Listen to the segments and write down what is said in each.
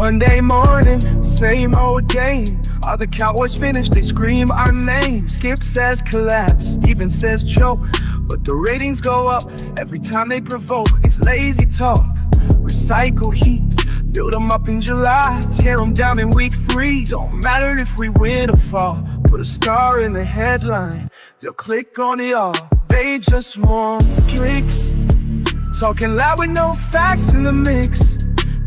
Monday morning, same old game. Are the Cowboys finished? They scream our name. Skip says collapse, Steven says choke, but the ratings go up every time they provoke. It's lazy talk, recycle heat, build them up in July, tear them down in week 3. Don't matter if we win or fall, put a star in the headline, they'll click on it all. They just want clicks, talking loud with no facts in the mix.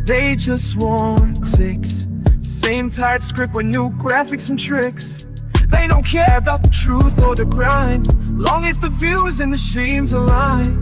They just want clicks, same tired script with new graphics and tricks. They don't care about the truth or the grind, long as the views and the streams align.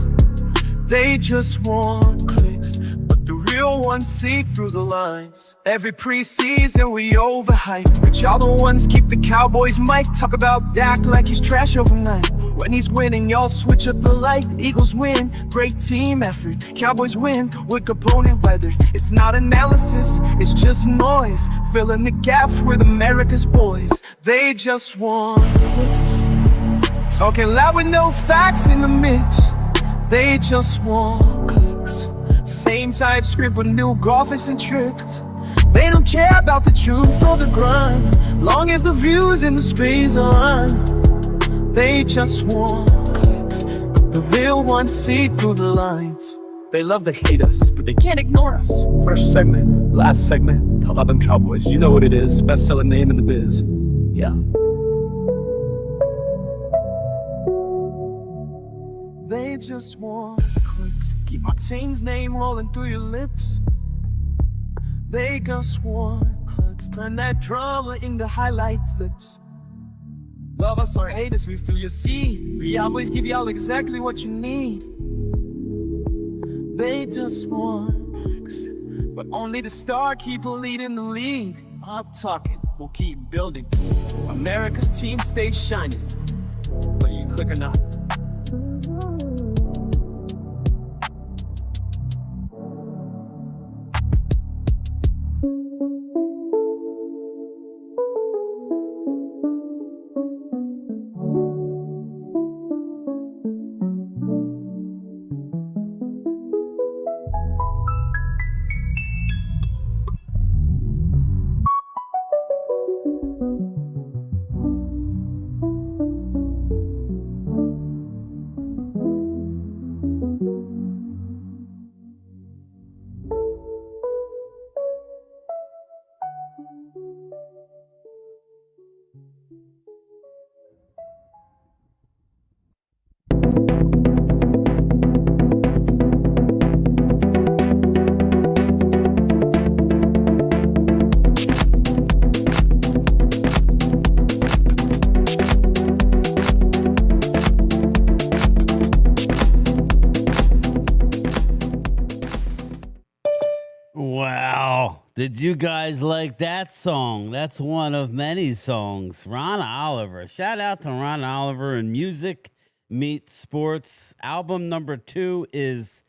They just want clicks, but the real ones see through the lines. Every preseason we overhyped, but y'all the ones keep the Cowboys mic. Talk about Dak like he's trash overnight. When he's winning, y'all switch up the light. Eagles win, great team effort. Cowboys win with opponent weather. It's not analysis, it's just noise, filling the gaps with America's boys. They just want clicks, talking loud with no facts in the mix. They just want clicks, same type script with new graphics and tricks. They don't care about the truth or the grind, long as the views and the space are on. They just want click, the real ones see through the lines. They love to hate us, but they can't ignore us. First segment, last segment, I love them Cowboys. You know what it is, best-selling name in the biz. Yeah. They just want clicks, keep our team's name rolling through your lips. They just want clicks, turn that drama into highlights lips. Love us or hate us, we feel your seed. We always give y'all exactly what you need. They just want clicks, but only the star keep leading the league. I'm talking, we'll keep building. America's team stays shining, whether you click or not. Wow. Did you guys like that song? That's one of many songs. Ron Oliver. Shout out to Ron Oliver and Music Meets Sports. Album number 2 is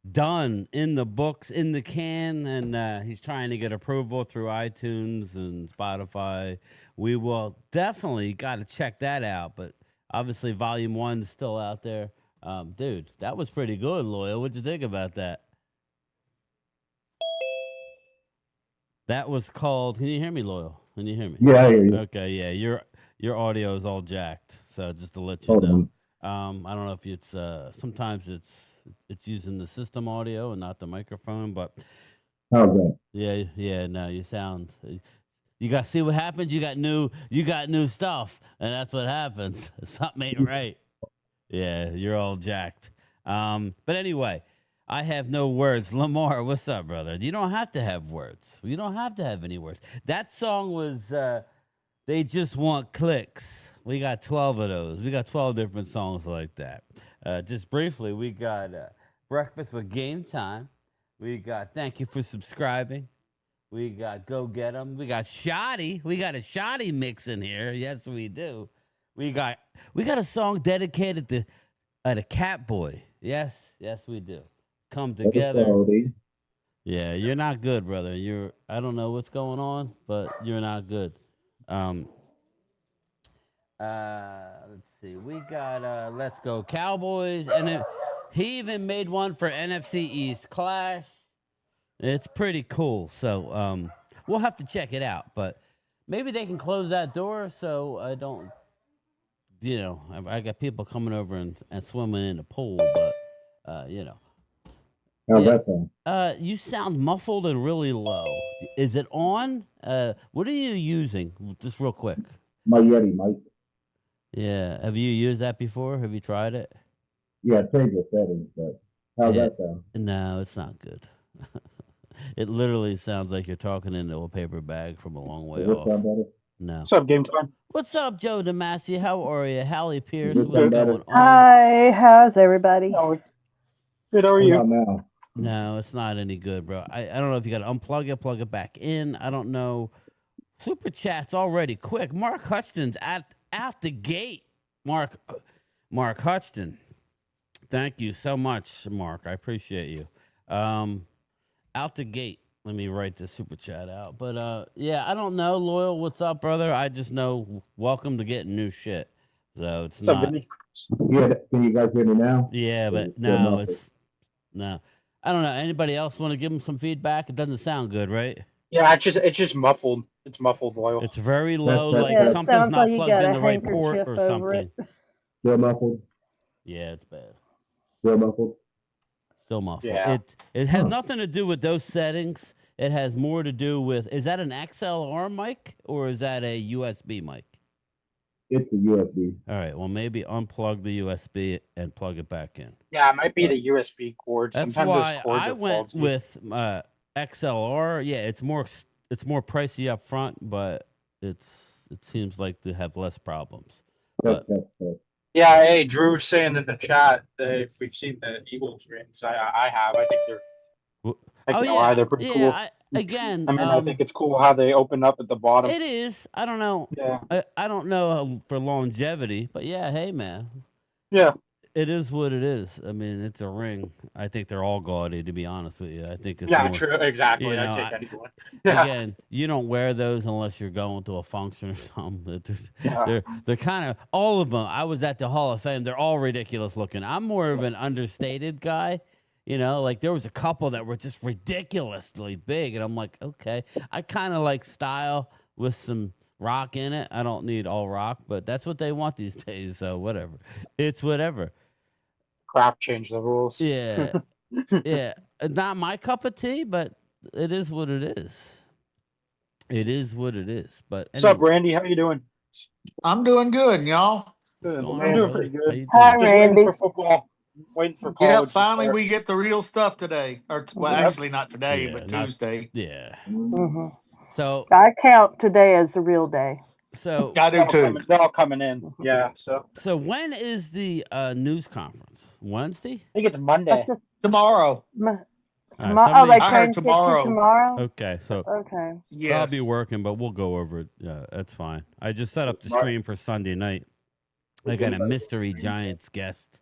done, in the books, in the can, and he's trying to get approval through iTunes and Spotify. We will definitely got to check that out, but obviously Volume 1 is still out there. Dude, that was pretty good, Loyal. What'd you think about that? That was called. Can you hear me, Loyal? Can you hear me? Yeah, I hear you. Okay, yeah. Your audio is all jacked. So just to let you know, I don't know if it's sometimes it's using the system audio and not the microphone, but okay. Yeah. No, you sound. You got to see what happens. You got new stuff, and that's what happens. Something ain't right. Yeah, you're all jacked. But anyway. I have no words. Lamar, what's up, brother? You don't have to have words. You don't have to have any words. That song was, They Just Want Clicks. We got 12 of those. We got 12 different songs like that. Just briefly, we got Breakfast with Game Time. We got Thank You for Subscribing. We got Go Get 'Em. We got Shoddy. We got a Shoddy mix in here. Yes, we do. We got a song dedicated to the Cat Boy. Yes, we do. Come together. Yeah, you're not good, brother. I don't know what's going on, but you're not good. Let's see. We got Let's Go Cowboys, and he even made one for NFC East Clash. It's pretty cool. So we'll have to check it out. But maybe they can close that door so I don't. I got people coming over and swimming in the pool, but How's yeah. that sound? You sound muffled and really low. Is it on? What are you using? Just real quick. My Yeti, Mike. Yeah. Have you used that before? Have you tried it? Yeah, change the settings, but how's that sound? No, it's not good. It literally sounds like you're talking into a paper bag from a long way Does this off. sound better? No. What's up, Game Time? What's up, Joe DeMasi? How are you? Hallie Pierce, this what's better? going on? Hi, how's everybody? Oh, good. How are How you? about now? No, it's not any good, bro. I don't know if you got to unplug it, plug it back in. I don't know. Super chat's already quick. Mark Hutchton's out the gate. Mark Hutchton. Thank you so much, Mark. I appreciate you. Out the gate. Let me write the super chat out. But yeah, I don't know. Loyal, what's up, brother? I just know welcome to getting new shit. So it's What's up, not. Vinny? Yeah, can you guys hear me now? Yeah, but no, it's no. I don't know. Anybody else want to give him some feedback? It doesn't sound good, right? Yeah, it's just muffled. It's muffled, Loyal. It's very low, That's- like Yeah, it something's sounds not like you plugged got in a the right port handkerchief or over something. it. Still muffled? Yeah, it's bad. Still muffled? Still muffled. Yeah. It has nothing to do with those settings. It has more to do with, is that an XLR mic or is that a USB mic? It's a USB. All right. Well, maybe unplug the USB and plug it back in. Yeah, it might be the USB cord. That's Sometimes why those cords I are went faulty. with XLR. Yeah, it's more pricey up front, but it seems like to have less problems. That's, Yeah, hey, Drew saying in the chat that if we've seen the Eagles rings, I have. I think they're. They're pretty cool. Again, I think it's cool how they open up at the bottom. it is. I don't know. Yeah. I don't know for longevity, but yeah, hey man, Yeah. it is what it is. I mean, it's a ring. I think they're all gaudy, to be honest with you. I think it's Yeah, more, true. Exactly. you know, I take anyone. Yeah. Again, you don't wear those unless you're going to a function or something. Yeah. They're kind of all of them. I was at the Hall of Fame. They're all ridiculous looking. I'm more of an understated guy. You know, like there was a couple that were just ridiculously big, and I'm like, okay, I kind of like style with some rock in it. I don't need all rock, but that's what they want these days. So whatever, it's whatever. Crap, change the rules. Yeah, yeah. Not my cup of tea, but it is what it is. It is what it is. But What's up, Randy? How you doing? I'm doing good, and y'all. Good. going I'm on, doing brother? pretty How good. you Hi, doing? Just Randy. waiting for football. Waiting for college. Yeah, to finally start. we get the real stuff today. Well, Yep. actually not today, Yeah, but not- Tuesday. Yeah. hmm So I count today as the real day. I do too. They're all coming in. Yeah. So when is the news conference? Wednesday? I think it's Monday. Tomorrow. Tomorrow? somebody- They I heard changed it to tomorrow. tomorrow? Okay, so Okay. I'll Yes. be working, but we'll go over it. Yeah, that's fine. I just set up the stream for Sunday night. I got a mystery Giants guest.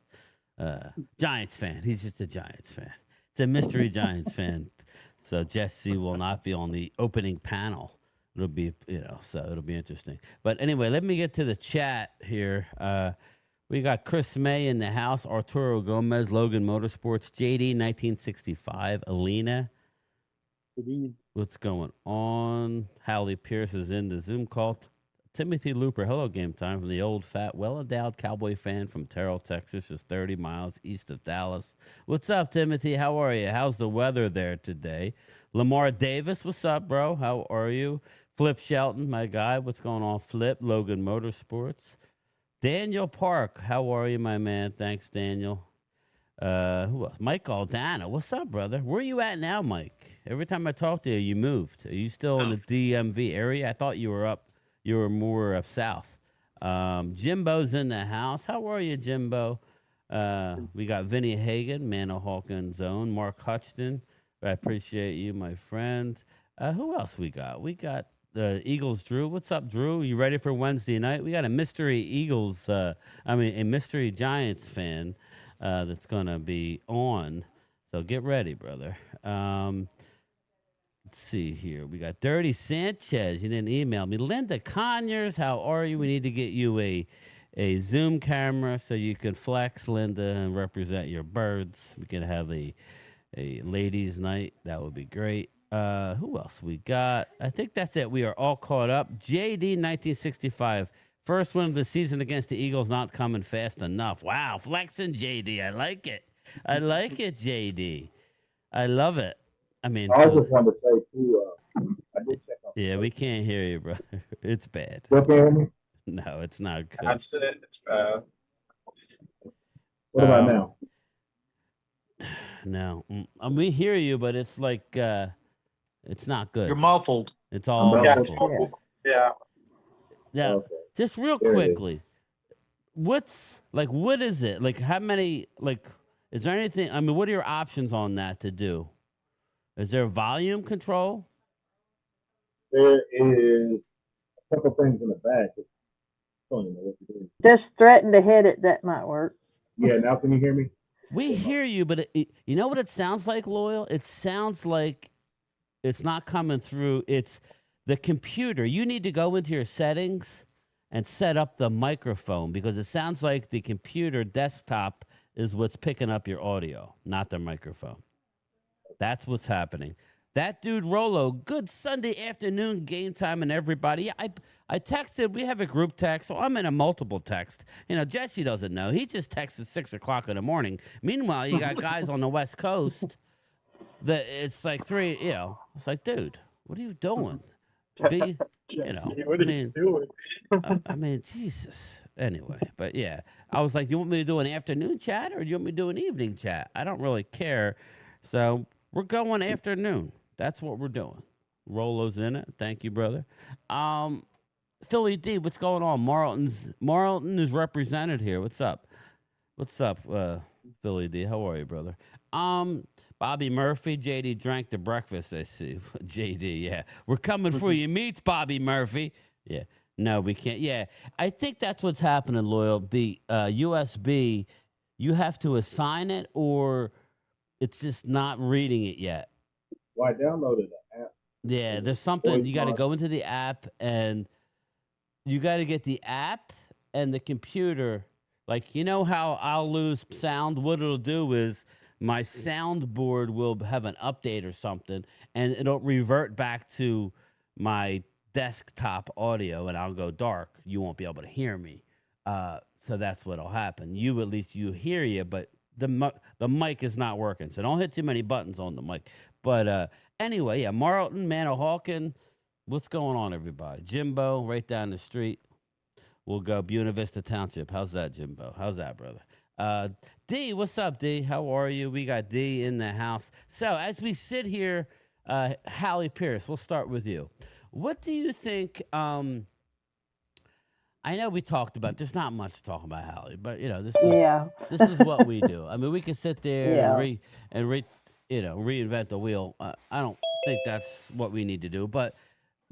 Giants fan. He's just a Giants fan. It's a mystery Giants fan. So Jesse will not be on the opening panel. It'll be, so it'll be interesting. But anyway, let me get to the chat here. We got Chris May in the house, Arturo Gomez, Logan Motorsports, JD 1965, Alina. What's going on? Hallie Pierce is in the Zoom call. Timothy Looper, hello, Game Time, from the old, fat, well-endowed Cowboy fan from Terrell, Texas, just 30 miles east of Dallas. What's up, Timothy? How are you? How's the weather there today? Lamar Davis, what's up, bro? How are you? Flip Shelton, my guy. What's going on, Flip? Logan Motorsports. Daniel Park, how are you, my man? Thanks, Daniel. Who else? Mike Aldana, what's up, brother? Where are you at now, Mike? Every time I talk to you, you moved. Are you still in the DMV area? I thought you were up. You were more up south. Jimbo's in the house. How are you, Jimbo? We got Vinny Hagan, Man of Hawkins Zone. Mark Hutchton. I appreciate you, my friend. Who else we got? We got Eagles Drew. What's up, Drew? You ready for Wednesday night? We got a mystery Eagles, a mystery Giants fan that's going to be on. So get ready, brother. Let's see here. We got Dirty Sanchez. You didn't email me. Linda Conyers, how are you? We need to get you a Zoom camera so you can flex, Linda, and represent your birds. We can have a a ladies' night. That would be great. Who else we got? I think that's it. We are all caught up. JD 1965. First win of the season against the Eagles, not coming fast enough. Wow, flexing JD. I like it. I like it, JD. I love it. I mean, I just wanted to say too. I did check out. yeah, we can't hear you, bro. It's bad. You okay with me? No, it's not good. That's it. It's bad. What about now? No, we hear you, but it's like it's not good. You're muffled. It's all Yeah, muffled. Yeah. Yeah, Okay. just real There it is. quickly, what is it? Like, how many, is there anything, I mean, what are your options on that to do? Is there volume control? There is a couple things in the back. It's telling you what to do. Just threaten to hit it. That might work. Yeah, now can you hear me? We hear you, but you know what it sounds like, Loyal? It sounds like it's not coming through. It's the computer. You need to go into your settings and set up the microphone because it sounds like the computer desktop is what's picking up your audio, not the microphone. That's what's happening. That dude Rolo, good Sunday afternoon game time and everybody. Yeah, I texted. We have a group text, so I'm in a multiple text. You know, Jesse doesn't know. He just texted 6 o'clock in the morning. Meanwhile, you got guys on the West Coast that it's like 3. You know, it's like, dude, what are you doing? Be, you know, What are you doing? I mean, Jesus. Anyway, but yeah, I was like, do you want me to do an afternoon chat or do you want me to do an evening chat? I don't really care. So we're going afternoon. That's what we're doing. Rolo's in it. Thank you, brother. Philly D, what's going on? Marlton is represented here. What's up? What's up, Philly D? How are you, brother? Bobby Murphy, JD drank the breakfast, I see. JD, yeah. We're coming for your meats, Bobby Murphy. Yeah. No, we can't. Yeah. I think that's what's happening, Loyal. The USB, you have to assign it or it's just not reading it yet. Well, I downloaded the app. Yeah, there's something. You got to go into the app and you got to get the app and the computer. Like, you know how I'll lose sound? What it'll do is my soundboard will have an update or something, and it'll revert back to my desktop audio, and I'll go dark. You won't be able to hear me. So that's what'll happen. At least you hear you, but the mic is not working. So don't hit too many buttons on the mic. But anyway, yeah, Marlton, Manahawkin, what's going on, everybody? Jimbo, right down the street. We'll go Buena Vista Township. How's that, Jimbo? How's that, brother? D, what's up, D? How are you? We got D in the house. So as we sit here, Hallie Pierce, we'll start with you. What do you think? I know we talked about. There's not much to talk about, Hallie, but you know this is what we do. I mean, we can sit there and reinvent the wheel. I don't think that's what we need to do. But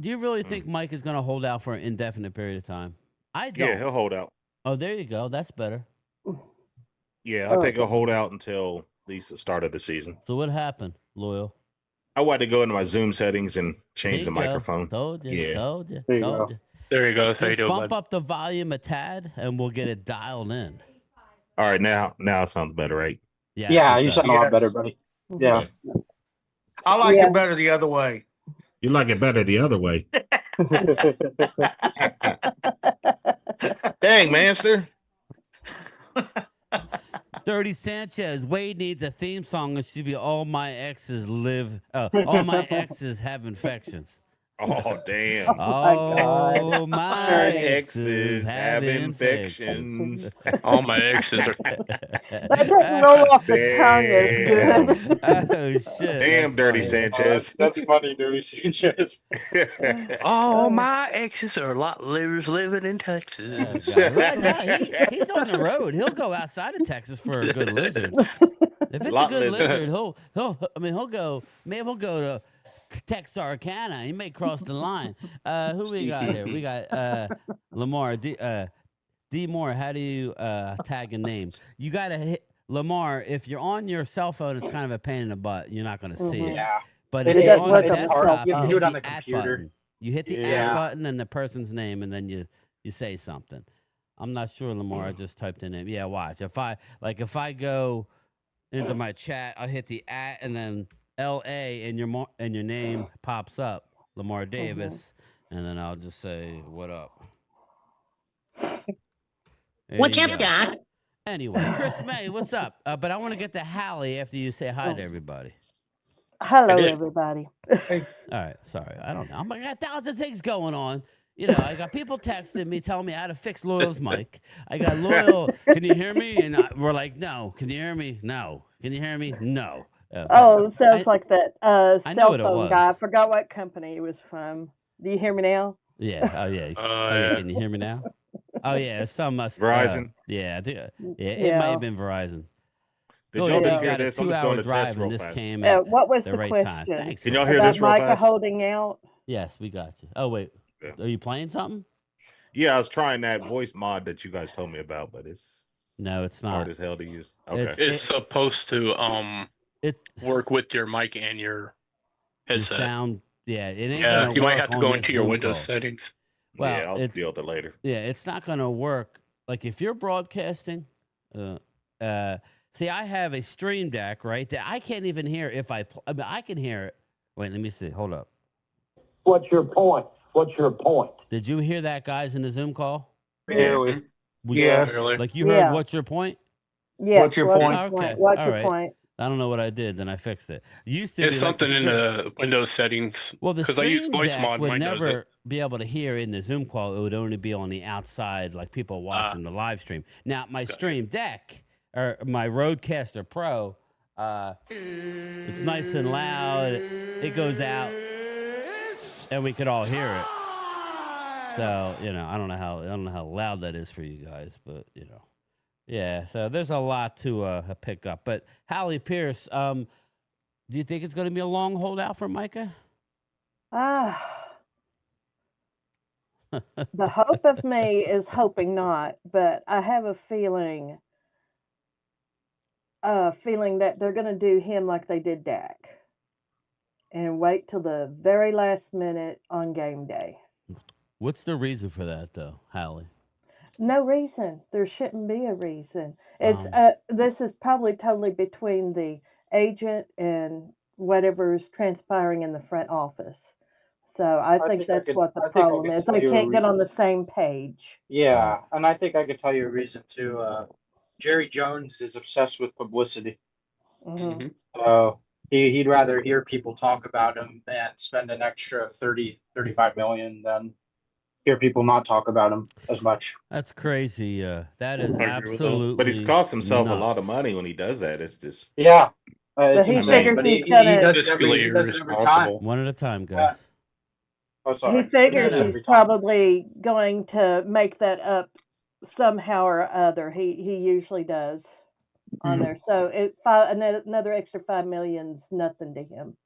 do you really think Mike is going to hold out for an indefinite period of time? I don't. Yeah, he'll hold out. Oh, there you go. That's better. Yeah, I think he'll hold out until at least the start of the season. So what happened, Loyal? I wanted to go into my Zoom settings and change the microphone. Told you. Yeah. Told you. There you Told go. you. There you go. Just bump up the volume a tad, and we'll get it dialed in. All right, now it sounds better, right? Yeah, it you does. sound a lot better, buddy. Yeah. I like it better the other way. You like it better the other way. Dang, Manster. Dirty Sanchez. Wade needs a theme song. It should be all my exes have infections. Oh, damn. Oh, my My exes exes have infections. All my exes are. That doesn't roll off the tongue as good. Oh, shit. Damn, That's Dirty funny. Sanchez. That's funny, Dirty Sanchez. All my exes are lot living in Texas. Oh, God. Right now, he's on the road. He'll go outside of Texas for a good lizard. If it's a Lot good lizard. lizard, he'll go. Maybe he'll go to Texarkana. He may cross the line. Who we got here? We got Lamar D Moore. How do you tag a name? You got to hit Lamar. If you're on your cell phone, it's kind of a pain in the butt. You're not going to see it. Yeah. But It if you're is. on the It's hard. desktop, You have to hit do it on the the at computer. button. You hit the at Yeah. button and the person's name, and then you say something. I'm not sure, Lamar. I just typed in it. Yeah, watch. If I go into my chat. I'll hit the @ and then LA, and your name pops up, Lamar Davis, and then I'll just say what up. What's up, Doc? Anyway, Chris May, what's up? But I want to get to Hallie after you say hi to everybody. Hello, everybody. All right, sorry. I don't know. I got 1,000 things going on. You know, I got people texting me telling me how to fix Loyal's mic. I got Loyal, can you hear me? And we're like, no. Can you hear me? No. Can you hear me? No. Sounds like that I know cell what it phone guy. I was. forgot what company it was from. Do you hear me now? Yeah. Oh, yeah. Can you hear me now? Oh, yeah. Some Verizon. Yeah. It might have been Verizon. Did y'all just hear this? I'm just going to test real this fast. came at What was the the right question? time. Thanks. Can y'all hear About this real Micah fast? holding out? Yes, we got you. Oh, wait. Yeah. Are you playing something? Yeah, I was trying that voice mod that you guys told me about, but it's No, it's not. hard as hell to use. Okay. It's supposed to work with your mic and your headset. Your sound, it ain't Yeah, gonna you might work have to on go this into your Zoom Windows call. settings. Well, yeah, I'll deal with it later. Yeah, it's not gonna work. Like if you're broadcasting, see, I have a stream deck, right? That I can't even hear if I mean, I can hear it. Wait, let me see. Hold up. What's your point? What's your point? Did you hear that, guys, in the Zoom call? Barely. Yes. Like you heard what's your point? Yes. What's your point? Okay. What's All your right. point? I don't know what I did, then I fixed it. Used to It's be like something in the Windows settings. well, the because I use stream voice deck mod. would Mine does never it. be able to hear in the Zoom call. It would only be on the outside, like people watching the live stream. Now, my stream deck or my Rodecaster Pro, it's nice and loud. It goes out, and we could all hear it. So I don't know how loud that is for you guys, but yeah. So there's a lot to pick up. But Hallie Pierce, do you think it's going to be a long holdout for Micah? The hope of me is hoping not, but I have a feeling that they're going to do him like they did Dak and wait till the very last minute on game day. What's the reason for that, though, Hallie? No reason. There shouldn't be a reason. It's this is probably totally between the agent and whatever's transpiring in the front office. So I think that's what the problem is. They can't get on the same page. Yeah, and I think I could tell you a reason too. Jerry Jones is obsessed with publicity. Mm-hmm. So he'd rather hear people talk about him and spend an extra 35 million than hear people not talk about him as much. That's crazy. That is absolutely. But he's cost himself nuts. a lot of money when he does that. It's just yeah. So he figures he's gonna. He does it every time. One at a time, guys. Oh, sorry. He figures he's probably going to make that up somehow or other. He usually does on there. So another extra $5 million's nothing to him.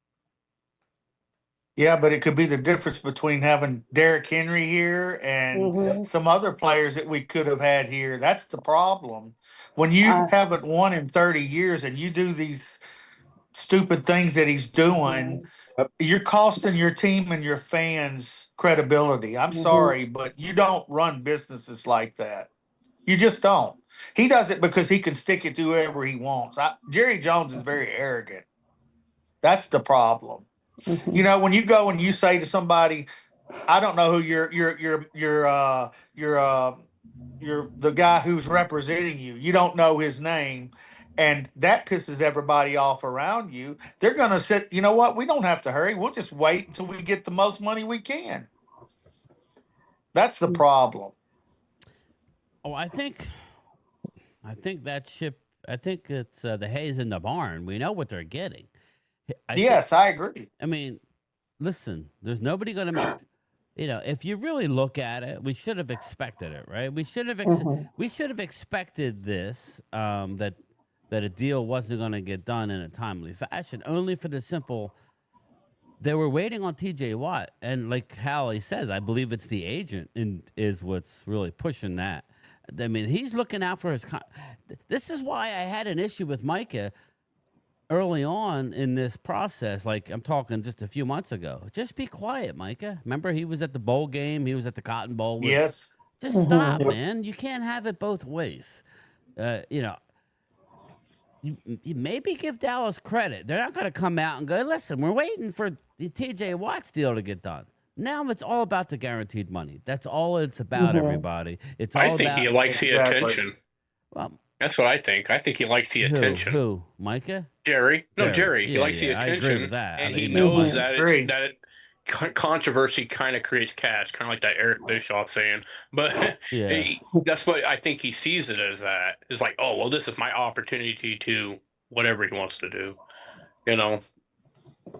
Yeah, but it could be the difference between having Derrick Henry here and some other players that we could have had here. That's the problem. When you haven't won in 30 years and you do these stupid things that he's doing, you're costing your team and your fans credibility. I'm sorry, but you don't run businesses like that. You just don't. He does it because he can stick it to whoever he wants. Jerry Jones is very arrogant. That's the problem. When you go and you say to somebody, I don't know who you're the guy who's representing you. You don't know his name, and that pisses everybody off around you. They're gonna sit. You know what? We don't have to hurry. We'll just wait until we get the most money we can. That's the problem. Oh, I think that ship. I think it's the hay's in the barn. We know what they're getting. I agree. I mean, listen, there's nobody going to make. If you really look at it, we should have expected it, right? We should have expected this that a deal wasn't going to get done in a timely fashion. Only for the simple, they were waiting on T.J. Watt, and like Hallie says, I believe it's the agent is what's really pushing that. I mean, he's looking out for his. This is why I had an issue with Micah early on in this process. Like I'm talking just a few months ago. Just be quiet, Micah. Remember, he was at the bowl game. He was at the Cotton Bowl. Yes. Just stop, man. You can't have it both ways. you maybe give Dallas credit. They're not going to come out and go, listen, we're waiting for the TJ Watt's deal to get done. Now it's all about the guaranteed money. That's all it's about, everybody. It's all I think he likes the attention. Well, that's what I think. I think he likes the attention. Who? Micah? Jerry? No, Jerry. Yeah, he likes the attention. I agree with that. And he knows that controversy kind of creates cash, kind of like that Eric Bischoff saying. But that's what I think he sees it as. That it's like, oh well, this is my opportunity to whatever he wants to do.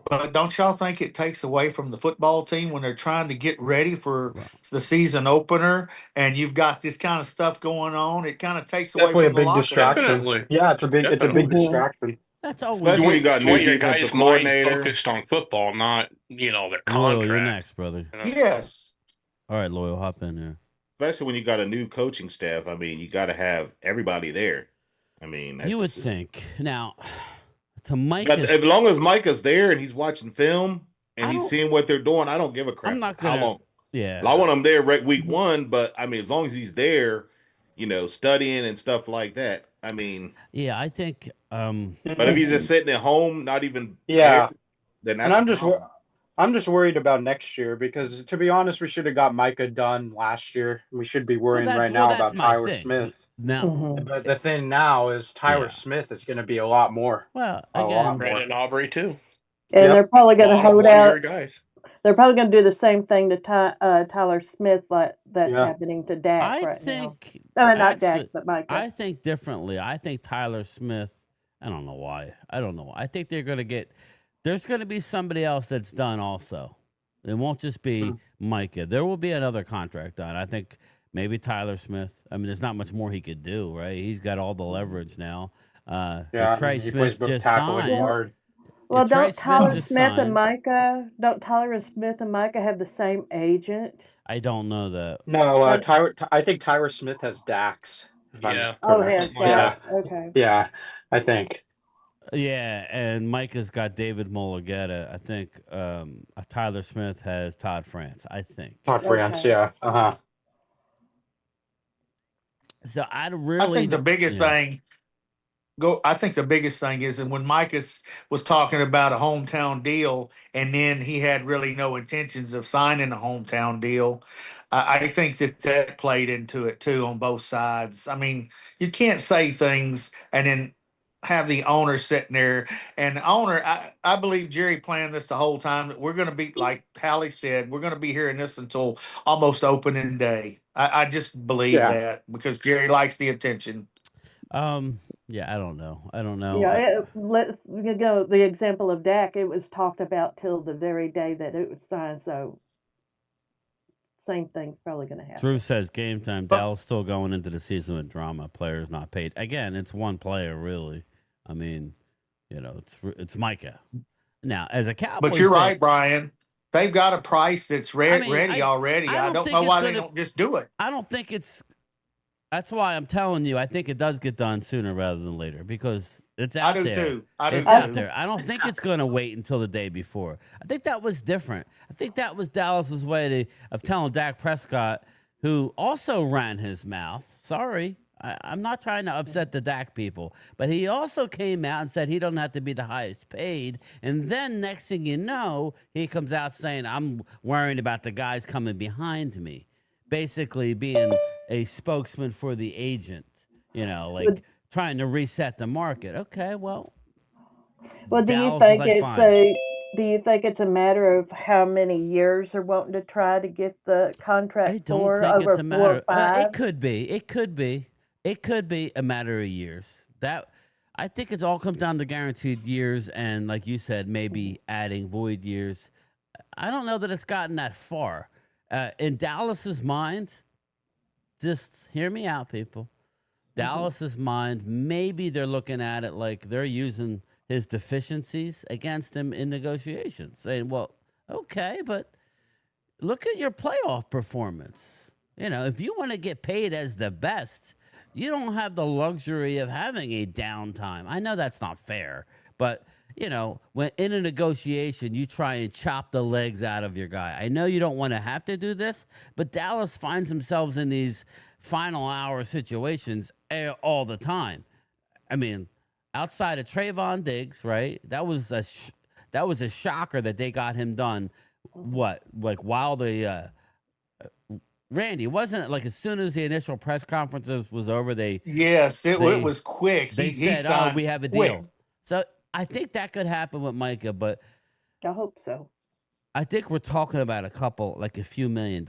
But don't y'all think it takes away from the football team when they're trying to get ready for the season opener, and you've got this kind of stuff going on? It kind of takes away from a big distraction. Definitely. Yeah, it's a big distraction. That's always especially when you got new defensive coordinator focused on football, not their contract. Loyal, you're next, brother. Yes. All right, Loyal, hop in here. Especially when you got a new coaching staff. I mean, you got to have everybody there. I mean, you would think. Now, to Mike, as long as Micah's there and he's watching film and he's seeing what they're doing, I don't give a crap. I'm not gonna. How long? Yeah, I want him there week 1, but I mean, as long as he's there, studying and stuff like that. I mean, yeah, I think. But if he's just sitting at home, not even there, then that's I'm just worried about next year because, to be honest, we should have got Micah done last year. We should be worrying now about Tyler Smith. Now, but the thing now is Tyler Smith is going to be a lot more. Well, again, Brandon Aubrey too. And they're probably going to hold out. Guys. They're probably going to do the same thing to Tyler Smith that's happening to Dak now. Not Dak, but Micah. I think differently. I think Tyler Smith. I don't know why. I think they're going to get. There's going to be somebody else that's done also. It won't just be Micah. There will be another contract done. I think maybe Tyler Smith. I mean, there's not much more he could do, right? He's got all the leverage now. Trey Smith just signed. Well, don't Tyler Smith and Micah have the same agent? I don't know that. No, I think Tyler Smith has Dax. Yeah. Oh, yeah. Okay. Yeah, I think. Yeah, and Micah's got David Mulligetta. I think Tyler Smith has Todd France. I think Todd France. Yeah. So I think the biggest thing. I think the biggest thing is that when Micah was talking about a hometown deal, and then he had really no intentions of signing a hometown deal, I think that played into it too on both sides. I mean, you can't say things and then have the owner sitting there. And the owner, I believe Jerry planned this the whole time. That we're going to be, like Hallie said, we're going to be hearing this until almost opening day. I just believe that because Jerry likes the attention. Yeah, I don't know. Yeah, let's go. The example of Dak, it was talked about till the very day that it was signed. So, same thing's probably going to happen. Drew says game time. Dallas still going into the season with drama. Players not paid. Again, it's one player really. I mean, it's Micah. Now, as a Cowboy, but you're right, Brian. They've got a price that's ready already. I don't know why they don't just do it. I don't think it's. That's why I'm telling you, I think it does get done sooner rather than later because it's out there. I do too. Out there. I don't think it's going to wait until the day before. I think that was different. I think that was Dallas's way of telling Dak Prescott, who also ran his mouth. Sorry, I'm not trying to upset the Dak people, but he also came out and said he don't have to be the highest paid. And then next thing you know, he comes out saying, I'm worrying about the guys coming behind me. Basically being a spokesman for the agent, trying to reset the market. Okay, well. Well, do you think it's a matter of how many years they're wanting to try to get the contract for? Over it's a matter. 4 or 5? It could be a matter of years. That I think it all comes down to guaranteed years, and like you said, maybe adding void years. I don't know that it's gotten that far. In Dallas's mind, just hear me out, people. Dallas's mind, maybe they're looking at it like they're using his deficiencies against him in negotiations, saying, well, okay, but look at your playoff performance. If you want to get paid as the best, you don't have the luxury of having a downtime. I know that's not fair, but when in a negotiation, you try and chop the legs out of your guy. I know you don't want to have to do this, but Dallas finds themselves in these final hour situations all the time. I mean, outside of Trayvon Diggs, right? That was a shocker that they got him done. What, like while the Randy, wasn't it like as soon as the initial press conferences was over, Yes, it was quick. They He said, "Oh, signed we have a quick. deal." So I think that could happen with Micah, but I hope so. I think we're talking about a few $1 million.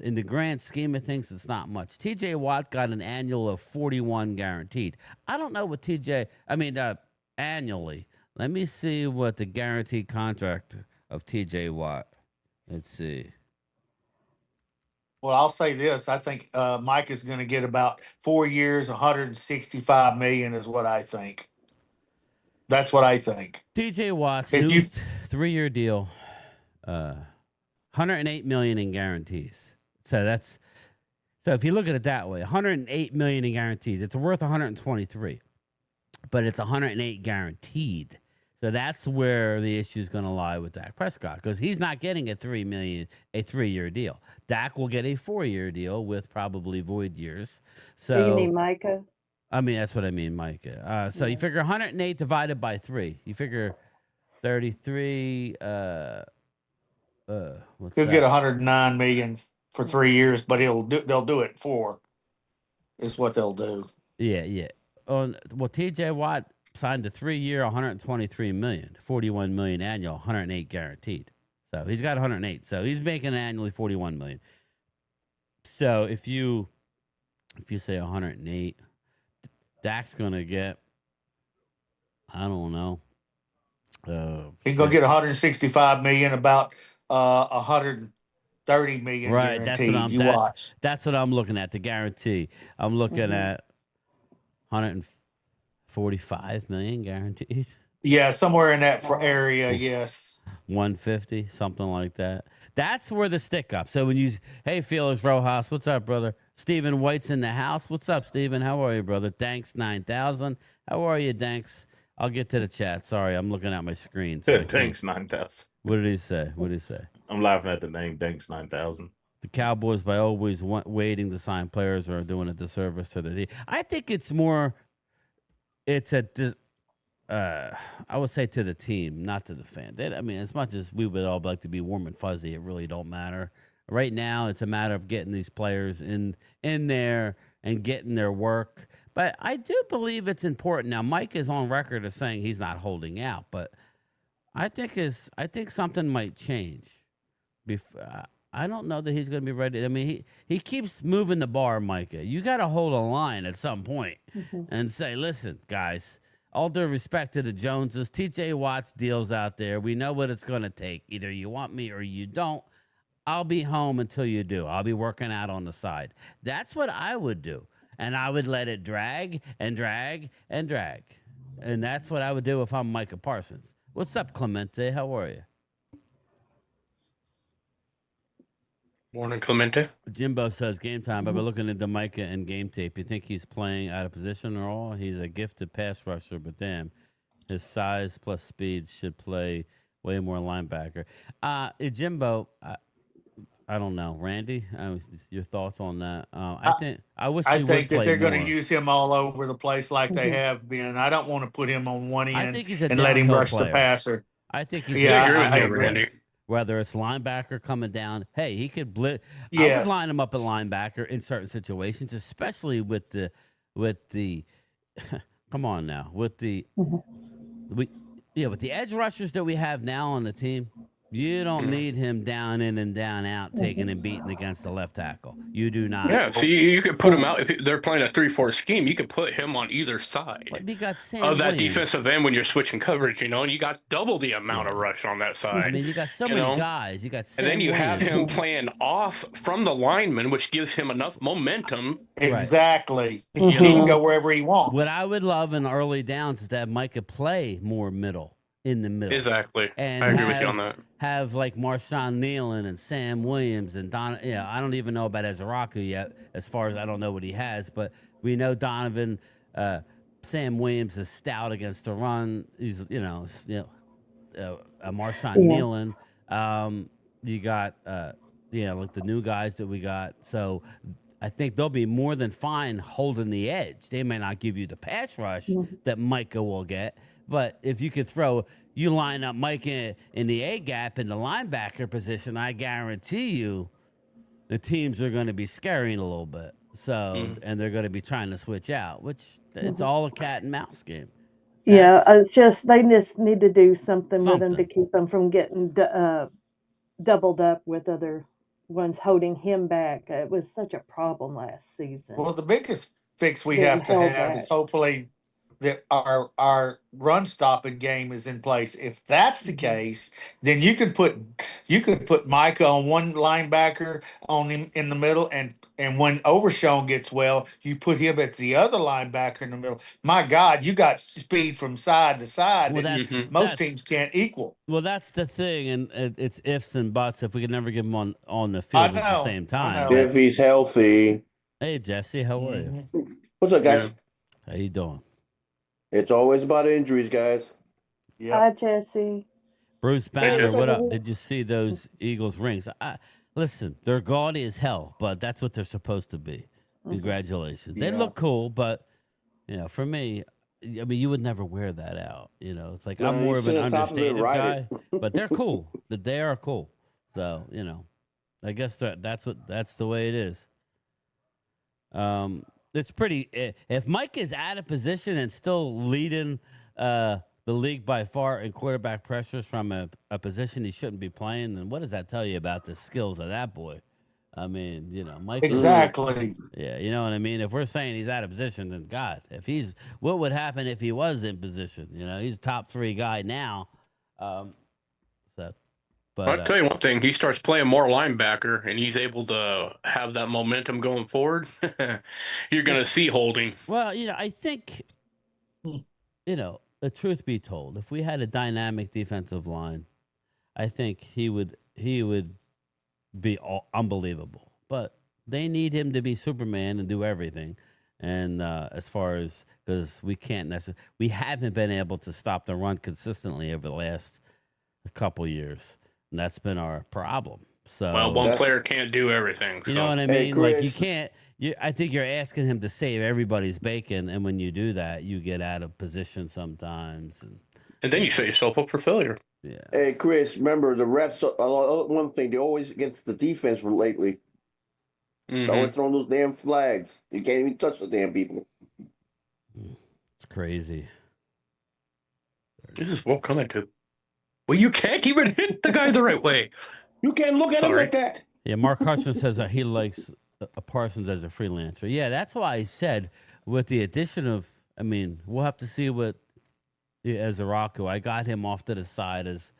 In the grand scheme of things, it's not much. TJ Watt got an annual of 41 guaranteed. I don't know what annually. Let me see what the guaranteed contract of TJ Watt. Let's see. Well, I'll say this. I think Mike is going to get about 4 years, 165 million is what I think. That's what I think. TJ Watt's If new you 3-year deal, 108 million in guarantees. So if you look at it that way, 108 million in guarantees. It's worth 123, but it's 108 guaranteed. So that's where the issue is going to lie with Dak Prescott, because he's not getting a 3-year deal. Dak will get a 4-year deal with probably void years. So you mean Micah? I mean, that's what I mean, Micah. So you figure 108 divided by 3. You figure 33. What's he'll that? get 109 million for 3 years, but they'll do it 4. Is what they'll do. Yeah. Well, TJ Watt signed a 3-year, 123 million, 41 million annual, 108 guaranteed. So he's got 108. So he's making annually 41 million. So if you say 108, Dak's gonna get, I don't know. He's gonna get 165 million, about 130 million right, guaranteed. Watch. That's what I'm looking at, the guarantee. I'm looking at 145 million guaranteed. Yeah, somewhere in that area, yes. 150, something like that. That's where the stick up. So when hey, Felix Rojas, what's up, brother? Stephen White's in the house. What's up, Stephen? How are you, brother? Thanks, 9,000. How are you, Danks? I'll get to the chat. Sorry, I'm looking at my screen. So Danks 9,000. What did he say? I'm laughing at the name Danks 9,000. The Cowboys, by always waiting to sign players, are doing a disservice to the team. I think it's more. I would say to the team, not to the fan. I mean, as much as we would all like to be warm and fuzzy, it really don't matter. Right now, it's a matter of getting these players in there and getting their work. But I do believe it's important. Now, Mike is on record as saying he's not holding out, but I think something might change. I don't know that he's going to be ready. I mean, he keeps moving the bar, Micah. You got to hold a line at some point and say, listen, guys, all due respect to the Joneses, TJ Watt's deals out there. We know what it's going to take. Either you want me or you don't. I'll be home until you do. I'll be working out on the side. That's what I would do. And I would let it drag and drag and drag. And that's what I would do if I'm Micah Parsons. What's up, Clemente? How are you? Morning, Clemente. Jimbo says, game time. I've been looking into Micah and game tape. You think he's playing out of position or all? He's a gifted pass rusher, but damn, his size plus speed should play way more linebacker. Jimbo, I don't know. Randy, your thoughts on that? I think that they're going to use him all over the place like they have been. I don't want to put him on one end and let him rush the passer. I think he's I agree. Randy. Whether it's linebacker coming down, hey, he could blitz. Yes. I would line him up at linebacker in certain situations, especially with the come on now, with the edge rushers that we have now on the team. You don't need him down in and down out, taking and beating against the left tackle. You do not. Yeah, see, you could put him out. If they're playing a 3-4 scheme, you could put him on either side you got Sam of that Williams. defensive end when you're switching coverage, and you got double the amount of rush on that side. I mean, you got so many guys. You got Sam and then you Williams. have him playing off from the lineman, which gives him enough momentum. Exactly. He can go wherever he wants. What I would love in early downs is that Mike could play more middle. In the middle. Exactly. And I agree with you on that. Have like Marshawn Nealon and Sam Williams and Don. Yeah, I don't even know about Ezraku yet, as far as I don't know what he has, but we know Donovan, Sam Williams is stout against the run. He's, Marshawn Nealon. You got, like the new guys that we got. So I think they'll be more than fine holding the edge. They may not give you the pass rush that Micah will get, but if you could you line up Micah in the A gap in the linebacker position, I guarantee you the teams are going to be scaring a little bit. So, and they're going to be trying to switch out, which it's all a cat and mouse game. Yeah, it's just they just need to do something with him to keep him from getting doubled up with other ones holding him back. It was such a problem last season. Well, the biggest fix we have to have is hopefully that our run stopping game is in place. If that's the case, then you could put Micah on one linebacker on him in the middle, and when Overshown gets well, you put him at the other linebacker in the middle. My God, you got speed from side to side that most teams can't equal. Well, that's the thing, and it's ifs and buts. If we could never get him on the field at the same time, if he's healthy. Hey, Jesse, how are you? What's up, guys? How you doing? It's always about injuries, guys. Hi, Jesse. Bruce Banner, what up? Did you see those Eagles rings? Listen, they're gaudy as hell, but that's what they're supposed to be. Congratulations. They look cool, but for me, I mean, you would never wear that out. It's like I'm more of an understated guy, but they're cool. They are cool. So I guess that's the way it is. It's pretty. If Mike is out of position and still leading the league by far in quarterback pressures from a position he shouldn't be playing, then what does that tell you about the skills of that boy? I mean, Mike. Exactly. Yeah, you know what I mean. If we're saying he's out of position, then God, what would happen if he was in position? He's a top 3 guy now. But I'll tell you one thing: he starts playing more linebacker, and he's able to have that momentum going forward. You're going to see holding. Well, I think, the truth be told, if we had a dynamic defensive line, I think he would be unbelievable. But they need him to be Superman and do everything. And as far as because we haven't been able to stop the run consistently over the last couple years. And that's been our problem. So one player can't do everything. You know what I mean? Like you can't. I think you're asking him to save everybody's bacon, and when you do that, you get out of position sometimes, and then you set yourself up for failure. Yeah. Hey, Chris, remember the refs? One thing they always against the defense lately. Always throwing those damn flags. You can't even touch the damn people. It's crazy. This is what coming to. Well, you can't even hit the guy the right way. You can't look at him like that. Yeah, Mark Hutchins says that he likes Parsons as a freelancer. Yeah, that's why I said with the addition of, we'll have to see what as Araku. I got him off to the side as,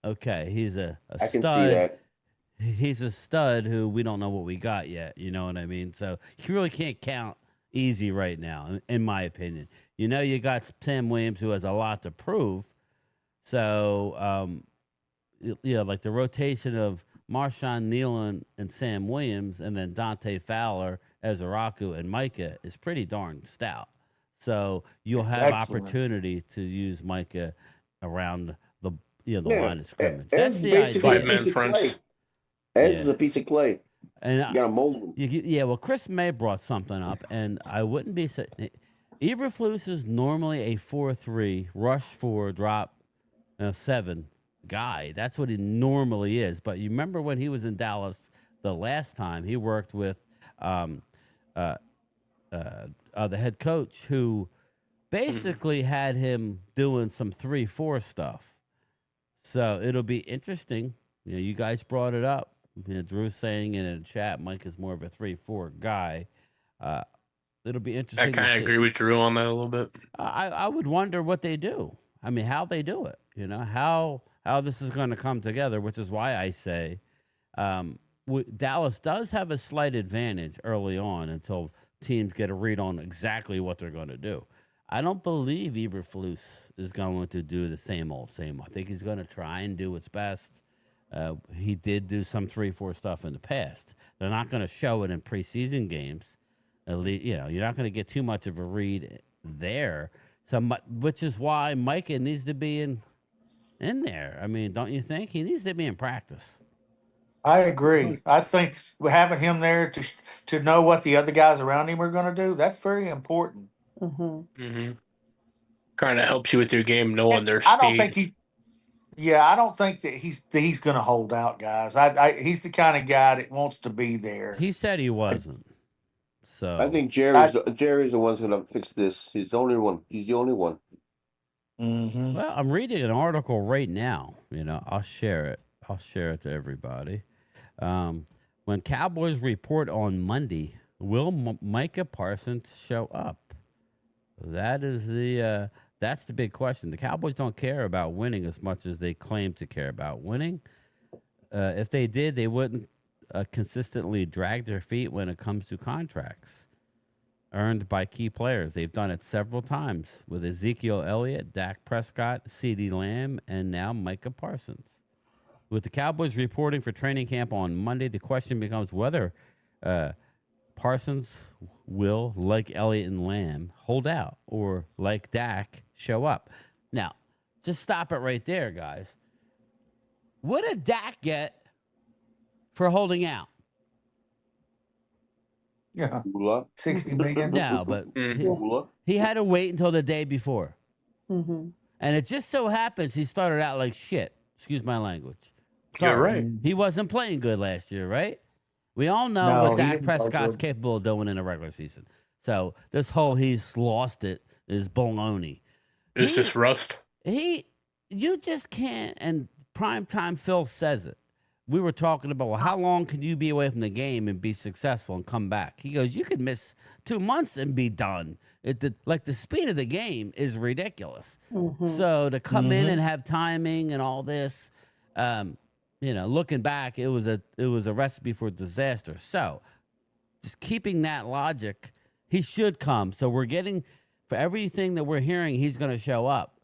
okay, he's a stud. I can see that. He's a stud who we don't know what we got yet. You know what I mean? So you really can't count easy right now, in my opinion. You got Sam Williams who has a lot to prove. So, like the rotation of Marshawn Nealon and Sam Williams, and then Dante Fowler, Ezeraku, and Micah is pretty darn stout. So you'll have opportunity to use Micah around the line of scrimmage. That's the idea. This is a piece of clay. And you gotta mold them. Well, Chris May brought something up, and I wouldn't be. Eberflus is normally a 4-3 rush 4 drop 7 guy. That's what he normally is. But you remember when he was in Dallas the last time, he worked with the head coach who basically had him doing some 3-4 stuff. So it'll be interesting. You guys brought it up. Drew's saying in a chat, Mike is more of a 3-4 guy. It'll be interesting. I kind of agree with Drew on that a little bit. I would wonder what they do. How they do it. How this is going to come together, which is why I say Dallas does have a slight advantage early on until teams get a read on exactly what they're going to do. I don't believe Eberflus is going to do the same old. I think he's going to try and do what's best. He did do some 3-4 stuff in the past. They're not going to show it in preseason games. At least, you're not going to get too much of a read there. So, which is why Micah needs to be in there. Don't you think he needs to be in practice? I agree. I think having him there to know what the other guys around him are going to do, that's very important. Mm-hmm. Kind of helps you with your game, knowing And their I don't think speed. I don't think that he's going to hold out, guys. He's the kind of guy that wants to be there. He said he wasn't. So I think Jerry's the one's going to fix this. He's the only one. He's the only one. Mm-hmm. Well, I'm reading an article right now. I'll share it. I'll share it to everybody. When Cowboys report on Monday, will Micah Parsons show up? That is that's the big question. The Cowboys don't care about winning as much as they claim to care about winning. If they did, they wouldn't consistently drag their feet when it comes to contracts earned by key players. They've done it several times with Ezekiel Elliott, Dak Prescott, CeeDee Lamb, and now Micah Parsons. With the Cowboys reporting for training camp on Monday, the question becomes whether Parsons will, like Elliott and Lamb, hold out or, like Dak, show up. Now, just stop it right there, guys. What did Dak get for holding out? Yeah, 60 million. No, but he had to wait until the day before. And it just so happens he started out like shit. Excuse my language. Sorry. You're right. He wasn't playing good last year, right? We all know what Dak Prescott's capable of doing in a regular season. So this whole he's lost it is baloney. It's just rust. You just can't, and Primetime Phil says it. We were talking about, well, how long can you be away from the game and be successful and come back? He goes, you could miss 2 months and be done. The speed of the game is ridiculous. So to come in and have timing and all this, looking back, it was a recipe for disaster. So just keeping that logic, he should come. So we're getting, for everything that we're hearing, he's going to show up.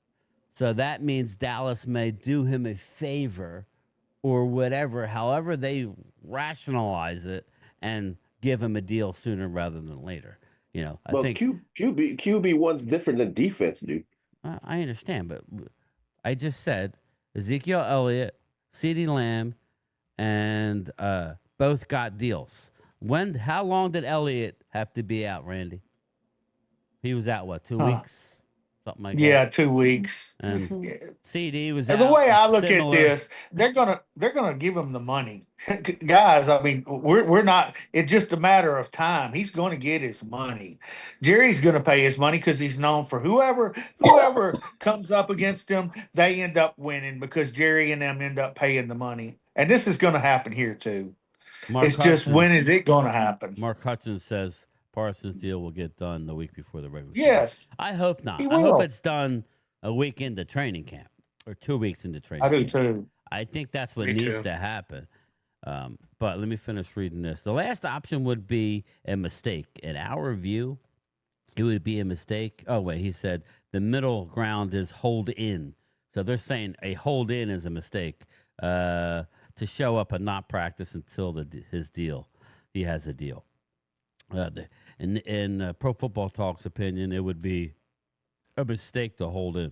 So that means Dallas may do him a favor or whatever, however they rationalize it, and give him a deal sooner rather than later. I think QB1's different than defense, dude. I understand, but I just said Ezekiel Elliott, CeeDee Lamb, and both got deals. How long did Elliott have to be out, Randy? He was out, what, 2 weeks? Something like that. Yeah, 2 weeks. And CD was out. The way I look at this, they're gonna give him the money, guys. I mean, we're not. It's just a matter of time. He's going to get his money. Jerry's going to pay his money because he's known for whoever comes up against him, they end up winning because Jerry and them end up paying the money. And this is going to happen here too. Just when is it going to happen? Mark Hutchins says Parsons' deal will get done the week before the regular season. Yes. I hope not. I hope it's done a week into training camp or 2 weeks into training camp. I do too. I think that's what needs to happen. But let me finish reading this. The last option would be a mistake. In our view, it would be a mistake. Oh, wait, he said the middle ground is hold in. So they're saying a hold in is a mistake to show up and not practice until his deal. He has a deal. In Pro Football Talk's opinion, it would be a mistake to hold in.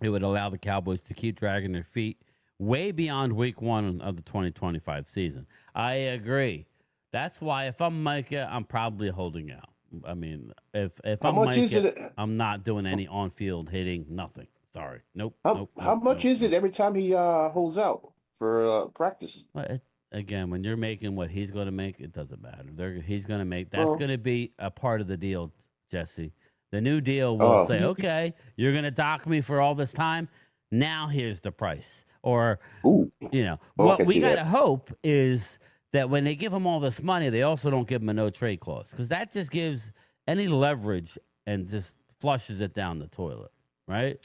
It would allow the Cowboys to keep dragging their feet way beyond week 1 of the 2025 season. I agree. That's why if I'm Micah, I'm probably holding out. I mean, if I'm Micah, I'm not doing any on-field hitting, nothing. Sorry. Nope. How much is it every time he holds out for practice? Well, again, when you're making what he's going to make, it doesn't matter. He's going to make, that's going to be a part of the deal, Jesse. The new deal will say, okay, you're going to dock me for all this time. Now here's the price. Or, what we got to hope is that when they give him all this money, they also don't give him a no trade clause, because that just gives any leverage and just flushes it down the toilet, right?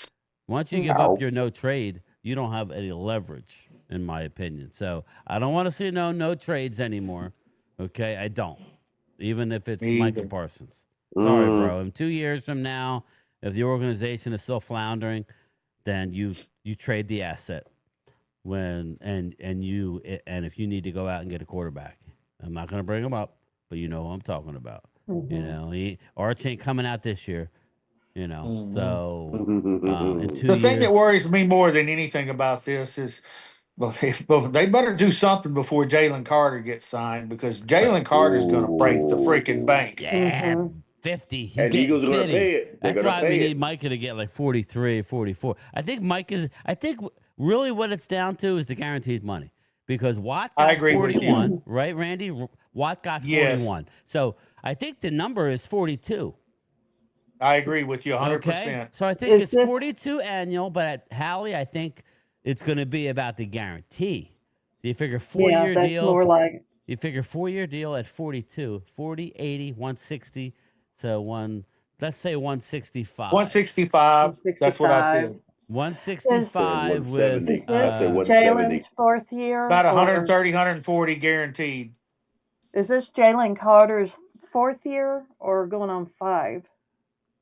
Once you give up your no trade, you don't have any leverage, in my opinion. So I don't want to see no trades anymore. Okay, I don't. Even if it's Micah Parsons. Sorry, bro. In 2 years from now, if the organization is still floundering, then you trade the asset. And if you need to go out and get a quarterback, I'm not going to bring him up, but you know who I'm talking about. Arch ain't coming out this year. So the thing that worries me more than anything about this is Well, they better do something before Jalen Carter gets signed because Jalen Carter's going to break the freaking bank. Yeah, 50. He's And getting Eagles are going to 50. pay it. They're That's going to why we pay need it. Micah to get like 43, 44. I think really what it's down to is the guaranteed money because Watt I got agree with 41, you. right, Randy? Watt got Yes. 41. So I think the number is 42. I agree with you 100%. Okay. So I think it's 42 annual, but at Hallie, I think it's going to be about the guarantee. Do you figure 4-year that's deal? more like You figure 4-year deal at 42, 40, 80, 160. So let's say 165. 165. That's what I said. 165 with 170. I said 170. Jalen's fourth year. About 130, 140 guaranteed. Is this Jalen Carter's fourth year or going on 5?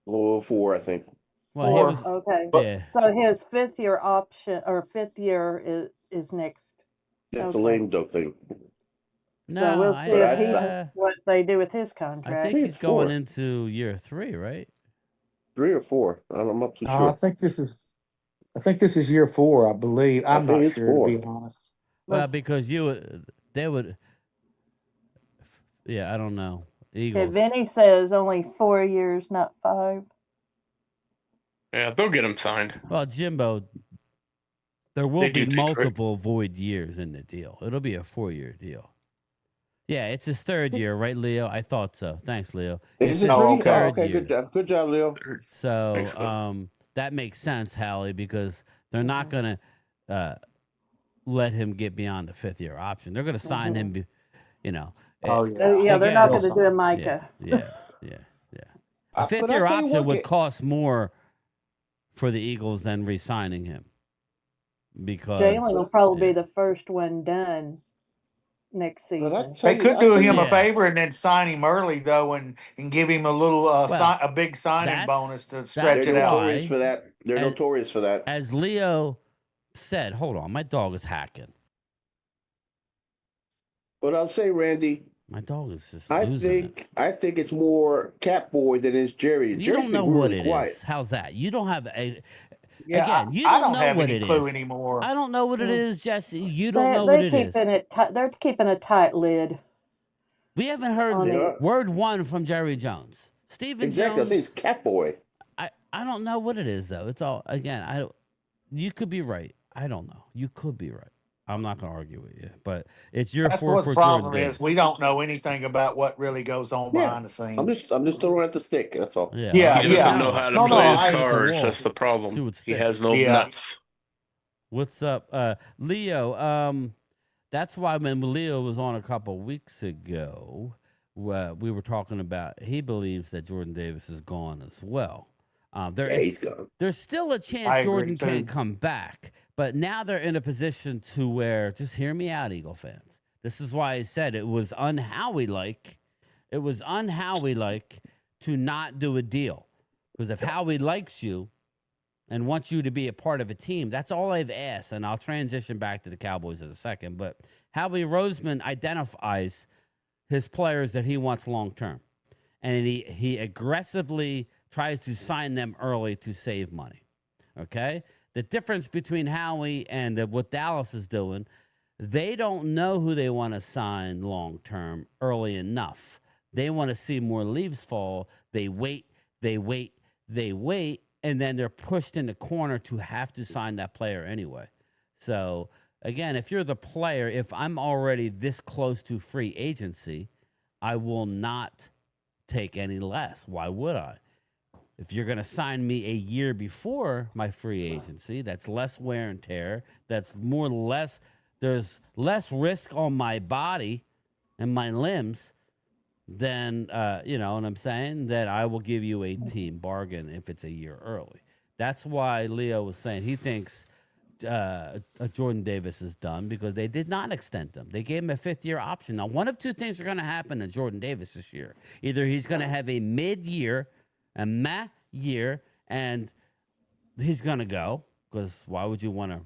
Oh, 4, I think. Well, 4. Okay. Yeah. So his 5th year option or 5th year is next. That's a lame duck thing. No, So we'll see what they do with his contract. I think he's going into year 3, right? 3 or 4. I'm not too I sure. think this is year 4, I believe. I'm not it's sure 4. to be honest. Well, because they would. Yeah, I don't know. Eagles. Okay, Vinny says only 4 years, not 5. Yeah, they'll get him signed. Well, Jimbo, there will be multiple void years in the deal. It'll be a 4-year deal. Yeah, it's his 3rd year, right, Leo? I thought so. Thanks, Leo. It's his third okay, year. good job, Leo. So that makes sense, Hallie, because they're not going to let him get beyond the 5th year option. They're going to sign him, Oh, yeah. Yeah, they're not going to do a Micah. Yeah. A 5th year option would cost more for the Eagles than re-signing him. Because Jalen will probably be the first one done next season. They could do him a favor and then sign him early though, and give him a little a big signing bonus to stretch it out. Notorious for that. They're notorious for that. As Leo said, hold on, my dog is hacking. But I'll say, Randy, my dog is just. I think it's more Catboy than it's Jerry. You don't know what it is. How's that? You don't have a. Yeah, again, you don't know have what any it clue is anymore. I don't know what it is, Jesse. You don't know what it is. They're keeping a tight lid. We haven't heard word one from Jerry Jones. Stephen Jones. I think it's Catboy. I don't know what it is though. It's all again. You could be right. I don't know. You could be right. I'm not going to argue with you, but it's your. That's what the problem is. We don't know anything about what really goes on behind the scenes. I'm just throwing at the stick. That's all. He doesn't know how to play his cards. That's the problem. He has no nuts. What's up, Leo? That's why when Leo was on a couple weeks ago, we were talking about he believes that Jordan Davis is gone as well. He's gone. There's still a chance Jordan can come back, but now they're in a position to where, just hear me out, Eagle fans. This is why I said it was un-Howie-like. It was un-Howie-like to not do a deal. Because if Howie likes you and wants you to be a part of a team, that's all I've asked. And I'll transition back to the Cowboys in a second. But Howie Roseman identifies his players that he wants long-term. And he aggressively tries to sign them early to save money. Okay? The difference between Howie and what Dallas is doing, they don't know who they want to sign long-term early enough. They want to see more leaves fall. They wait, and then they're pushed in the corner to have to sign that player anyway. So, again, if you're the player, if I'm already this close to free agency, I will not take any less. Why would I? If you're going to sign me a year before my free agency, that's less wear and tear. That's there's less risk on my body and my limbs than, you know what I'm saying? That I will give you a team bargain if it's a year early. That's why Leo was saying he thinks Jordan Davis is done because they did not extend him. They gave him a 5th-year option. Now, one of two things are going to happen to Jordan Davis this year. Either he's going to have a mid-year, a year, and he's going to go, because why would you want to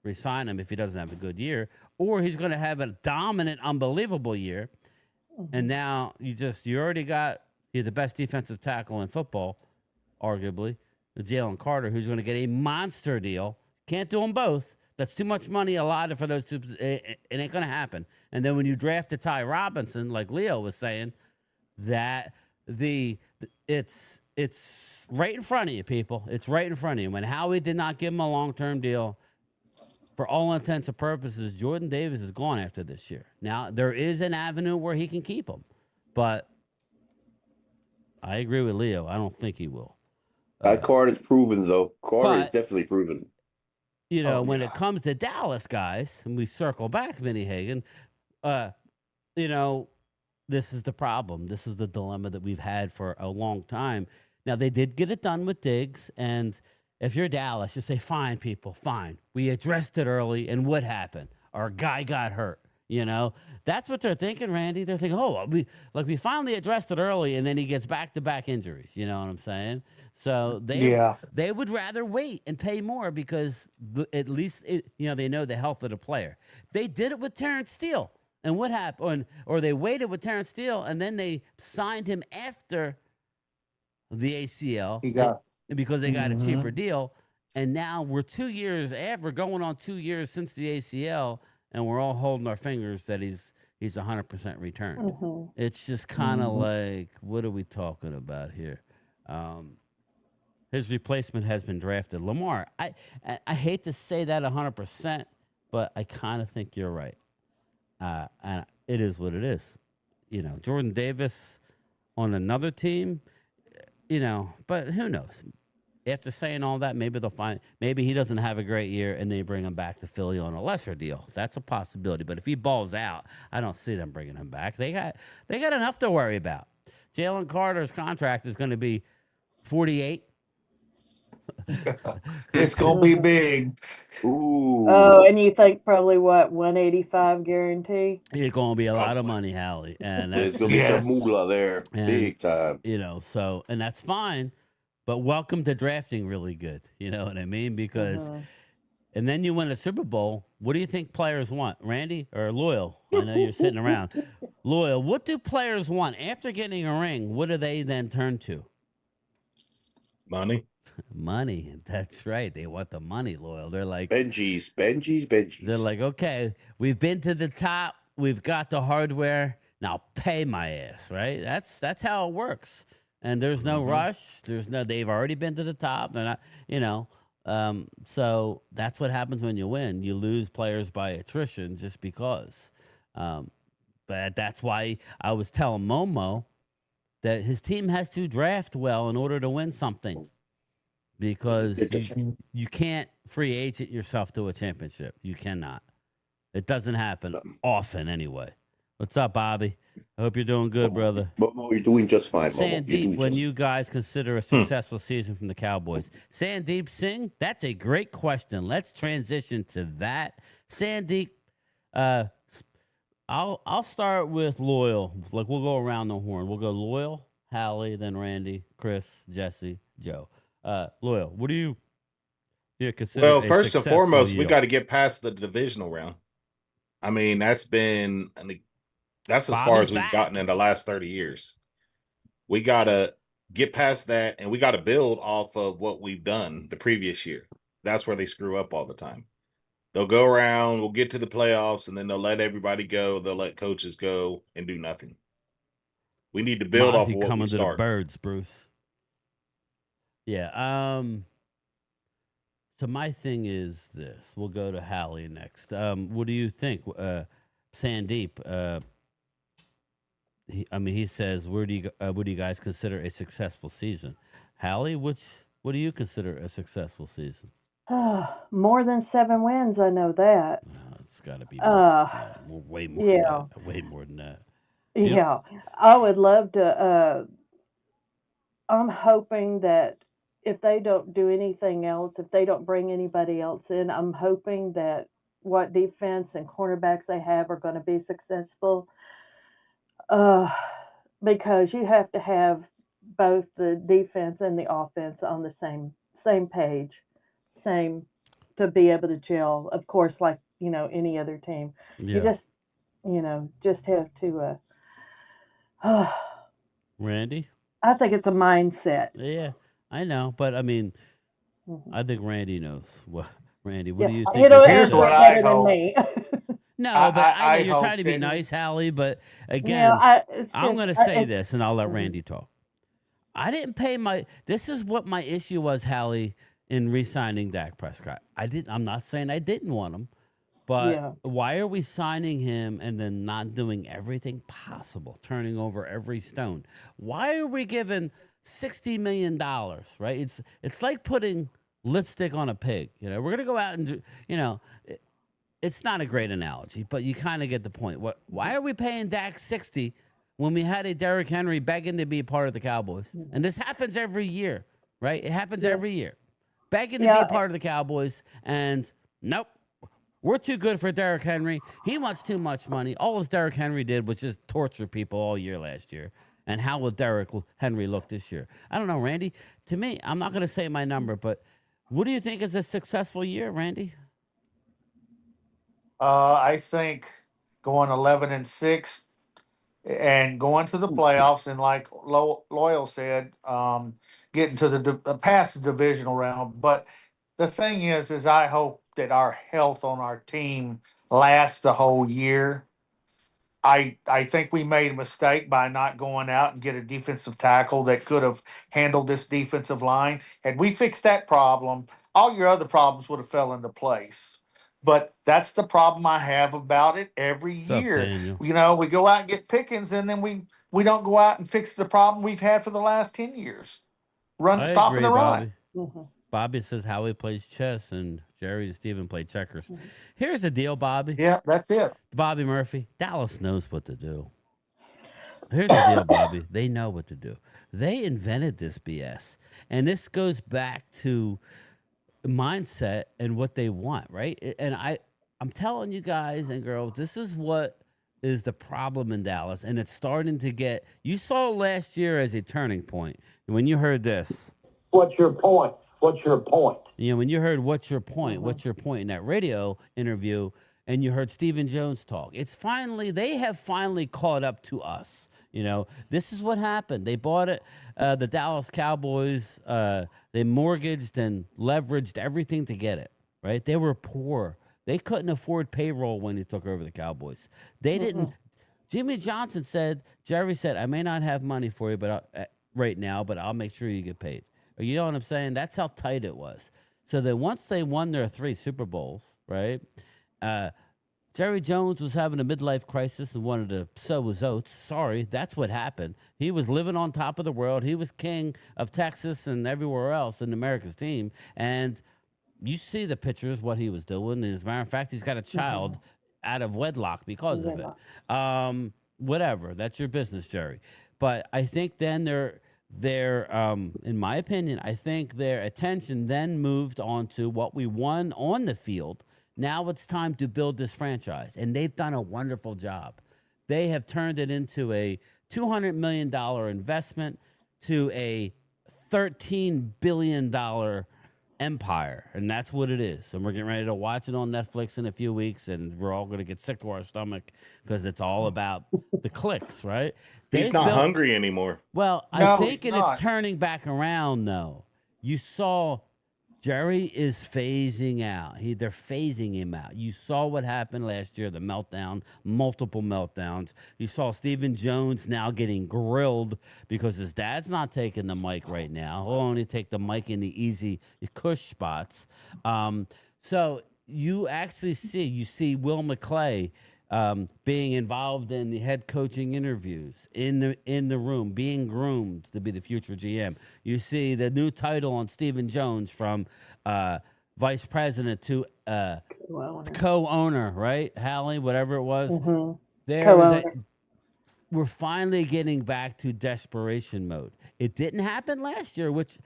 re-sign him if he doesn't have a good year? Or he's going to have a dominant, unbelievable year, and now you're the best defensive tackle in football, arguably, Jalen Carter, who's going to get a monster deal. Can't do them both. That's too much money allotted for those two. It ain't going to happen. And then when you draft a Ty Robinson, like Leo was saying, that it's right in front of you, people. It's right in front of you. When Howie did not give him a long-term deal, for all intents and purposes, Jordan Davis is gone after this year. Now, there is an avenue where he can keep him, but I agree with Leo. I don't think he will. That card is proven, though. Card is definitely proven. You know, when it comes to Dallas guys, and we circle back, Vinny Hagan, you know, this is the problem. This is the dilemma that we've had for a long time. Now, they did get it done with Diggs, and if you're Dallas, you say, fine, people, fine. We addressed it early, and what happened? Our guy got hurt. You know, that's what they're thinking, Randy. They're thinking, oh, we finally addressed it early, and then he gets back-to-back injuries. You know what I'm saying? So they would rather wait and pay more because at least they know the health of the player. They did it with Terrence Steele, and what happened? Or they waited with Terrence Steele, and then they signed him after the ACL because they got a cheaper deal. And now we're 2 years after, going on 2 years since the ACL. And we're all holding our fingers that he's 100% returned. It's just kind of like, what are we talking about here? His replacement has been drafted. Lamar, I hate to say that 100%, but I kind of think you're right. And it is what it is. You know, Jordan Davis on another team, but who knows? After saying all that, maybe he doesn't have a great year and they bring him back to Philly on a lesser deal. That's a possibility. But if he balls out, I don't see them bringing him back. They got enough to worry about. Jalen Carter's contract is going to be $48. It's going to be big. Ooh. Oh, and you think probably what, 185 guarantee? It's going to be a lot of money, Hallie. And there's going to be some moolah there, big time. And that's fine. But welcome to drafting really good. You know what I mean? Because, and then you win a Super Bowl. What do you think players want? Randy or Loyal? I know you're sitting around. Loyal, what do players want? After getting a ring, what do they then turn to? Money. Money. That's right. They want the money, Loyal. They're like Benjis. They're like, okay, we've been to the top. We've got the hardware. Now pay my ass, right? That's how it works. And there's no rush. They've already been to the top. They're not, so that's what happens when you win. You lose players by attrition just because. But that's why I was telling Momo that his team has to draft well in order to win something. Because you can't free agent yourself to a championship. You cannot. It doesn't happen often anyway. What's up, Bobby? I hope you're doing good, brother. Momo, you're doing just fine, Momo. Sandeep, when you guys consider a successful season from the Cowboys. Sandeep Singh, that's a great question. Let's transition to that. Sandeep, I'll start with Loyal. Like, we'll go around the horn. We'll go Loyal, Hallie, then Randy, Chris, Jesse, Joe. Loyal, what do you consider? Well, first and foremost, we got to get past the divisional round. I mean, that's as far as we've gotten in the last 30 years. We got to get past that, and we got to build off of what we've done the previous year. That's where they screw up all the time. They'll go around, we'll get to the playoffs, and then they'll let everybody go. They'll let coaches go and do nothing. We need to build off of what coming we to start. The birds, Bruce. Yeah. So my thing is this. We'll go to Hallie next. What do you think, Sandeep? He says, what do you guys consider a successful season? Hallie, what do you consider a successful season? More than 7 wins, I know that. It's got to be way more. Yeah, than that. Way more than that. Yeah, I would love to. I'm hoping that if they don't do anything else, if they don't bring anybody else in, I'm hoping that what defense and cornerbacks they have are going to be successful. Because you have to have both the defense and the offense on the same page, to be able to gel. Of course, like any other team, you just have to. Randy, I think it's a mindset. Yeah, I know, but I mean, I think Randy knows Randy, what do you think? Here's what I hope. No, but I know you're trying to be nice, Hallie. But again, I'm going to say this, and I'll let Randy talk. I didn't pay my. This is what my issue was, Hallie, in re-signing Dak Prescott. I'm not saying I didn't want him, but why are we signing him and then not doing everything possible, turning over every stone? Why are we giving $60 million? Right? It's like putting lipstick on a pig. We're gonna go out and do. It's not a great analogy, but you kind of get the point. Why are we paying Dak 60 when we had a Derrick Henry begging to be a part of the Cowboys? And this happens every year, right? It happens every year. Begging to be a part of the Cowboys, and nope, we're too good for Derrick Henry. He wants too much money. All Derrick Henry did was just torture people all year last year. And how will Derrick Henry look this year? I don't know, Randy. To me, I'm not going to say my number, but what do you think is a successful year, Randy? I think going 11-6 and going to the playoffs, and like Loyal said, getting to the past the divisional round. But the thing is I hope that our health on our team lasts the whole year. I think we made a mistake by not going out and get a defensive tackle that could have handled this defensive line. Had we fixed that problem, all your other problems would have fell into place. But that's the problem I have about it every year. We go out and get Pickens, and then we don't go out and fix the problem we've had for the last 10 years. Stopping the run. Bobby says Howie plays chess, and Jerry and Steven play checkers. Here's the deal, Bobby. Yeah, that's it. Bobby Murphy, Dallas knows what to do. Here's the deal, Bobby. They know what to do. They invented this BS. And this goes back to mindset and what they want, right? And I'm telling you guys and girls, this is what is the problem in Dallas. And it's starting to get, you saw last year as a turning point. And when you heard this. What's your point? What's your point? When you heard what's your point, what's your point in that radio interview, and you heard Stephen Jones talk, they have finally caught up to us. This is what happened. They bought it, the Dallas Cowboys, they mortgaged and leveraged everything to get it, right? They were poor. They couldn't afford payroll when he took over the Cowboys. They didn't. Jimmy Johnson said, Jerry said, I may not have money for you right now, but I'll make sure you get paid. You know what I'm saying? That's how tight it was. So then once they won their 3 Super Bowls, right, Jerry Jones was having a midlife crisis and wanted to sow his oats. Sorry, that's what happened. He was living on top of the world. He was king of Texas and everywhere else in America's team. And you see the pictures, what he was doing. And as a matter of fact, he's got a child out of wedlock because of it. Whatever. That's your business, Jerry. But I think then they're in my opinion, I think their attention then moved on to what we won on the field. Now it's time to build this franchise, and they've done a wonderful job. They have turned it into a $200 million investment to a $13 billion empire, and that's what it is. And we're getting ready to watch it on Netflix in a few weeks, and we're all going to get sick to our stomach because it's all about the clicks, right? He's not hungry anymore. Well, I'm thinking it's turning back around, though. You saw Jerry is phasing out. They're phasing him out. You saw what happened last year, the meltdown, multiple meltdowns. You saw Stephen Jones now getting grilled because his dad's not taking the mic right now. He'll only take the mic in the easy cush spots. So you actually see Will McClay being involved in the head coaching interviews in the room, being groomed to be the future GM. You see the new title on Stephen Jones from vice president to co-owner, right? Hallie, whatever it was. We're finally getting back to desperation mode. It didn't happen last year, which,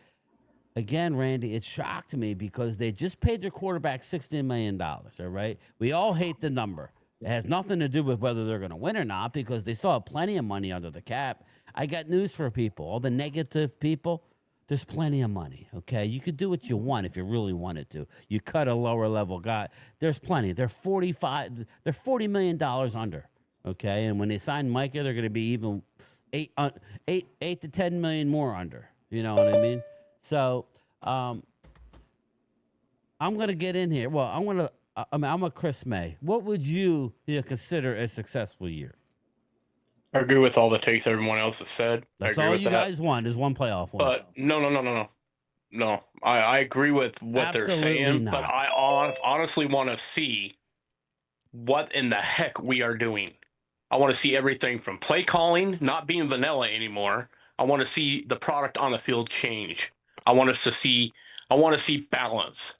again, Randy, it shocked me because they just paid their quarterback $16 million, all right? We all hate the number. It has nothing to do with whether they're going to win or not because they still have plenty of money under the cap. I got news for people. All the negative people, there's plenty of money, okay? You could do what you want if you really wanted to. You cut a lower level guy. There's plenty. They're $40 million under, okay? And when they sign Micah, they're going to be even 8 to 10 million more under. You know what I mean? So I'm gonna get in here. Well, I'm a Chris May. What would you consider a successful year? I agree with all the takes everyone else has said. That's I agree all with you that. guys want is one playoff win. But no. I agree with what Absolutely they're saying, not. but I honestly want to see what in the heck we are doing. I want to see everything from play calling not being vanilla anymore. I want to see the product on the field change. I want to see balance.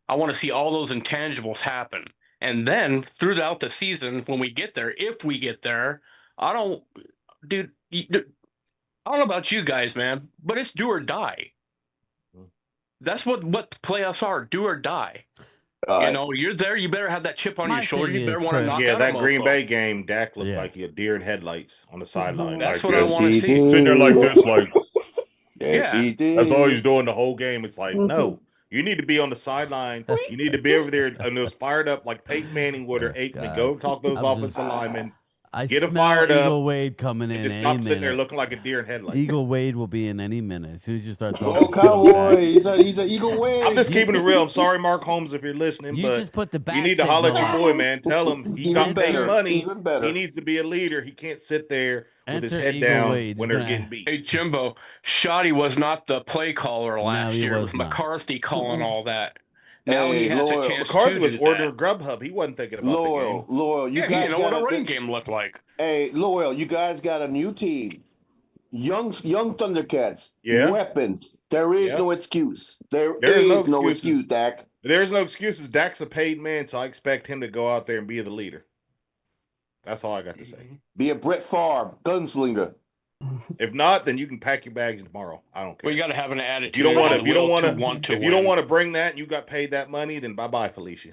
I want to see all those intangibles happen. And then throughout the season, when we get there, if we get there, I don't know about you guys, man, but it's do or die. That's what the playoffs are, do or die. You're there. You better have that chip on your shoulder. You better want to knock out that Green Bay game, Dak looked like a deer in headlights on the sideline. That's like what I want to see. Sitting there like this, like he did. That's all he's doing the whole game. It's like, no, you need to be on the sideline. You need to be over there and it was fired up like Peyton Manning would or Aikman. Go talk those offensive linemen. Get him fired up. Eagle Wade coming in. Just stop sitting there looking like a deer in headlights. Eagle Wade will be in any minute as soon as you start talking. Cowboy. He's an Eagle Wade. I'm just keeping it real. I'm sorry, Mark Holmes, if you're listening, but just put the you need to holler at your boy, man. Tell him he got paid money. He needs to be a leader. He can't sit there with his head down when they're getting beat. Hey, Jimbo, Shoddy was not the play caller last year. It was McCarthy calling all that. Now he has a chance McCarthy to was do ordering Grubhub. He wasn't thinking about the game. Loyal. You guys know what a running game looked like. Hey, Loyal, you guys got a new team. Young Thundercats. Yeah. Weapons. There is no excuse. There is no excuse, Dak. There's no excuses. Dak's a paid man, so I expect him to go out there and be the leader. That's all I got to say. Be a Brett Favre, gunslinger. If not, then you can pack your bags tomorrow. I don't care. Well, you got to have an attitude. If you don't want to bring that and you got paid that money, then bye-bye, Felicia.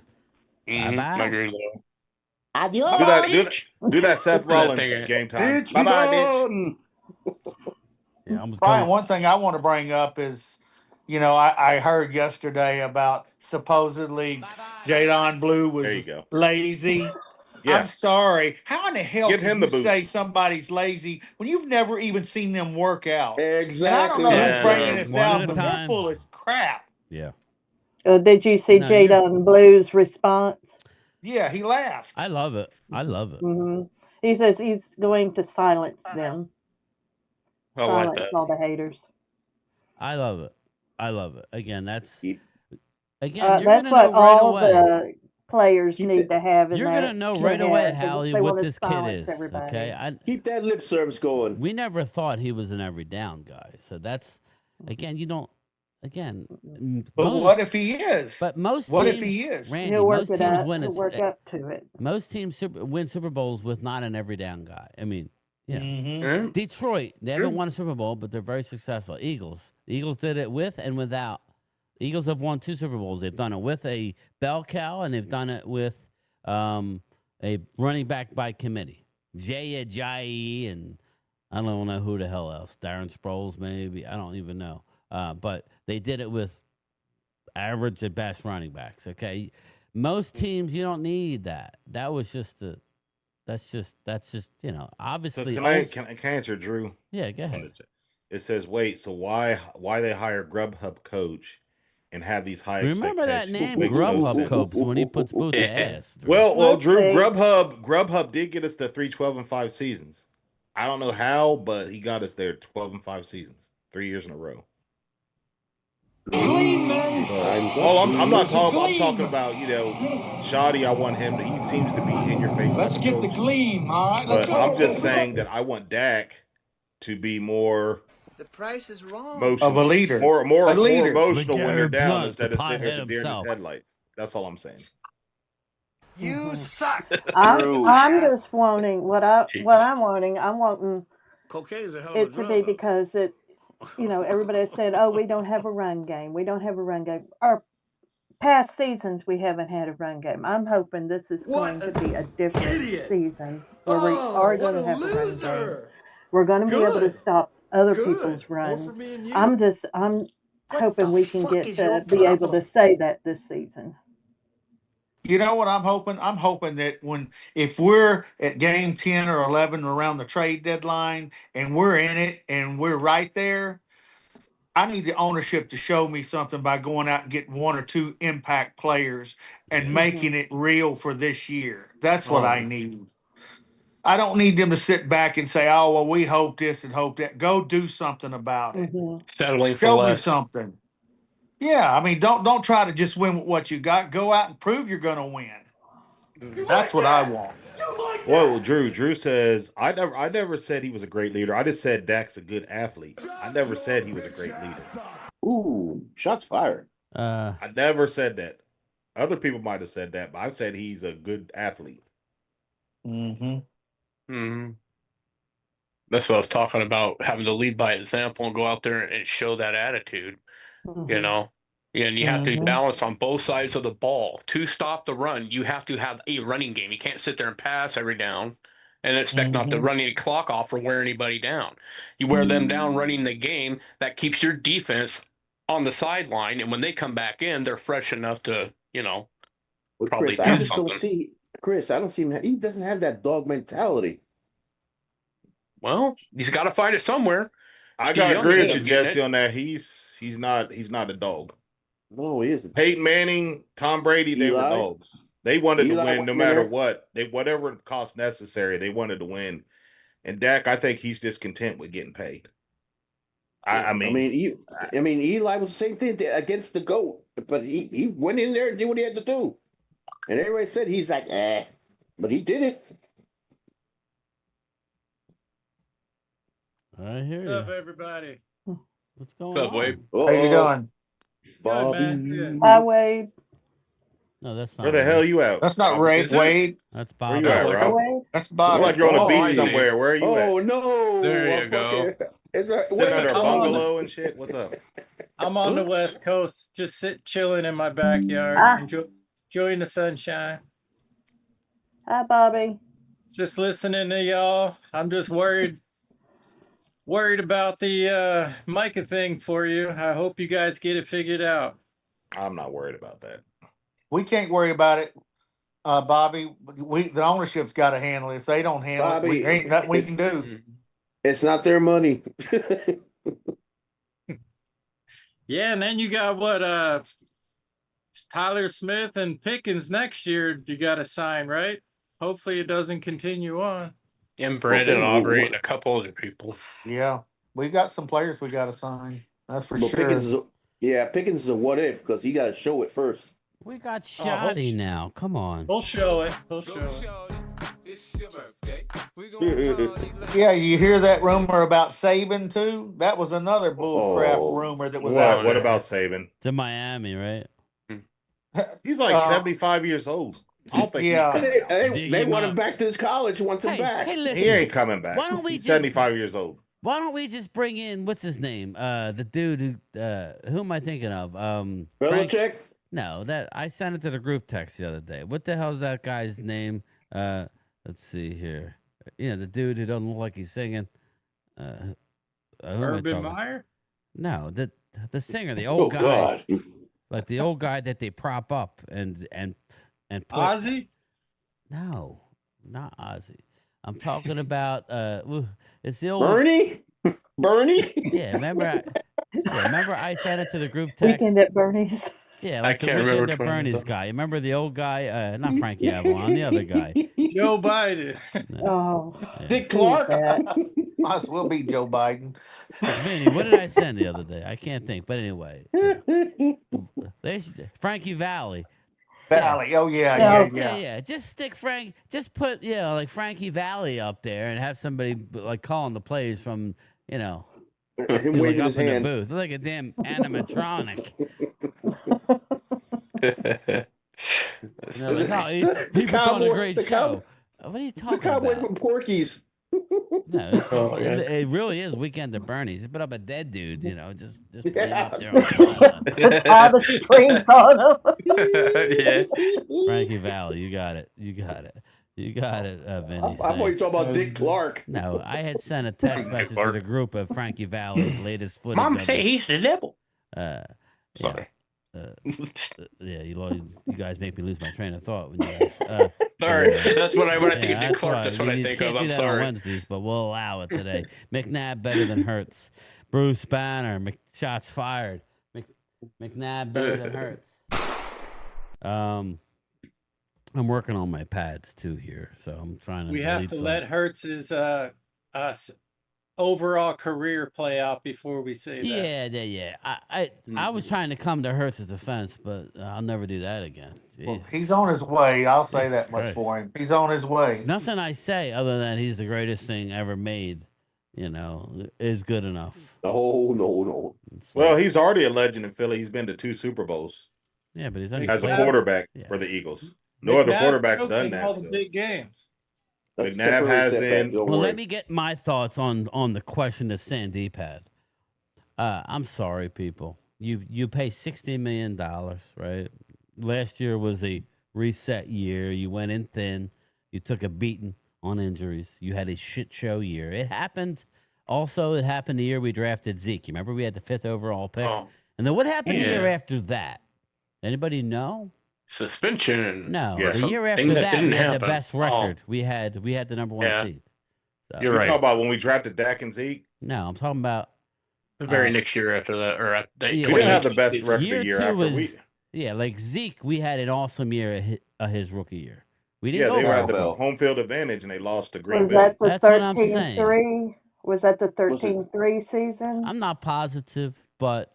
I agree though. Adios. Do that Seth Rollins game time. Bye-bye, bitch. Brian, one thing I want to bring up is, I heard yesterday about supposedly Jadon Blue was lazy. Yeah. I'm sorry. How in the hell can you say somebody's lazy when you've never even seen them work out? Exactly. And I don't know who's bringing this out, but they're full of crap. Yeah. Did you see Jadon Blue's response? Yeah, he laughed. I love it. Mm-hmm. He says he's going to silence them. Silence all the haters. I love it. Again, that's what all the players need to have. You're gonna know right away, Hallie, what this kid is. Okay, keep that lip service going. We never thought he was an every down guy, so that's you don't. Again, but what if he is? But most what teams, if he is? Randy, most teams win. Work up to it. Most teams win Super Bowls with not an every down guy. I mean, Detroit, they haven't won a Super Bowl, but they're very successful. The Eagles did it with and without. Eagles have won 2 Super Bowls. They've done it with a bell cow, and they've done it with a running back by committee. Jay Ajayi, and I don't know who the hell else. Darren Sproles, maybe. I don't even know. But they did it with average at best running backs. Okay, most teams you don't need that. That was just that's just obviously. So can I answer, Drew? Yeah, go ahead. It says, wait, so why they hire Grubhub coach and have these high Remember that name, Grubhub coach, when he puts boot to ass. Drew. Well, Drew, Grubhub did get us to 3 12-5 seasons. I don't know how, but he got us there 12-5 seasons, 3 years in a row. I'm not talking. I'm talking about Shoddy. I want him. He seems to be in your face. Let's get the gleam. All right. But I'm just saying that I want Dak to be more. The price is wrong. Of a leader. More emotional when they're down instead of sitting here with deer in his headlights. That's all I'm saying. You suck. I'm just wanting what I'm wanting. I'm wanting cocaine's a hell of a drug. To be because it. Everybody said, "Oh, we don't have a run game. We don't have a run game." Our past seasons, we haven't had a run game. I'm hoping this is going to be a different season where we are going to have a run game. We're going to be able to stop other people's runs. I'm hoping we can get to be able to say that this season. You know what I'm hoping? I'm hoping that if we're at game 10 or 11 around the trade deadline and we're in it and we're right there, I need the ownership to show me something by going out and getting 1 or 2 impact players and making it real for this year. That's what I need. I don't need them to sit back and say, "Oh, well, we hope this and hope that." Go do something about it. Settling for Show less. me something. Yeah, I mean, don't try to just win with what you got. Go out and prove you're going to win. That's what I want. Well, Drew says I never said he was a great leader. I just said Dak's a good athlete. I never said he was a great leader. Ooh, shots fired. I never said that. Other people might have said that, but I said he's a good athlete. That's what I was talking about, having to lead by example and go out there and show that attitude, you know? And you have to balance on both sides of the ball. To stop the run, you have to have a running game. You can't sit there and pass every down and expect not to run any clock off or wear anybody down. You wear them down running the game, that keeps your defense on the sideline, and when they come back in, they're fresh enough to, probably Chris, I do just something. don't see Chris. I don't see him. He doesn't have that dog mentality. Well, he's got to find it somewhere. I got to agree with you, Jesse, on that. He's not a dog. No, he isn't. Peyton Manning, Tom Brady, they were dogs. They wanted to win no matter what. Whatever cost necessary, they wanted to win. And Dak, I think he's just content with getting paid. I mean, Eli was the same thing against the GOAT, but he went in there and did what he had to do. And everybody said he's like, but he did it. I hear What's up, everybody? What's going on? Wade? How you doing? Good, man. Good. Hi, Wade. No, that's not. Where the hell you at? That's not Wade. That's Bob. Where you at, Rob? That's Bob. Look like you're on a beach somewhere. Where are you at? Oh no! There you go. Sitting under a bungalow and shit. What's up? I'm on the West Coast, just chilling in my backyard, enjoying the sunshine. Hi, Bobby. Just listening to y'all. I'm just worried about the Micah thing for you. I hope you guys get it figured out. I'm not worried about that. We can't worry about it, Bobby. The ownership's got to handle it. If they don't handle it, we ain't nothing we can do. It's not their money. Yeah, and then you got what? Tyler Smith and Pickens next year. You got to sign, right? Hopefully, it doesn't continue on. And Brandon Aubrey and a couple other people. Yeah, we got some players we got to sign. That's for sure. Pickens is a what if because he got to show it first. We got Shoddy now. Come on. He'll show it. He'll show it. Yeah, you hear that rumor about Saban too? That was another bullcrap rumor that was out there. What about Saban? To Miami, right? He's like 75 years old. I don't think they want him back to his college. Wants him back. Hey, listen, he ain't coming back. Why don't we He's 75 years old. Why don't we just bring in what's his name? The dude who am I thinking of? Belichick? No, that I sent it to the group text the other day. What the hell's that guy's name? Let's see here. You know, the dude who doesn't look like he's singing. Urban Meyer? No, the singer, the old guy. God. Like the old guy that they prop up and put. Ozzy? No, not Ozzy. I'm talking about it's the old Bernie? Yeah, remember I sent it to the group text. Weekend at Bernie's. Yeah, like I can't remember the Bernie's guy. Remember the old guy? Not Frankie Avalon, the other guy. Joe Biden. Oh, Yeah. Dick Clark? Might as well be Joe Biden. Vinny, what did I send the other day? I can't think. But anyway, Frankie Valley. Valley. Oh yeah. Just stick just put like Frankie Valley up there and have somebody like calling the plays from him like waving up his in hand. the booth, like a damn animatronic. He puts on a great show. What are you talking The cowboy about? from Porky's. No, it really is Weekend at Bernie's. He put up a dead dude, just put him up there on the all the springs on him. Yeah. Frankie Valley, you got it, Vinny. I'm always talking about Dick Clark. No, I had sent a text message to the group of Frankie Valley's latest footage. Mom say he's the devil. Sorry. You guys make me lose my train of thought when you guys. Sorry, that's when I think of Dick Clark. That's what I think of. I'm on sorry. Wednesdays, but we'll allow it today. McNabb better than Hurts, Bruce Banner, shots fired. McNabb better than Hurts. I'm working on my pads too here, so I'm trying to. We have to let Hurts's overall career play out before we say that. Yeah. I was trying to come to Hurts' defense, but I'll never do that again. Well, he's on his way. I'll say Jesus that much Christ. for him. He's on his way. Nothing I say other than he's the greatest thing ever made, is good enough. No. Well, he's already a legend in Philly. He's been to 2 Super Bowls. Yeah, but he's only as a quarterback for the Eagles. No other quarterback's done that. All the big games. McNabb hasn't. Well, let me get my thoughts on the question that Sandeep had. I'm sorry, people. You pay $60 million, right? Last year was a reset year. You went in thin. You took a beating on injuries. You had a shit show year. It happened. Also, it happened the year we drafted Zeke. You remember we had the 5th overall pick? Oh. And then what happened the year after that? Anybody know? Suspension. No, the year after that we had the best record. We had the number 1 seed. So. You're right. Talking about when we drafted Dak and Zeke? No, I'm talking about the very next year after that, or we didn't have the best record the year after. Like Zeke, we had an awesome year his rookie year. We didn't. They had the home field advantage and they lost to Green Bay. That's what I'm saying. Was that the 13-3 season? I'm not positive, but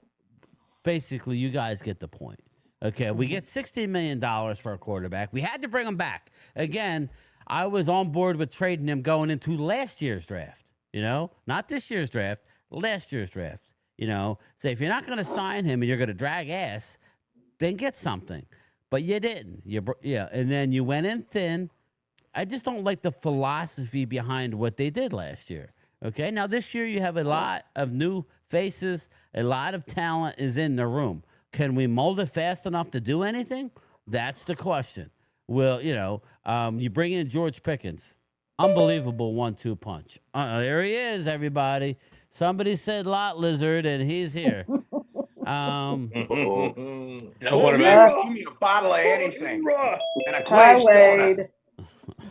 basically, you guys get the point. Okay, we get $16 million for a quarterback. We had to bring him back. Again, I was on board with trading him going into last year's draft. Not this year's draft, last year's draft. Say if you're not going to sign him and you're going to drag ass, then get something. But you didn't. And then you went in thin. I just don't like the philosophy behind what they did last year. Okay, now this year you have a lot of new faces. A lot of talent is in the room. Can we mold it fast enough to do anything? That's the question. Well, you bring in George Pickens. Unbelievable 1-2 punch. There he is, everybody. Somebody said lot lizard, and he's here. What about give me a bottle of anything and a glazed donut?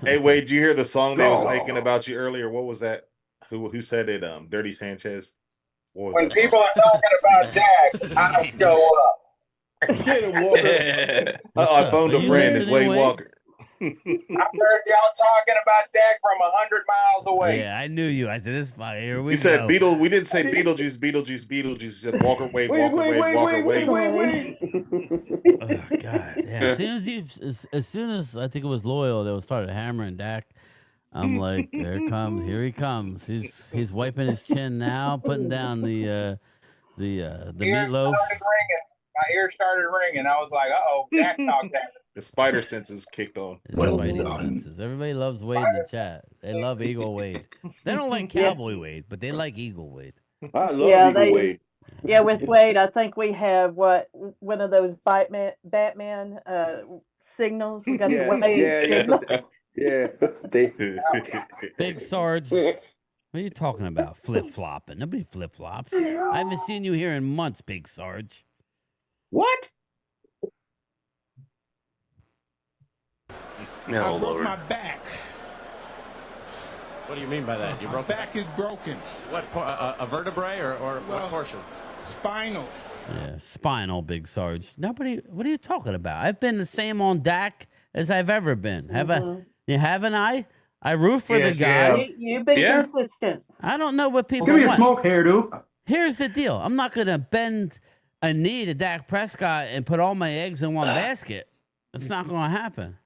Hey, Wade, did you hear the song they was making about you earlier? What was that? Who said it? Dirty Sanchez. When people are talking about Dak, I show up. Get him, Walker. I phoned a friend. It's Wade Walker. I heard y'all talking about Dak from 100 miles away. Yeah, I knew you. I said, "This fine. Here we go." You said Beetle. We didn't say Beetlejuice. You said Walker Wade. Walker Wade. Oh God! Yeah. As soon as I think it was Loyal that started hammering Dak. I'm like, here he comes. He's wiping his chin now, putting down the meatloaf. My ear started ringing. I was like, uh-oh, Dak knocked out. The spider senses kicked on. Spidey senses. Everybody loves Wade in the chat. They love Eagle Wade. They don't like Cowboy Wade, but they like Eagle Wade. I love Eagle Wade. Yeah, with Wade, I think we have one of those Batman signals. We got the Wade signal. Yeah. Big Sarge. What are you talking about? Flip-flopping. Nobody flip-flops. I haven't seen you here in months, Big Sarge. What? No, I broke my back. What do you mean by that? You broke my back is broken. What, a vertebrae or what portion? Spinal. Yeah, spinal, Big Sarge. Nobody, what are you talking about? I've been the same on Dak as I've ever been. Haven't I? I root for the guy. You've been consistent. I don't know what people give me want. A smoke here, dude. Here's the deal. I'm not going to bend a knee to Dak Prescott and put all my eggs in one basket. It's not going to happen.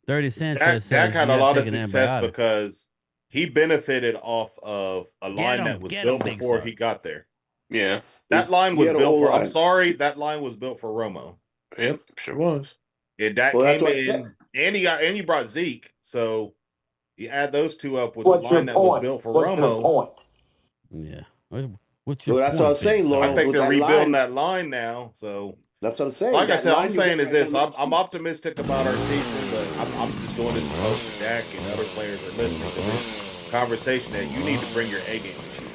30 Sanchez Dak had a lot of success because he benefited off of a line that was built before he got there. Yeah. That line was built for, I'm sorry, that line was built for Romo. Yep, sure was. Yeah, Dak came in and he brought Zeke. So you add those two up with the line that was built for Romo. Yeah. What's your point? That's what I'm saying, Lauren. I think they're rebuilding that line now. So that's what I'm saying. Like I said, I'm saying is this. I'm optimistic about our season, but I'm just doing this to hope Dak and other players are listening to this conversation that you need to bring your A game with you.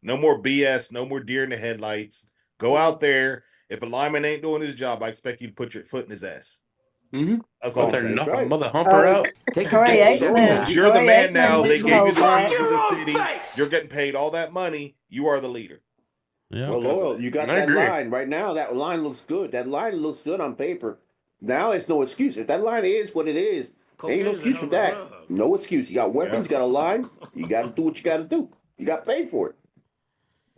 No more BS, no more deer in the headlights. Go out there. If a lineman ain't doing his job, I expect you to put your foot in his ass. Mm-hmm. That's all I'm They're saying. knocking right. Mother Humper out. Troy Aikman. Because you're the Troy man Aikman now. They just gave you told the that. keys to the city. You're getting paid all that money. You are the leader. Yeah. Well, Loyal, you got I that agree. line right now. That line looks good. That line looks good on paper. Now it's no excuse. If that line is what it is, ain't no excuse for that. No excuse. You got weapons. You got a line. You got to do what you got to do. You got paid for it.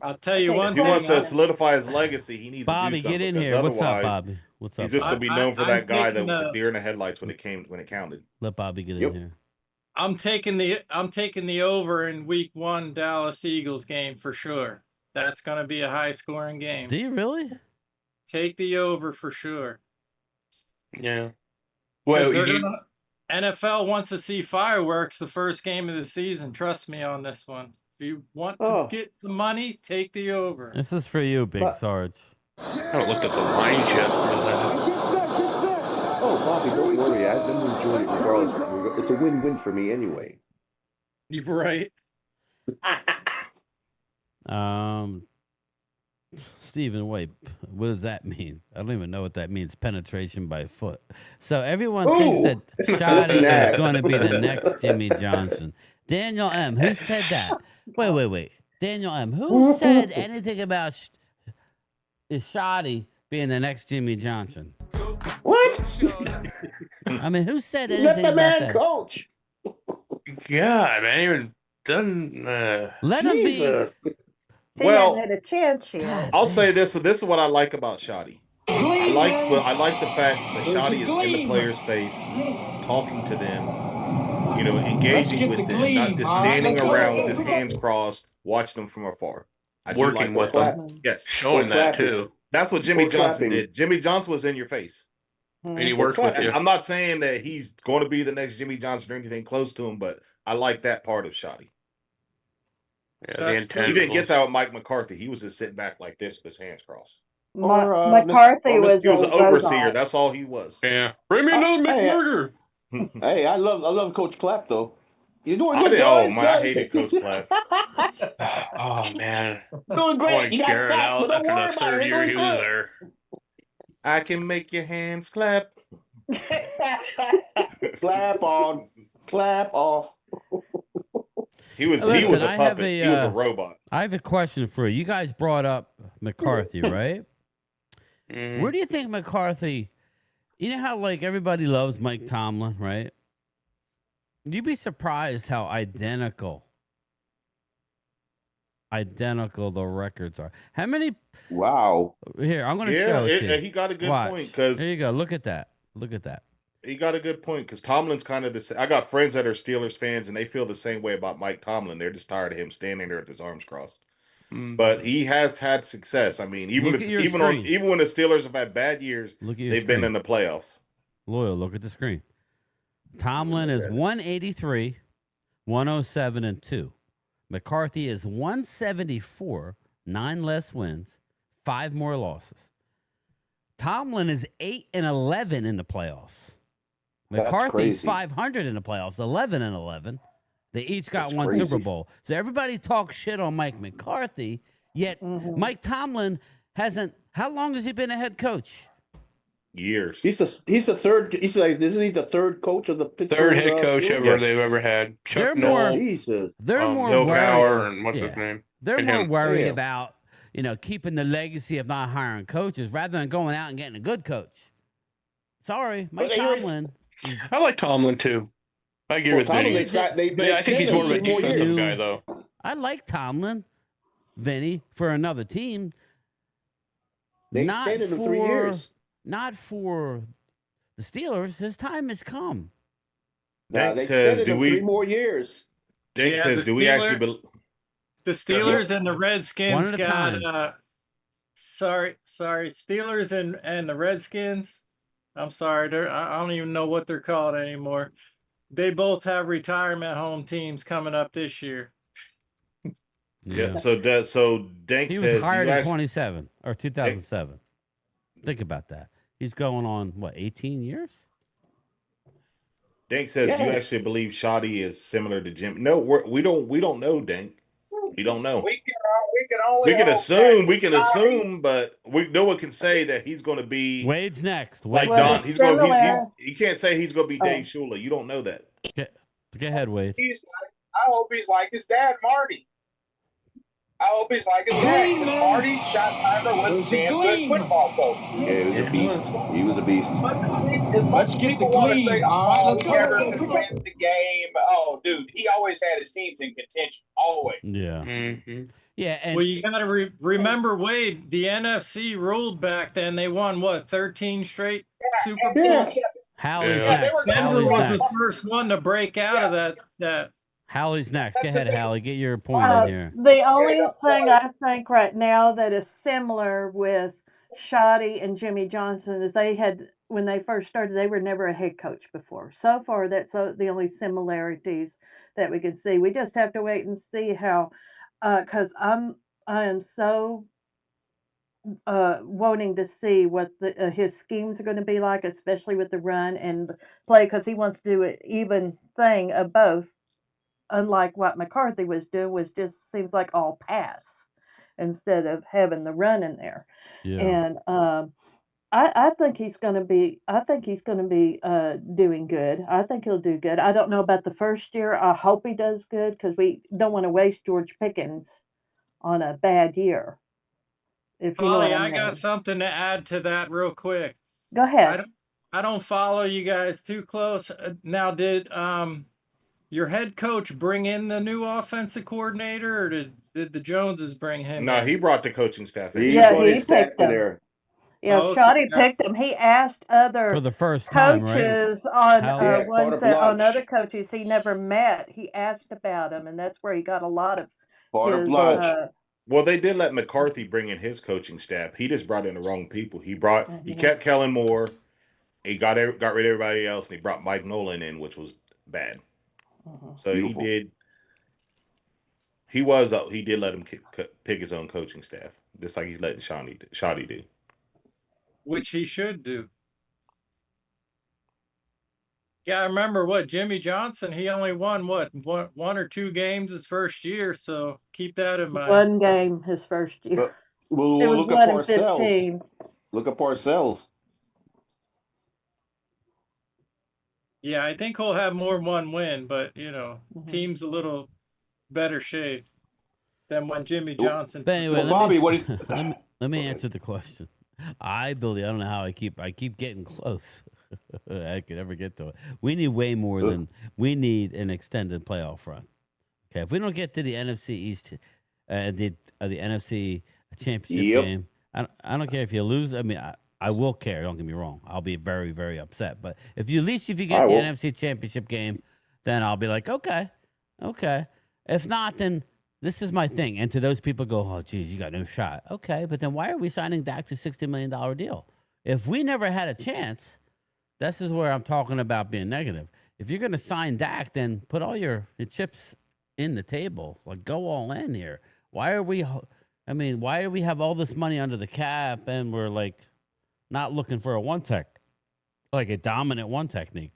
I'll tell you one If he thing. wants to solidify his legacy, he needs Bobby, to do something. get in because here. What's up, otherwise, Bobby? What's up? he's just Bobby? gonna be known for I'm that guy that taking with the- the deer in the headlights when it counted. Let Bobby get Yep. in here. I'm taking the over in week 1 Dallas Eagles game for sure. That's going to be a high scoring game. Do you really? Take the over for sure. Yeah. 'Cause Well, they're gonna, NFL wants to see fireworks the first game of the season. Trust me on this one. If you want to get the money, take the over. This is for you, Big Sarge. I haven't looked at the lines yet. Oh, Bobby, don't worry. I'm going to enjoy it regardless. It's a win-win for me anyway. You're right. Stephen, wait, what does that mean? I don't even know what that means. Penetration by foot. So everyone thinks that Shoddy is going to be the next Jimmy Johnson. Daniel M., who said that? Wait. Daniel M., who said anything about Shoddy being the next Jimmy Johnson? What? I mean, who said anything Let the about man that? coach. God, man, even done. Let him be. He Well, hadn't had a chance yet. I'll say this. So this is what I like about Shoddy. I like the fact that Shoddy is in the player's face, talking to them, engaging with them, not just standing around with his hands crossed, watching them from afar. I do Working like with that. them. Yes, Showing that too. That's what Jimmy Johnson clapping. did. Jimmy Johnson was in your face. And he worked with you. I'm not saying that he's going to be the next Jimmy Johnson or anything close to him, but I like that part of Shoddy. Yeah, the intangibles. You didn't get that with Mike McCarthy. He was just sitting back like this with his hands crossed. McCarthy was He was an a robot. overseer. That's all he was. Yeah. Bring me another McBurger. Hey, I love Coach Clapp though. You're doing good. I hated Coach Clapp. Oh man, Doing great. You got Garrett sacked, out but don't after worry the about third it. year he You're doing was good. there. I can make your hands clap. Clap on, clap off. He was a puppet. He was a robot. I have a question for you. You guys brought up McCarthy, right? Where do you think McCarthy? You know how everybody loves Mike Tomlin, right? You'd be surprised how identical the records are. How many? Wow. Here, I'm going to show it to you. He got a good Watch. point because There you go. Look at that. he got a good point because Tomlin's kind of the same. I got friends that are Steelers fans and they feel the same way about Mike Tomlin. They're just tired of him standing there with his arms crossed. But he has had success. I mean, even when the Steelers have had bad years, they've been in the playoffs. Loyal, look at the screen. Tomlin is 183, 107, and 2. McCarthy is 174, 9 less wins, 5 more losses. Tomlin is 8 and 11 in the playoffs. McCarthy's 500 in the playoffs, 11 and 11. They each got one Super Bowl. So everybody talks shit on Mike McCarthy, yet Mike Tomlin hasn't. How long has he been a head coach? Years. He's the third. He's like, isn't he the third coach of the Pittsburgh? Third head coach Steelers? they've ever had. They're Noll, more Bill worried. Cowher and what's his name? They're and more him. worried about keeping the legacy of not hiring coaches rather than going out and getting a good coach. Sorry, Mike Tomlin. I like Tomlin too. I agree with Vinny. I think he's more of a defensive guy though. I like Tomlin, Vinny, for another team. They extended him 3 years. Not for the Steelers. His time has come. They extended him 3 more years. Dink says, "Do we actually?" The Steelers and the Redskins got. time. Sorry, Steelers and the Redskins. I'm sorry, I don't even know what they're called anymore. They both have retirement home teams coming up this year. Yeah. So Dink He says was hired in 2007. Think about that. He's going on 18 years? Dink says, "Do you actually believe Shoddy is similar to Jim?" No, we don't know, Dink. We don't know. We can assume. But no one can say that he's going to be Wade's next. Like Wade's Don. next. He's going. He can't say he's going to be Dave Shula. You don't know that. Go ahead, Wade. I hope he's like his dad, Marty. I hope he's like his dad, because Marty Schottenheimer was a damn good football coach. Yeah, he was a beast. He was a beast. As much as people want to say, oh, he never could win the game. Oh, dude, he always had his teams in contention. Always. Yeah. Mm-hmm. Yeah. And well, you got to remember, Wade, the NFC ruled back then. They won, what, 13 straight Super Bowls? Hallie's next. Denver Hallie's was next. the first one to break out of that. Hallie's next. Go ahead, Hallie. Get your point in here. The only thing I think right now that is similar with Shoddy and Jimmy Johnson is when they first started, they were never a head coach before. So far, that's the only similarities that we can see. We just have to wait and see how, because I am so wanting to see what his schemes are going to be like, especially with the run and play, because he wants to do an even thing of both. Unlike what McCarthy was doing, was just seems like all pass instead of having the run in there. Yeah. And I think he's going to be. I think he's going to be doing good. I think he'll do good. I don't know about the first year. I hope he does good, because we don't want to waste George Pickens on a bad year. If you know what I mean. Got something to add to that real quick. Go ahead. I don't follow you guys too close. Now, did your head coach bring in the new offensive coordinator, or did the Joneses bring him? No, he brought the coaching staff in. He picked him. There. Yeah, Shoddy picked him. He asked other for the first time, coaches right? on other coaches he never met. He asked about him, and that's where he got a lot of well, they did let McCarthy bring in his coaching staff. He just brought in the wrong people. He kept Kellen Moore. He got rid of everybody else, and he brought Mike Nolan in, which was bad. So Beautiful. He did let him pick his own coaching staff, just like he's letting Shoddy do. Which he should do. Yeah, I remember Jimmy Johnson, he only won one or two games his first year, so keep that in mind. One game his first year. We'll look up Parcells. Look up Parcells. Yeah, I think he'll have more than one win, but team's a little better shape than when Jimmy Johnson. But anyway, Bobby, let me answer the question. I don't know how I keep getting close. I could ever get to it. We need way more than we need an extended playoff run. Okay, if we don't get to the NFC East, the NFC championship game, I don't care if you lose. I mean, I will care. Don't get me wrong. I'll be very, very upset. But if you get the NFC championship game, then I'll be like, okay. If not, then this is my thing. And to those people go, oh, geez, you got no shot. Okay, but then why are we signing Dak to a $60 million deal? If we never had a chance, this is where I'm talking about being negative. If you're going to sign Dak, then put all your chips in the table. Like, go all in here. Why do we have all this money under the cap and we're like not looking for a dominant one technique,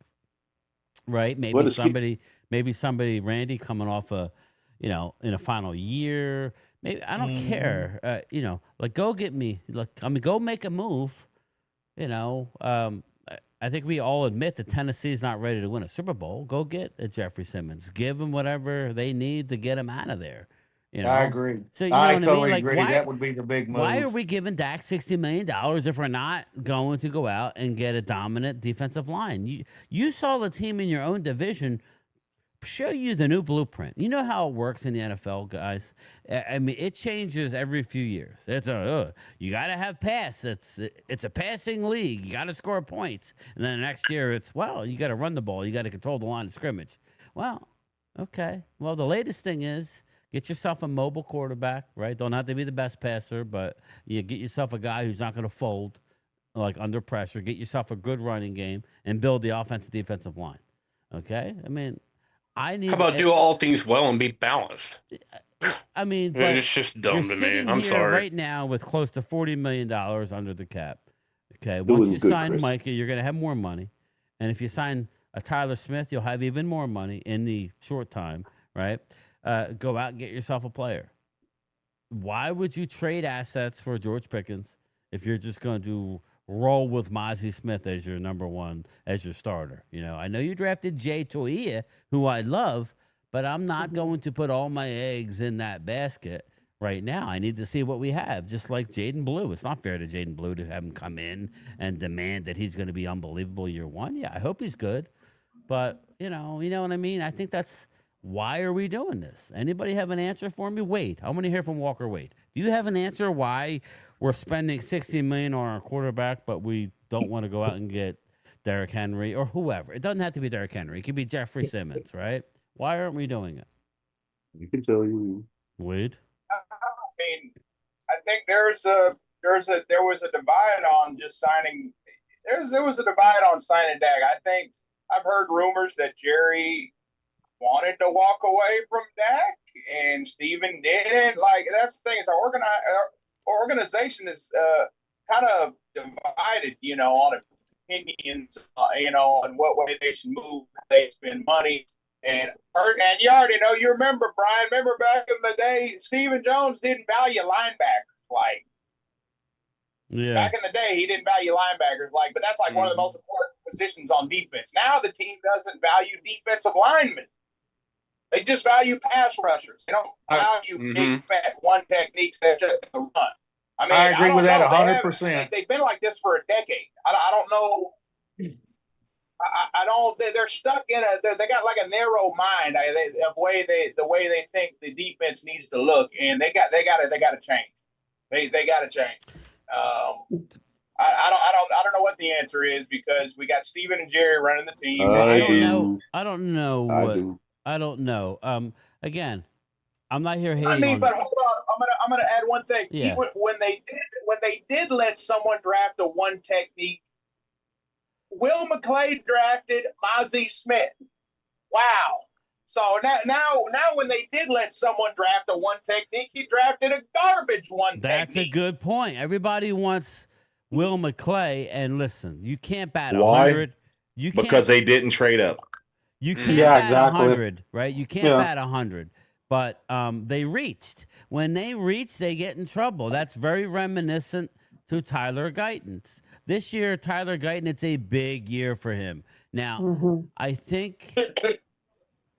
right? Maybe somebody, Randy, coming off in a final year. Maybe I don't care. Go get me. Go make a move. I think we all admit that Tennessee's not ready to win a Super Bowl. Go get a Jeffrey Simmons. Give them whatever they need to get him out of there. I agree. So I totally agree. That would be the big move. Why are we giving Dak $60 million if we're not going to go out and get a dominant defensive line? You saw the team in your own division show you the new blueprint. You know how it works in the NFL, guys. I mean, it changes every few years. You got to have pass. It's a passing league. You got to score points. And then the next year, you got to run the ball. You got to control the line of scrimmage. Well, okay. Well, the latest thing is get yourself a mobile quarterback, right? Don't have to be the best passer, but you get yourself a guy who's not going to fold under pressure. Get yourself a good running game and build the offensive defensive line. Okay? I mean, how about do all things well and be balanced? I mean, it's just dumb to me. I'm sorry. Right now, with close to $40 million under the cap. Okay, once you sign Micah, you're going to have more money, and if you sign a Tyler Smith, you'll have even more money in the short time, right? go out and get yourself a player. Why would you trade assets for George Pickens if you're just going to roll with Mozzie Smith as your number one, as your starter? You know, I know you drafted Jay Toia, who I love, but I'm not going to put all my eggs in that basket right now. I need to see what we have, just like Jaden Blue. It's not fair to Jaden Blue to have him come in and demand that he's going to be unbelievable year one. Yeah, I hope he's good. But, you know what I mean? I think that's why are we doing this? Anybody have an answer for me? Wade. I want to hear from Walker Wade. Do you have an answer why we're spending $60 million on our quarterback, but we don't want to go out and get Derrick Henry or whoever? It doesn't have to be Derrick Henry. It could be Jeffrey Simmons, right? Why aren't we doing it? You can tell you. Wade? I mean, I think there was a divide on just signing. There was a divide on signing Dak. I think I've heard rumors that Jerry wanted to walk away from Dak and Steven didn't. Like, that's the thing. Is our organization is kind of divided, on opinions, on what way they should move, how they spend money. And you already know, you remember, Brian, back in the day, Stephen Jones didn't value linebackers. Like, back in the day, he didn't value linebackers. Like, but that's like one of the most important positions on defense. Now the team doesn't value defensive linemen. They just value pass rushers. They don't value big, fat, one techniques that just run. I mean, I agree with that 100%. They've been like this for a decade. I don't know. I don't. They're stuck in they got like a narrow mind. The way they think the defense needs to look, and they got to change. They got to change. I don't know what the answer is, because we got Steven and Jerry running the team. I don't know. Again, I'm not here hating. But hold on. I'm gonna add one thing. Yeah. When they did let someone draft a one technique, Will McClay drafted Mozzie Smith. Wow. So now when they did let someone draft a one technique, he drafted a garbage one That's technique. a good point. Everybody wants Will McClay, and listen, you can't bat 100. Because they didn't trade up. You can't bat 100, right? You can't bat 100. But they reached. When they reach, they get in trouble. That's very reminiscent to Tyler Guyton. This year, Tyler Guyton, it's a big year for him. Now, I think...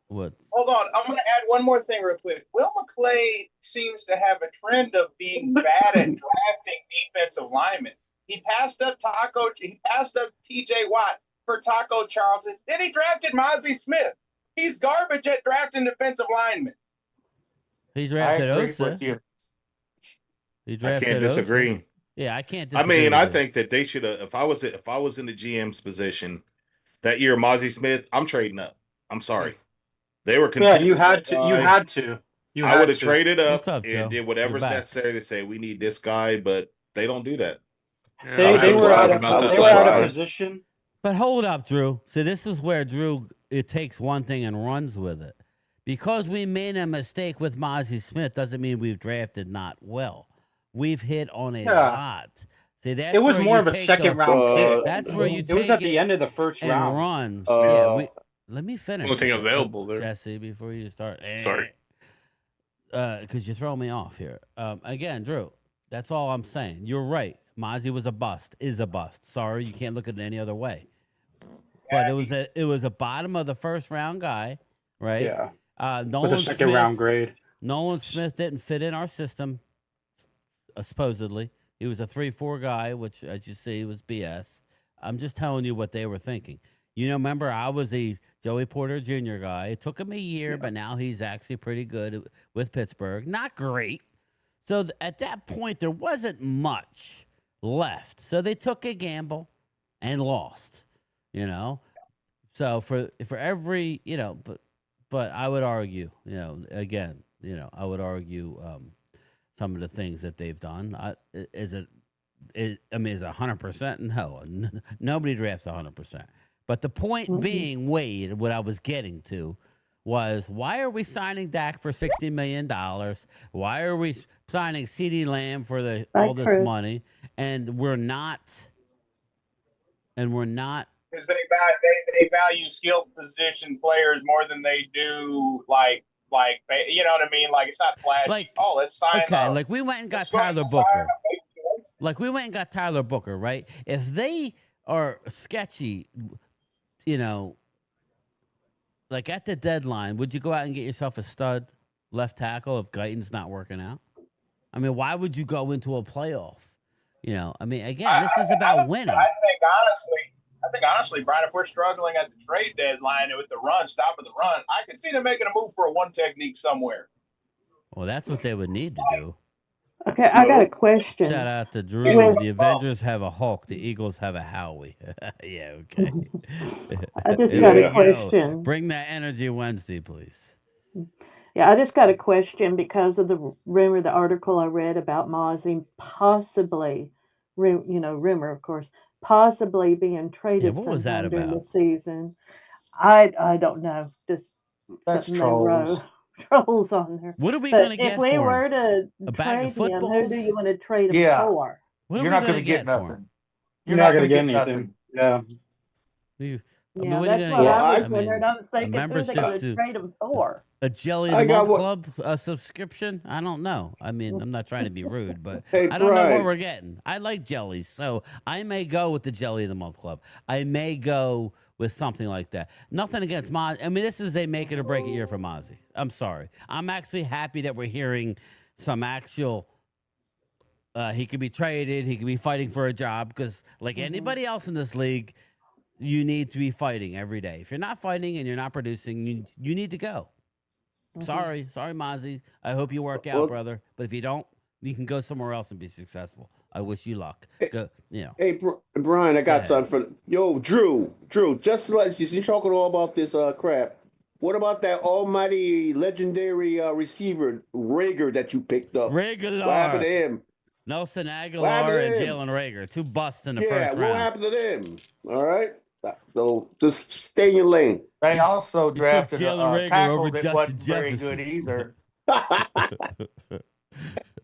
What? Hold on. I'm going to add one more thing real quick. Will McClay seems to have a trend of being bad at drafting defensive linemen. He passed up TJ Watt for Taco Charlton. Then he drafted Mozzie Smith. He's garbage at drafting defensive linemen. He drafted Osa. I can't disagree. Osa. Yeah, I can't disagree. I mean, I think that they should have. If I was in the GM's position that year, Mozzie Smith, I'm trading up. I'm sorry. They were content. Yeah, you had to. I would have traded up and did whatever's necessary to say we need this guy, but they don't do that. Yeah, they were out of position. But hold up, Drew. So this is where it takes one thing and runs with it. Because we made a mistake with Mozzie Smith doesn't mean we've drafted not well. We've hit on a lot. See, that's it was more of a second round pick. That's where you take it was at the end of the first round. Run. Let me finish. Only thing available there, Jesse, before you start. Sorry, because you throw me off here. Again, Drew. That's all I'm saying. You're right. Mozzie was a bust. Is a bust. Sorry, you can't look at it any other way. But it was a bottom of the first round guy, right? Yeah. With a second round grade. Nolan Smith didn't fit in our system. Supposedly, he was a 3-4 guy, which, as you see, was BS. I'm just telling you what they were thinking. Remember, I was a Joey Porter Jr. guy. It took him a year, but now he's actually pretty good with Pittsburgh. Not great. So at that point, there wasn't much left. So they took a gamble and lost, So for every, but I would argue, again, I would argue some of the things that they've done. Is it 100%? No. Nobody drafts 100%. But the point being, Wade, what I was getting to was, why are we signing Dak for $60 million? Why are we signing CeeDee Lamb for all this money? And we're not. Because they value skilled position players more than they do like like, you know what I mean? Like, it's not flashy. Like, oh, let's sign. Like we went and got Tyler Booker. Like we went and got Tyler Booker, right? If they are sketchy, you know, like at the deadline, would you go out and get yourself a stud left tackle if Guyton's not working out? I mean, why would you go into a playoff? You know, I mean, again, this is about winning. I think honestly, Brian, if we're struggling at the trade deadline with the run, stopping the run, I could see them making a move for a one technique somewhere. Well, that's what they would need to do. Okay, I got a question. Shout out to Drew. The Avengers have a Hulk. The Eagles have a Howie. Yeah, okay. I just got a question. Bring that energy Wednesday, please. Yeah, I just got a question because of the rumor, the article I read about Mozzie possibly, rumor, of course, possibly being traded sometime during the season. I don't know. Just that's trolls. Trolls on there. What are we going to get for him? If we were to trade him, who do you want to trade him for? You're not going to get nothing. You're not going to get anything. Yeah. That's what I was wondering. I was thinking, who they going to trade him for? A Jelly of the Month Club subscription? I don't know. I mean, I'm not trying to be rude, but I don't know what we're getting. I like jellies, so I may go with the Jelly of the Month Club. I may go with something like that. Nothing against Mozzie. I mean, this is a make it or break it year for Mozzie. I'm sorry. I'm actually happy that we're hearing some actual he could be traded. He could be fighting for a job because like anybody else in this league, you need to be fighting every day. If you're not fighting and you're not producing, you need to go. Sorry, Mozzie. I hope you work out, brother. But if you don't, you can go somewhere else and be successful. I wish you luck. Go, you know. Hey, Brian, I got something for Drew. Just like you're talking all about this crap. What about that almighty legendary receiver Rager that you picked up? Rager. What happened to him? Nelson Aguilar and Jalen Rager, 2 busts in the first round. Yeah, what happened to them? All right. So just stay in your lane. They also drafted a tackle that wasn't very good either.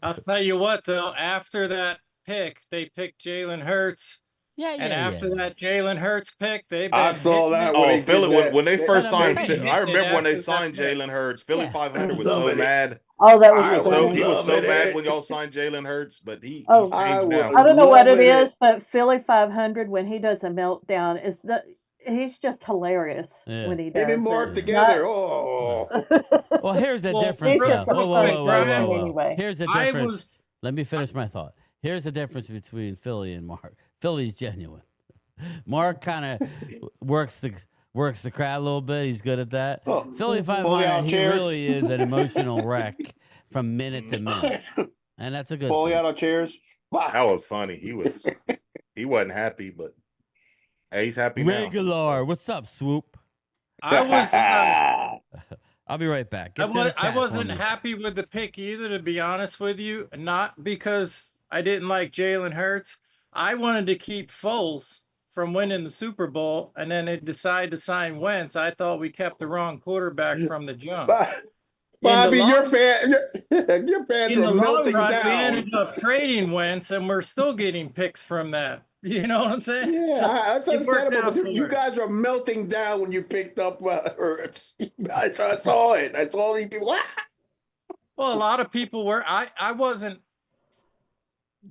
I'll tell you what, though, after that pick, they picked Jalen Hurts. And after that Jalen Hurts pick, they've been. I saw that. Philly, when they first signed, I remember when they signed Jalen Hurts. Philly 500 was so mad. Oh, that was he was so mad when y'all signed Jalen Hurts, but he changed now. I don't know what it is, but Philly 500 when he does a meltdown he's just hilarious when he does. Him and Mark together. Well, here's the difference. Whoa. Here's the difference. Let me finish my thought. Here's the difference between Philly and Mark. Philly's genuine. Mark kind of works the crowd a little bit. He's good at that. Philly 500, he really is an emotional wreck from minute to minute, and that's a good. Fully out of chairs. Wow. That was funny. He wasn't happy, but hey, he's happy now. Regular. What's up, Swoop? I was. I'll be right back. I wasn't happy with the pick either, to be honest with you. Not because I didn't like Jalen Hurts. I wanted to keep Foles from winning the Super Bowl, and then they decided to sign Wentz. I thought we kept the wrong quarterback from the jump. Bobby, your fans were melting down. We ended up trading Wentz, and we're still getting picks from that. You know what I'm saying? Yeah, that's understandable. But you guys were melting down when you picked up Hurts. I saw it. I saw these people. Well, a lot of people were. I wasn't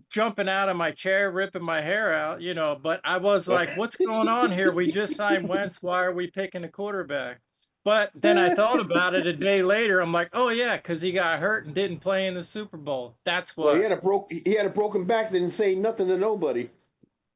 jumping out of my chair, ripping my hair out, but I was like, what's going on here? We just signed Wentz. Why are we picking a quarterback? But then I thought about it a day later. I'm like, oh, yeah, because he got hurt and didn't play in the Super Bowl. That's what. Well, he had a broken back, didn't say nothing to nobody.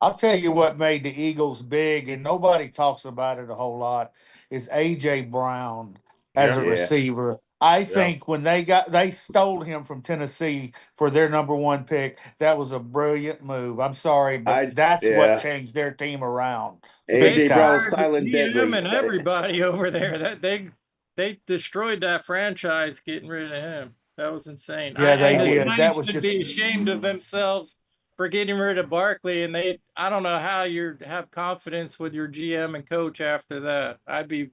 I'll tell you what made the Eagles big, and nobody talks about it a whole lot, is A.J. Brown as a receiver. I think when they stole him from Tennessee for their number 1 pick, that was a brilliant move. I'm sorry, but that's what changed their team around. A.J. Brown, silent deadly. Him and everybody over there, that they destroyed that franchise getting rid of him. That was insane. Yeah, they did. That was just be ashamed of themselves for getting rid of Barkley, and I don't know how you have confidence with your GM and coach after that. I'd be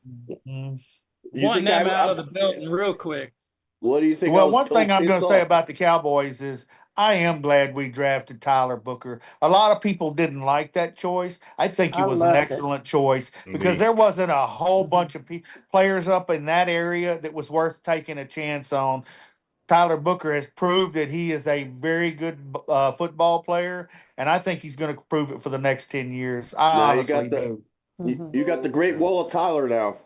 wanting them out of the building real quick. What do you think? Well, one thing I'm going to say about the Cowboys is I am glad we drafted Tyler Booker. A lot of people didn't like that choice. I think it was an excellent choice because there wasn't a whole bunch of players up in that area that was worth taking a chance on. Tyler Booker has proved that he is a very good football player, and I think he's going to prove it for the next 10 years. I honestly do. You got the Great Wall of Tyler now.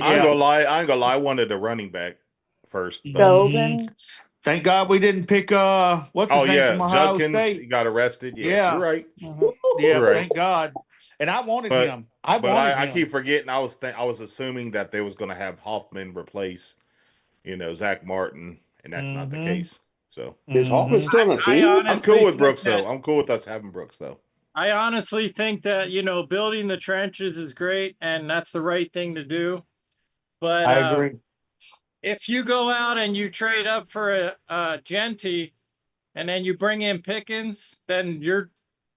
I ain't gonna lie. I wanted a running back first. Golden. Thank God we didn't pick what's his name from Ohio Judkins, State. He got arrested. Yeah, you're right. Yeah, you're right. Thank God. And I wanted him. I keep forgetting. I was assuming that they was gonna have Hoffman replace, Zach Martin, and that's not the case. So is Hoffman still on the team? I'm cool with Brooks though. I'm cool with us having Brooks though. I honestly think that building the trenches is great, and that's the right thing to do. But I agree. If you go out and you trade up for a Genty, and then you bring in Pickens, then you're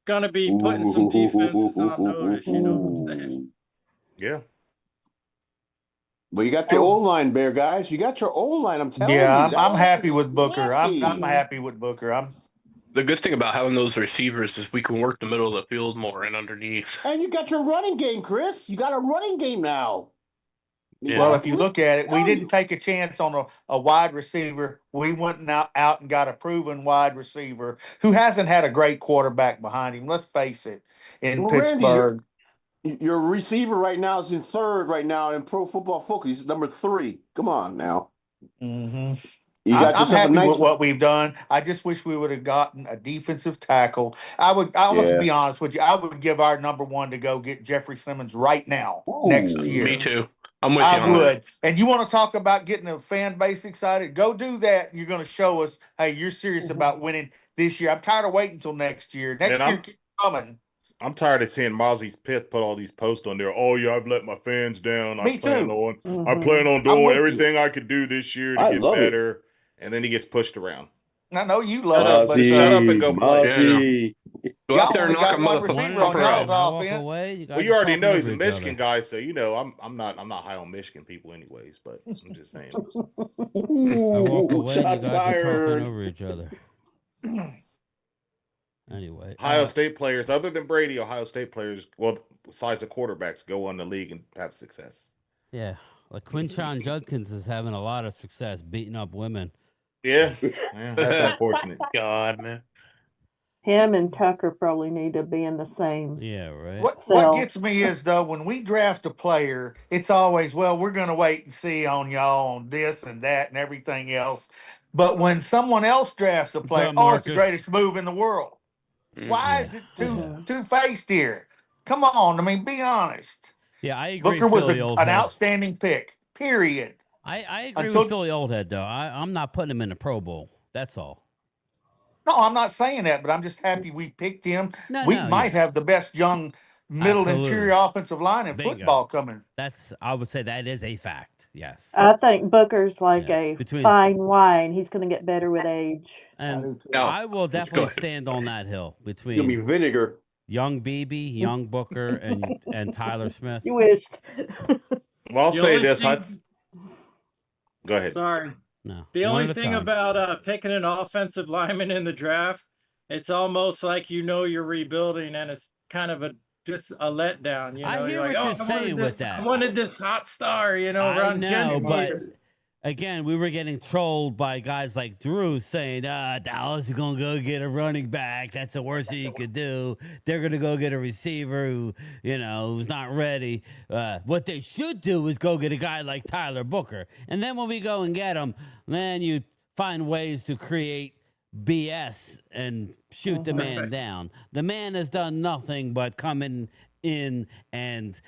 gonna be putting some defenses on notice. You know what I'm saying? Yeah. Well, you got your O-line, Bear guys. You got your O-line. I'm telling you. Yeah, I'm happy with Booker. I'm happy with Booker. The good thing about having those receivers is we can work the middle of the field more and underneath. And you got your running game, Chris. You got a running game now. Yeah. Well, if you look at it, we didn't take a chance on a wide receiver. We went out and got a proven wide receiver who hasn't had a great quarterback behind him. Let's face it, in Pittsburgh. Randy, your receiver right now is in third right now in Pro Football Focus. He's number 3. Come on now. Mm-hmm. I'm happy with what we've done. I just wish we would have gotten a defensive tackle. I want to be honest with you. I would give our number 1 to go get Jeffrey Simmons right now next year. Me too. I'm with you on that. And you want to talk about getting a fan base excited? Go do that. You're going to show us, hey, you're serious about winning this year. I'm tired of waiting until next year. Next year keeps coming. I'm tired of seeing Mozzie's Pith put all these posts on there. Oh yeah, I've let my fans down. Me too. I plan on doing everything I could do this year to get better. And then he gets pushed around. I know you love it, but shut up and go play. Go out there and knock a motherfucker off. Well, you already know he's a Michigan guy, so I'm not high on Michigan people anyways. But I'm just saying. I walk away. You guys are talking over each other. Anyway, Ohio State players, other than Brady, Ohio State players, well, besides the quarterbacks, go on the league and have success. Yeah, like Quinshon Judkins is having a lot of success beating up women. Yeah, that's unfortunate. God, man. Him and Tucker probably need to be in the same. Yeah, right. What gets me is, though, when we draft a player, it's always, well, we're going to wait and see on y'all on this and that and everything else. But when someone else drafts a player, it's the greatest move in the world. Why is it two-faced here? Come on, I mean, be honest. Yeah, I agree. Booker was an outstanding pick, period. I agree with Philly Oldhead, though. I'm not putting him in the Pro Bowl. That's all. No, I'm not saying that, but I'm just happy we picked him. We might have the best young middle interior offensive line in football coming. I would say that is a fact. Yes. I think Booker's like a fine wine. He's going to get better with age. And I will definitely stand on that hill between You'll be vinegar. Young Beebe, Young Booker, and Tyler Smith. You wished. Well, I'll say this. Go ahead. Sorry. No. The only thing about picking an offensive lineman in the draft, it's almost like you're rebuilding, and it's kind of a letdown. I hear what you're saying with that. I wanted this hot star, around Jenny. But again, we were getting trolled by guys like Drew saying, Dallas is going to go get a running back. That's the worst thing you could do. They're going to go get a receiver who, who's not ready. What they should do is go get a guy like Tyler Booker. And then when we go and get him, then you find ways to create BS and shoot the man down. The man has done nothing but come in and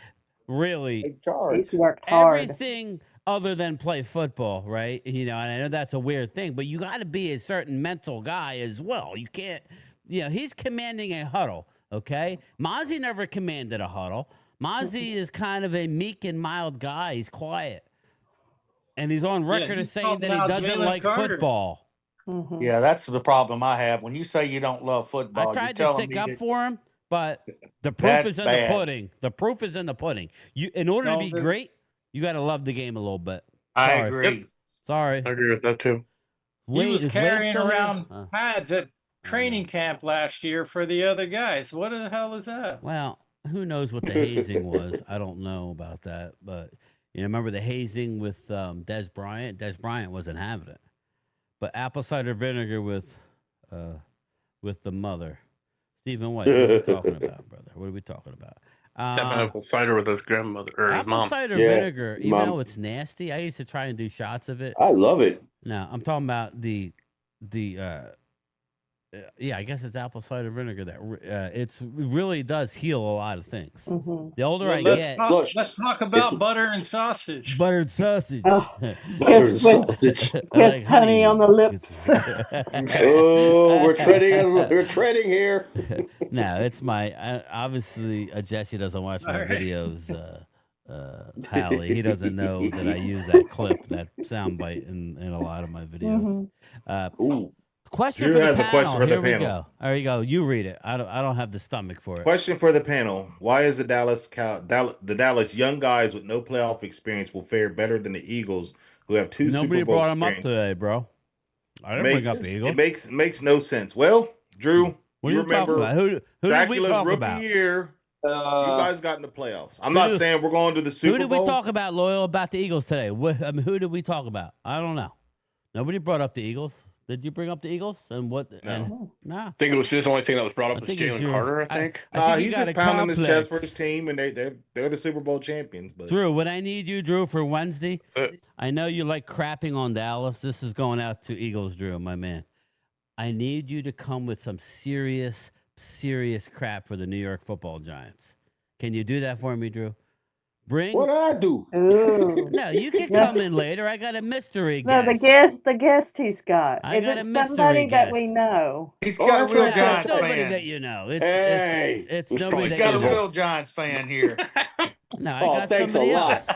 really he's worked hard. Everything other than play football, right? And I know that's a weird thing, but you got to be a certain mental guy as well. You can't, he's commanding a huddle, okay? Mozzie never commanded a huddle. Mozzie is kind of a meek and mild guy. He's quiet. And he's on record as saying that he doesn't like football. Mm-hmm. Yeah, that's the problem I have. When you say you don't love football, I tried to stick up for him, but the proof is in the pudding. The proof is in the pudding. In order to be great, you got to love the game a little bit. I agree. Sorry. I agree with that too. He was carrying around pads at training camp last year for the other guys. What the hell is that? Well, who knows what the hazing was? I don't know about that, but remember the hazing with Des Bryant? Des Bryant wasn't having it, but apple cider vinegar with the mother. Stephen White, what are we talking about, brother? What are we talking about? Apple cider with his grandmother or his mom. Apple cider vinegar, even though it's nasty, I used to try and do shots of it. I love it. No, I'm talking about the I guess it's apple cider vinegar that it really does heal a lot of things. Mm-hmm. The older I get, get, let's talk about butter and sausage. Buttered sausage. Oh, Butter and sausage. Kiss honey on the lips. Oh, we're treading here. No, it's my obviously Jesse doesn't watch my videos. Hallie, he doesn't know that I use that clip, that soundbite in a lot of my videos. Ooh. Question for the panel. Question for the panel. There you go. You read it. I don't have the stomach for it. Question for the panel: why is the Dallas young guys with no playoff experience will fare better than the Eagles, who have two Nobody Super Bowl brought them up experience? today, bro. I didn't bring up the Eagles. It makes no sense. Well, Drew, what you remember about? Who did we talk rookie about? year. You guys got in the playoffs. I'm not saying we're going to the Super Bowl. Who did we talk about, Loyal, about the Eagles today? Who did we talk about? I don't know. Nobody brought up the Eagles. Did you bring up the Eagles? And what? No. I think it was just the only thing that was brought up was Jalen Carter, I think. He's just pounding his chest for his team, and they're the Super Bowl champions. But. Drew, what I need you, Drew, for Wednesday, I know you like crapping on Dallas. This is going out to Eagles, Drew, my man. I need you to come with some serious crap for the New York Football Giants. Can you do that for me, Drew? What did I do? No, you can come in later. I got a mystery guest. No, the guest he's got. I got a mystery somebody guest. that we know? He's got a real Giants nobody fan. that you know. It's He's nobody that got you a know. real Giants fan here. No, I got thanks somebody a lot. else.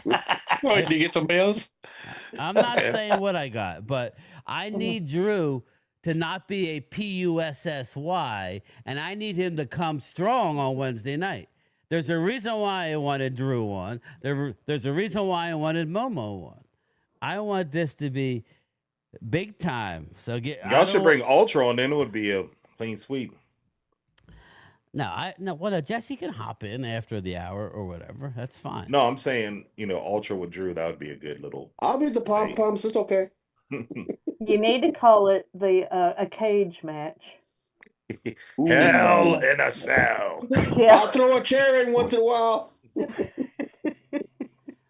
Did you get somebody else? I'm not saying what I got, but I need Drew to not be a PUSSY, and I need him to come strong on Wednesday night. There's a reason why I wanted Drew on. There's a reason why I wanted Momo on. I want this to be big time. So y'all should bring Ultra on, then it would be a clean sweep. Well, Jesse can hop in after the hour or whatever. That's fine. No, I'm saying, Ultra with Drew, that would be a good little. I'll be the pom-poms. It's okay. You need to call it a cage match. Hell in a cell. Yeah. I'll throw a chair in once in a while.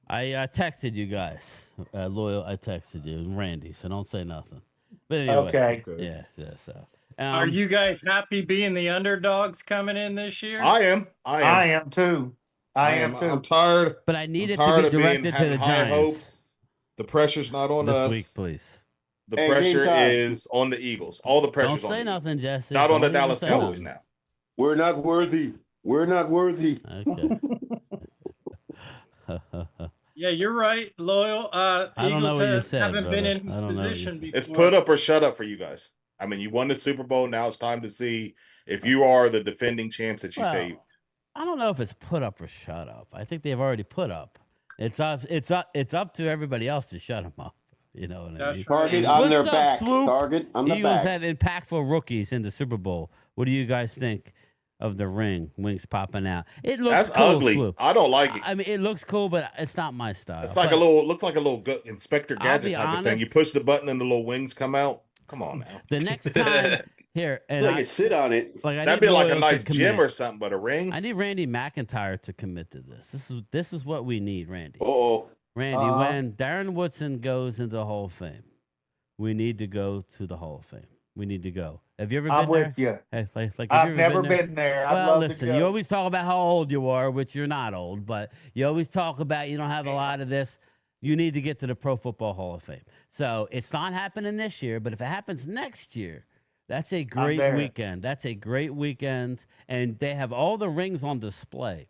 I texted you guys, Loyal. I texted you, Randy. So don't say nothing. But anyway, Okay. Yeah. So, are you guys happy being the underdogs coming in this year? I am too. I am too. I'm tired. But I need it to be directed to the Giants. Hopes. The pressure's not on this us. week, please. The pressure is on the Eagles. All the pressure. Don't say nothing, Jesse. Not on the Dallas Cowboys now. We're not worthy. We're not worthy. Okay. Yeah, you're right, Loyal. I don't know what you said, haven't been brother. in this position before. It's put up or shut up for you guys. I mean, you won the Super Bowl. Now it's time to see if you are the defending champs that you say. I don't know if it's put up or shut up. I think they've already put up. It's up to everybody else to shut them up. You know what I mean? Target on their back. Swoop? Target on the Eagles back. had impactful rookies in the Super Bowl. What do you guys think of the wings popping out? It looks That's cool, ugly. Swoop. I don't like it. I mean, it looks cool, but it's not my style. It's like looks like a little Inspector Gadget type honest, of thing. You push the button and the little wings come out. Come on now. The next time here, and I sit on it. That'd be like a nice gym or something, but a ring. I need Randy McIntyre to commit to this. This is what we need, Randy. Oh, Randy, when Darren Woodson goes into the Hall of Fame, we need to go to the Hall of Fame. We need to go. Have you ever been there? I'm with you. Hey, have I've you never been there. I'd Well, love listen, to go. you always talk about how old you are, which you're not old, but you always talk about you don't have a lot of this. You need to get to the Pro Football Hall of Fame. So it's not happening this year, but if it happens next year, that's a great weekend. That's a great weekend, and they have all the rings on display.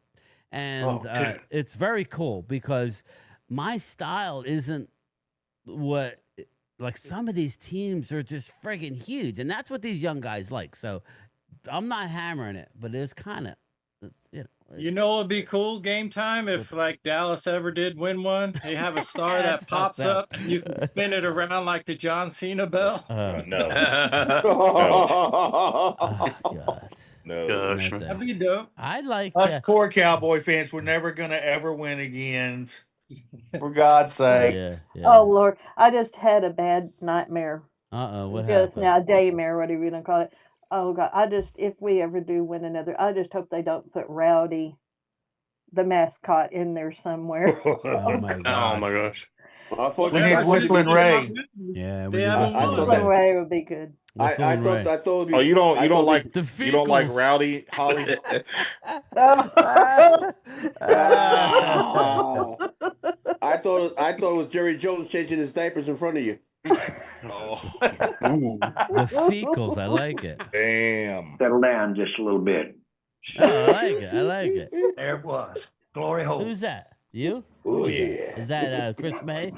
And it's very cool because my style isn't what – like some of these teams are just friggin' huge, and that's what these young guys like. So I'm not hammering it, but it's kind of, You know, it'd be cool game time if like Dallas ever did win one. They have a star that pops up and you can spin it around like the John Cena bell. No. Oh, God. No. That'd be dope. I'd like us poor Cowboy fans. We're never gonna ever win again. For God's sake. Yeah. Oh Lord, I just had a bad nightmare. What just happened? now, daymare, whatever you want to call it. Oh God, if we ever do win another, I just hope they don't put Rowdy, the mascot, in there somewhere. Oh my God. Oh my gosh. We need Whistling Ray. Yeah, we They need haven't Whistling won. Ray. WhistlingRay would be good. I thought Oh, you don't like Feekles. Rowdy, Holly? I thought it was Jerry Jones changing his diapers in front of you. The Feekles, I like it. Damn. Settle down just a little bit. Oh, I like it. I like it. There it was. Glory hole. Who's that? You? Oh yeah. Is that Chris May?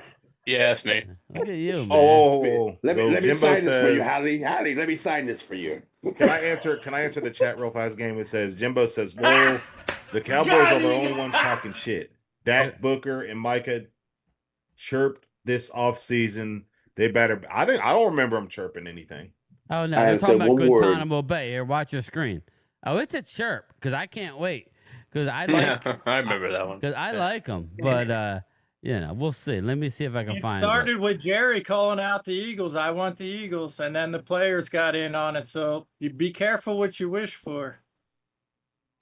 Yeah, that's me. Look at you, man. Oh, let me sign this for you, Holly. Holly, let me sign this for you. Can I answer the chat real fast? Game. It says Jimbo says, "Loyal, the Cowboys are the only ones talking shit. Dak, Booker, and Micah chirped this offseason. They better. I don't remember them chirping anything. Oh no, they're talking about Guantanamo Bay. Here, watch your screen. Oh, it's a chirp because I can't wait because I like. I remember that one because I like them, but we'll see. Let me see if I can find it. It started with Jerry calling out the Eagles. I want the Eagles, and then the players got in on it. So you be careful what you wish for.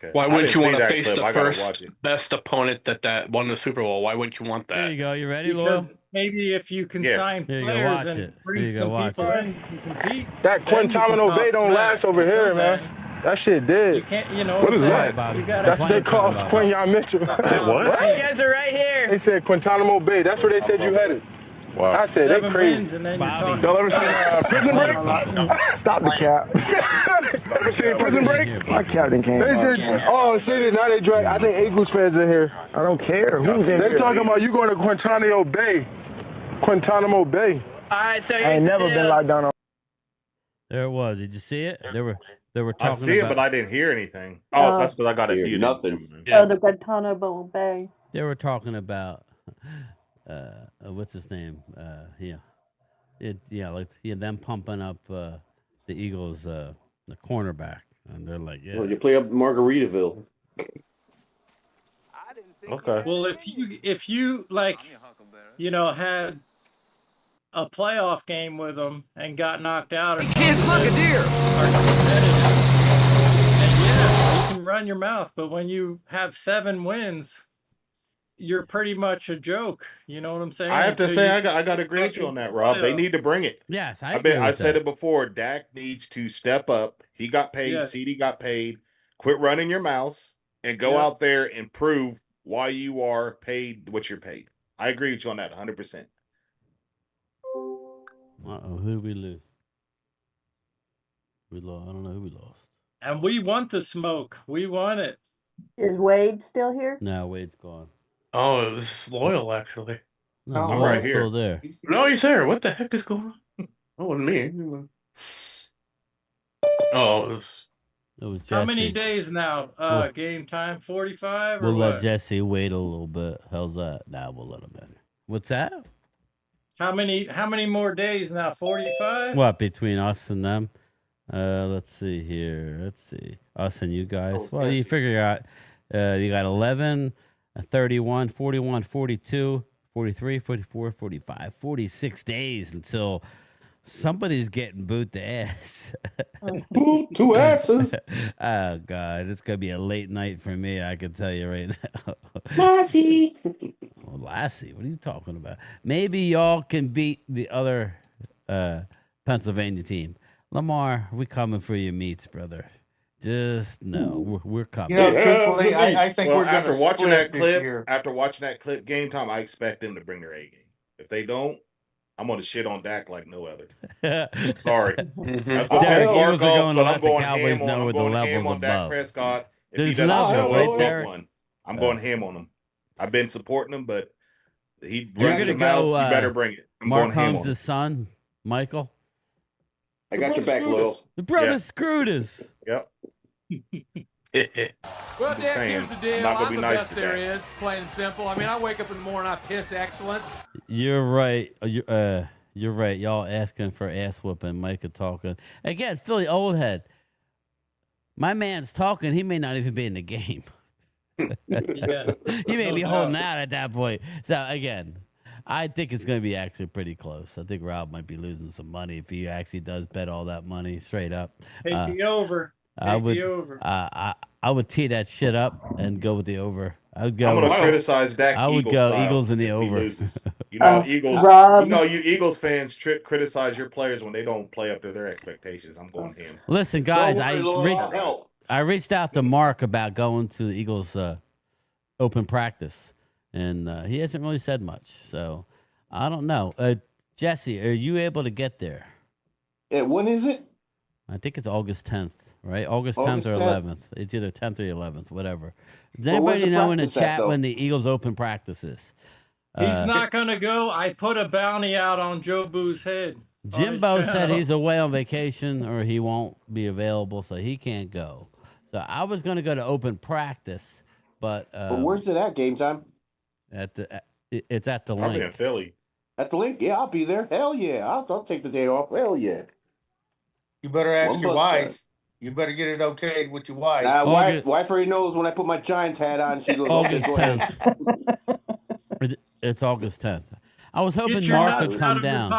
Okay. Why wouldn't you want to face the first best opponent that won the Super Bowl? Why wouldn't you want that? There you go. You ready, Because maybe if you can sign players and bring some people in to compete. That Guantanamo Bay don't last over here, man. That shit dead. You can't, what is that? That's what they call Quinyon Mitchell. What? You guys are right here. They said Guantanamo Bay. That's where they said you headed. Wow. I said they crazy. And then you're y'all ever seen Prison Break? Stop the cap. Ever seen Prison Break? My captain came. They said, now they drag. I think Eagles fans in here. I don't care who's in here. They talking about you going to Guantanamo Bay. Guantanamo Bay. All right, so I ain't never been locked down on. There it was. Did you see it? They were talking. I see it, but I didn't hear anything. Oh, that's because I got it muted. Nothing. Oh, the Guantanamo Bay. They were talking about what's his name? Them pumping up the Eagles, the cornerback, and they're like, yeah. Well, you play up Margaritaville. Okay. Well, if you like, had a playoff game with them and got knocked out, or kids, look a deer. And yeah, you can run your mouth, but when you have 7 wins, you're pretty much a joke. You know what I'm saying? I have to say, I got to agree with you on that, Rob. They need to bring it. Yes, I said it before. Dak needs to step up. He got paid. Yeah. CD got paid. Quit running your mouth and go out there and prove why you are paid what you're paid. I agree with you on that 100%. Uh-oh, who did we lose? We lost. I don't know who we lost. And we want the smoke. We want it. Is Wade still here? No, Wade's gone. Oh, it was Loyal, actually. No, I'm Loyal's right here. still there. No, he's there. What the heck is going on? That wasn't me. Oh, it was Jesse. How many days now? Game time 45 or We'll what? let Jesse wait a little bit. How's that? Nah, we'll let him in. What's that? How many more days now? 45? What, between us and them? Let's see here. Let's see. Us and you guys. Well, you figure out you got 11, 31, 41, 42, 43, 44, 45, 46 days until somebody's getting boot to ass. Boot to asses. Oh, God. It's going to be a late night for me, I can tell you right now. Lassie. Oh, Lassie, what are you talking about? Maybe y'all can beat the other Pennsylvania team. Lamar, we coming for your meats, brother. Just no, we're coming. Truthfully, I think we're after going to watching that this clip. year. After watching that clip, game time, I expect them to bring their A game. If they don't, I'm going to shit on Dak like no other. Sorry. That's what Derek, Mark Eagles are going to but let I'm the going Cowboys ham know on. I'm with the going ham levels on Dak above. Prescott. If There's he doesn't levels show right up there. one, I'm going ham on him. I've been supporting him, but he You're runs gonna his mouth. go, You better bring it. I'm Mark going ham on him. Holmes' son, Michael. I got your back, Loyal. The brother screwed us. Yep. Well, Dak, saying, here's the deal. I'm not gonna be the nice best to there Dak. is, plain and simple. I mean, I wake up in the morning, I piss excellence. You're right. You're right. Y'all asking for ass whooping. Micah talking again. Philly old head. My man's talking. He may not even be in the game. Yeah, He may no be holding doubt. out at that point. So again, I think it's going to be actually pretty close. I think Rob might be losing some money if he actually does bet all that money straight up. Take the over. I Take would. the over. I would tee that shit up and go with the over. I would go. I'm gonna criticize Dak. I would Eagles go style Eagles in the if he over. loses. You know, Eagles. Rob. You know, you Eagles fans criticize your players when they don't play up to their expectations. I'm going him. Listen, guys, Don't worry, Lord, I'll help. I reached out to Mark about going to the Eagles open practice, and he hasn't really said much. So I don't know. Jesse, are you able to get there? Yeah, when is it? I think it's August 10th, right? August 10th or 11th. It's either 10th or 11th, whatever. Does anybody know in the chat when the Eagles open practice is? He's not going to go. I put a bounty out on Joe Boo's head. Jimbo said he's away on vacation or he won't be available, so he can't go. So I was going to go to open practice, but where's it at? Game time? It's at the I'll be link. in Philly. At the link? Yeah, I'll be there. Hell yeah, I'll take the day off. Hell yeah. You better ask your wife. You better get it okayed with your wife. Wife already knows when I put my Giants hat on. She goes, August okay, 10th. It's August 10th. I was hoping Mark would come down.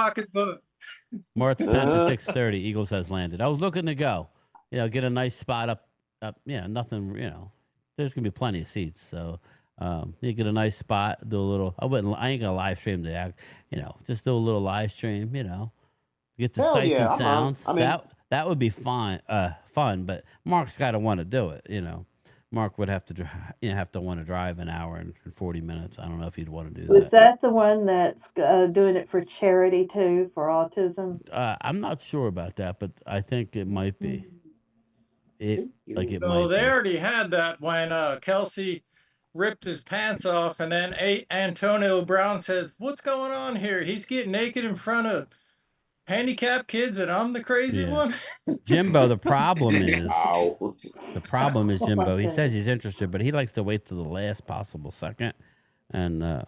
March 10th to 6:30. Eagles has landed. I was looking to go. Get a nice spot up. Nothing. There's gonna be plenty of seats. So you get a nice spot. Do a little. I ain't gonna live stream the. Just do a little live stream. Get the sights and sounds. That would be fun. But Mark's got to want to do it. Mark would have to want to drive an hour and 40 minutes. I don't know if he'd want to do that. Was that the one that's doing it for charity too, for autism? I'm not sure about that, but I think it might be. It might They be. already had that when Kelsey ripped his pants off, and then Antonio Brown says, "What's going on here? He's getting naked in front of handicapped kids, and I'm the crazy one." Jimbo, the problem is Jimbo. He says he's interested, but he likes to wait to the last possible second, and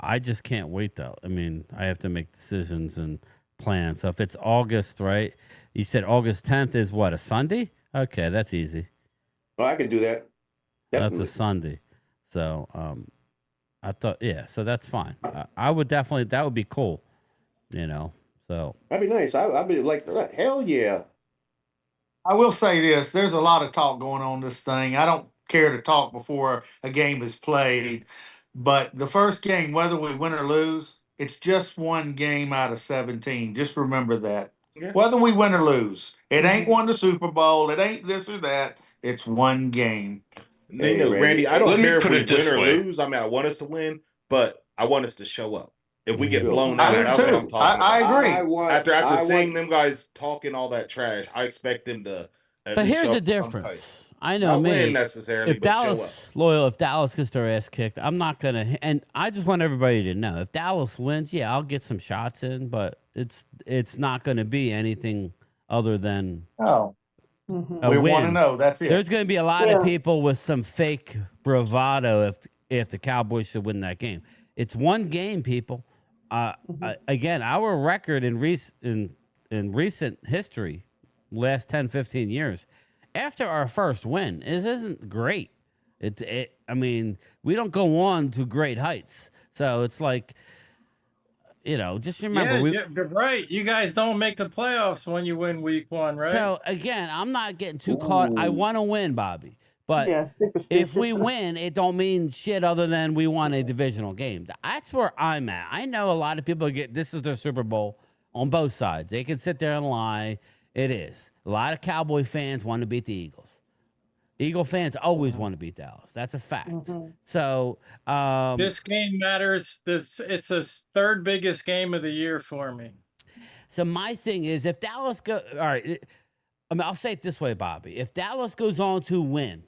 I just can't wait though. I mean, I have to make decisions and plans. So if it's August, right? You said August 10th is what, a Sunday? Okay, that's easy. Well, I can do that. Definitely. That's a Sunday. So I thought, so that's fine. I would definitely, that would be cool, So that'd be nice. I'd be like, hell yeah. I will say this: there's a lot of talk going on this thing. I don't care to talk before a game is played, but the first game, whether we win or lose, it's just one game out of 17. Just remember that. Yeah. Whether we win or lose, it ain't won the Super Bowl. It ain't this or that. It's one game. Hey, Randy, I don't care if we win or lose. I mean, I want us to win, but I want us to show up. If we get blown out, that's what I'm talking about. I agree. After seeing them guys talking all that trash, I expect them to. But here's the difference. I know not me. win necessarily, if Dallas gets their ass kicked, I'm not gonna. And I just want everybody to know: if Dallas wins, I'll get some shots in, but it's not going to be anything other than we want to know. That's it. There's going to be a lot of people with some fake bravado if the Cowboys should win that game. It's one game, people. Again, our record in recent history, last 10, 15 years, after our first win, isn't great. I mean, we don't go on to great heights. So it's like, just remember. You're right. You guys don't make the playoffs when you win week 1, right? So again, I'm not getting too caught. I want to win, Bobby. But if we win, it don't mean shit other than we won a divisional game. That's where I'm at. I know a lot of people this is their Super Bowl on both sides. They can sit there and lie. It is. A lot of Cowboy fans want to beat the Eagles. Eagle fans always want to beat Dallas. That's a fact. So this game matters. It's the third biggest game of the year for me. So my thing is, if Dallas all right, I'll say it this way, Bobby. If Dallas goes on to win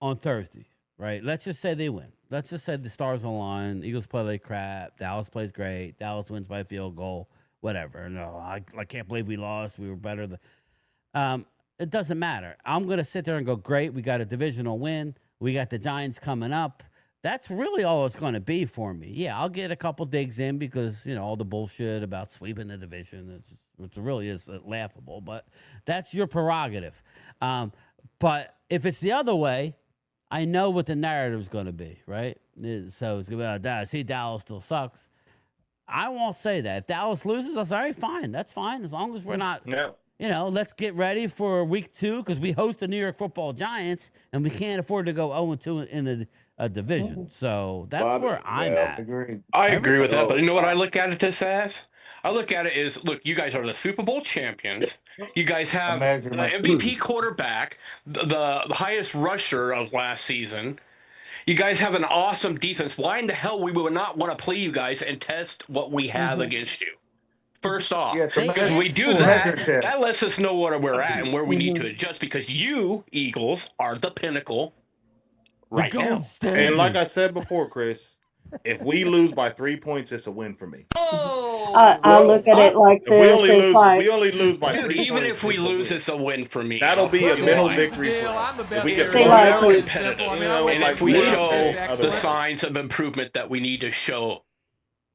on Thursday, right? Let's just say they win. Let's just say the stars align. Eagles play like crap. Dallas plays great. Dallas wins by a field goal. Whatever. No, I can't believe we lost. We were better than. it doesn't matter. I'm going to sit there and go, great, we got a divisional win. We got the Giants coming up. That's really all it's going to be for me. Yeah, I'll get a couple digs in because, all the bullshit about sweeping the division, which really is laughable, but that's your prerogative. But if it's the other way, I know what the narrative is going to be, right? So it's going to be, see, Dallas still sucks. I won't say that. If Dallas loses, I'll say, all right, fine. That's fine. As long as we're not, let's get ready for week 2 because we host the New York Football Giants and we can't afford to go 0-2 in a division. So that's where I'm at. I agree with that. But you know what I look at it as? I look at it as, look, you guys are the Super Bowl champions. You guys have the MVP quarterback, the highest rusher of last season. You guys have an awesome defense. Why in the hell we would not want to play you guys and test what we have against you? First off, because we do that lets us know where we're at and where we need to adjust because you, Eagles, are the pinnacle right now. And like I said before, Chris, if we lose by 3 points, it's a win for me. I look at it like this. If we only lose by 3 points. Even if we lose, it's a win for me. That'll be a mental victory for us. If we get competitive, and if we show the signs of improvement that we need to show,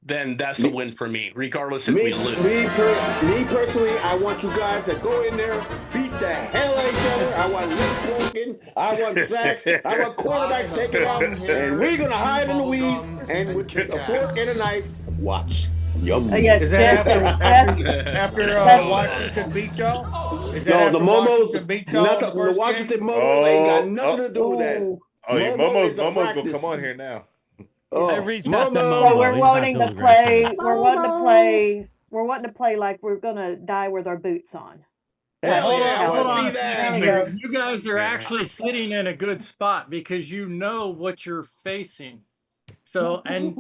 then that's a win for me, regardless if we lose. Me personally, I want you guys to go in there, beat the hell out of each other. I want legs broken. I want sacks. I want quarterbacks taken out. And we're going to hide in the weeds and with a fork and a knife, watch. Yum. Is that after Washington beat y'all? Is that the Washington beat y'all? The Washington Momos ain't got nothing to do with that. Momo's gonna come on here now. So we're wanting to play. We're wanting to play like we're gonna die with our boots on. Hold on. You guys are actually sitting in a good spot because you know what you're facing. So, and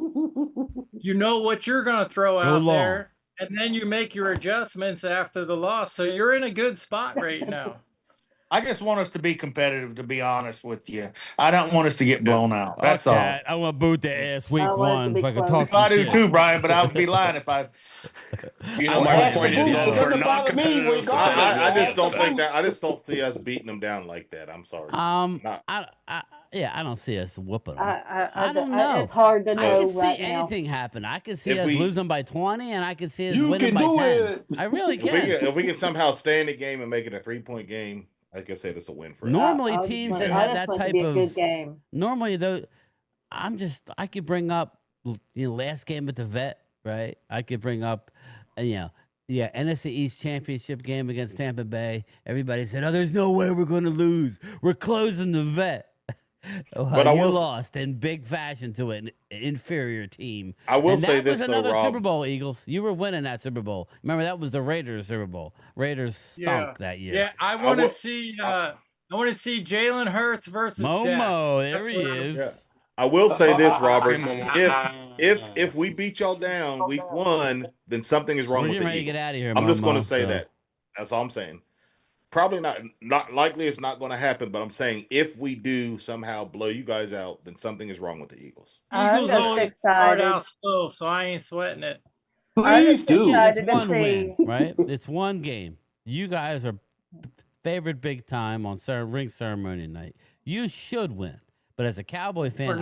you know what you're going to throw out there, and then you make your adjustments after the loss. So you're in a good spot right now. I just want us to be competitive, to be honest with you. I don't want us to get blown out. That's all. I want to boot the ass week 1 if I can talk some I do shit. too, Brian, but I would be lying if I... my point is we're not competitive. I just don't think that. I just don't see us beating them down like that. I'm sorry. I don't see us whooping them. I don't know. It's hard to know. I can see right anything happen. I can see If us we- losing by 20, and I can see us winning by 10. I really can. If we can somehow stay in the game and make it a 3-point game, like I said, it's a win for us. Normally, teams that have that type of good game. Normally, though, I could bring up last game at the Vet, right? I could bring up, NFC East Championship game against Tampa Bay. Everybody said, "Oh, there's no way we're going to lose. We're closing the Vet." But you lost in big fashion to an inferior team. I will and say that this was though, another Rob. Super Bowl, Eagles. You were winning that Super Bowl. Remember that was the Raiders Super Bowl. Raiders stunk that year. Yeah, I want to see. I want to see Jalen Hurts versus Momo. Dak. There he is. Yeah. I will say this, Robert. If we beat y'all down week 1, then something is wrong We're with getting the ready to Eagles. get out of here. I'm just going to Momo, say so. that. That's all I'm saying. Probably not likely. It's not going to happen. But I'm saying if we do somehow blow you guys out, then something is wrong with the Eagles. Eagles always start out slow, so I ain't sweating it. Please do. It's one win, right? It's one game. You guys are favored big time on ring ceremony night. You should win. But as a Cowboy fan,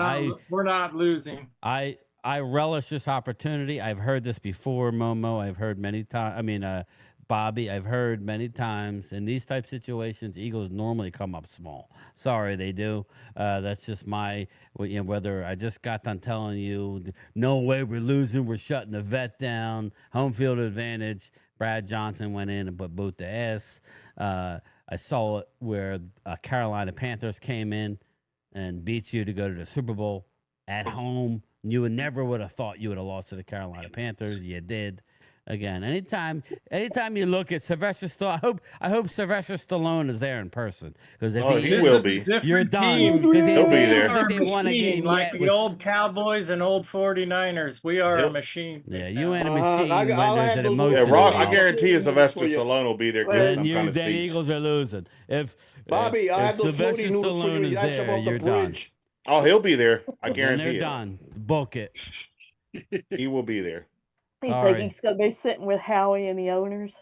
we're not losing. I relish this opportunity. I've heard this before, Momo. I've heard many times. Bobby, I've heard many times in these type situations, Eagles normally come up small. Sorry, they do. That's just whether I just got done telling you, no way we're losing. We're shutting the Vet down. Home field advantage. Brad Johnson went in and put boot the ass. I saw it where Carolina Panthers came in and beat you to go to the Super Bowl at home. You never would have thought you would have lost to the Carolina Panthers. You did. Again, anytime you look at Sylvester Stallone, I hope Sylvester Stallone is there in person because if he will be, you're done because he'll be there. I think they won a game like yet the old Cowboys and old 49ers. We are a machine. Yeah, you ain't a machine when there's an emotion. Yeah, Rob, I guarantee you Sylvester Stallone will be there giving some kind of then speech. Eagles are losing. If Bobby, I have those Sylvester floaty noodles for you. Stallone You is gotta jump there, off the you're done. bridge. Oh, he'll be there. I And guarantee they're it. done. Book it. He will be there. You think he's going to be sitting with Howie and the owners?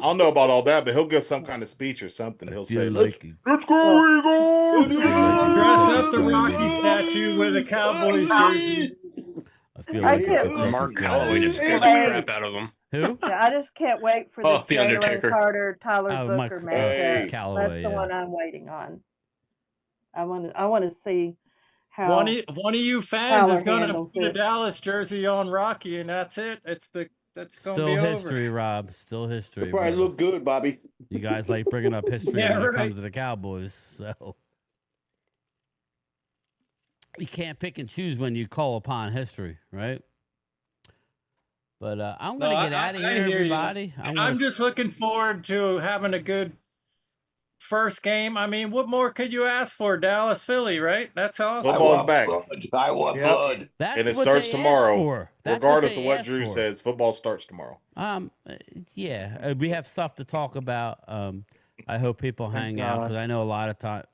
I don't know about all that, but he'll give some kind of speech or something. He'll say, like "Let's go, Eagles!" Dress up the Rocky statue with a Cowboys jersey. I feel like Mark Calloway just scared the crap out of him. Who? Yeah, I just can't wait for the The Jalen Undertaker. Carter, Tyler Booker matchup. Calloway, That's the one I'm waiting on. I want to see how one of you fans is going to put a Dallas jersey on Rocky, and that's it. That's going to be over. Still history, Rob. Still history. It'll probably look good, Bobby. You guys like bringing up history when it comes to the Cowboys, so you can't pick and choose when you call upon history, right? But I'm going to get out of here, everybody. I'm just looking forward to having a good first game. I mean, what more could you ask for? Dallas, Philly, right? That's awesome. Football's back. I want blood. That's and it what starts they tomorrow. asked for. That's Regardless what of what Drew says, football starts tomorrow. Yeah, we have stuff to talk about. I hope people hang out because I know a lot of time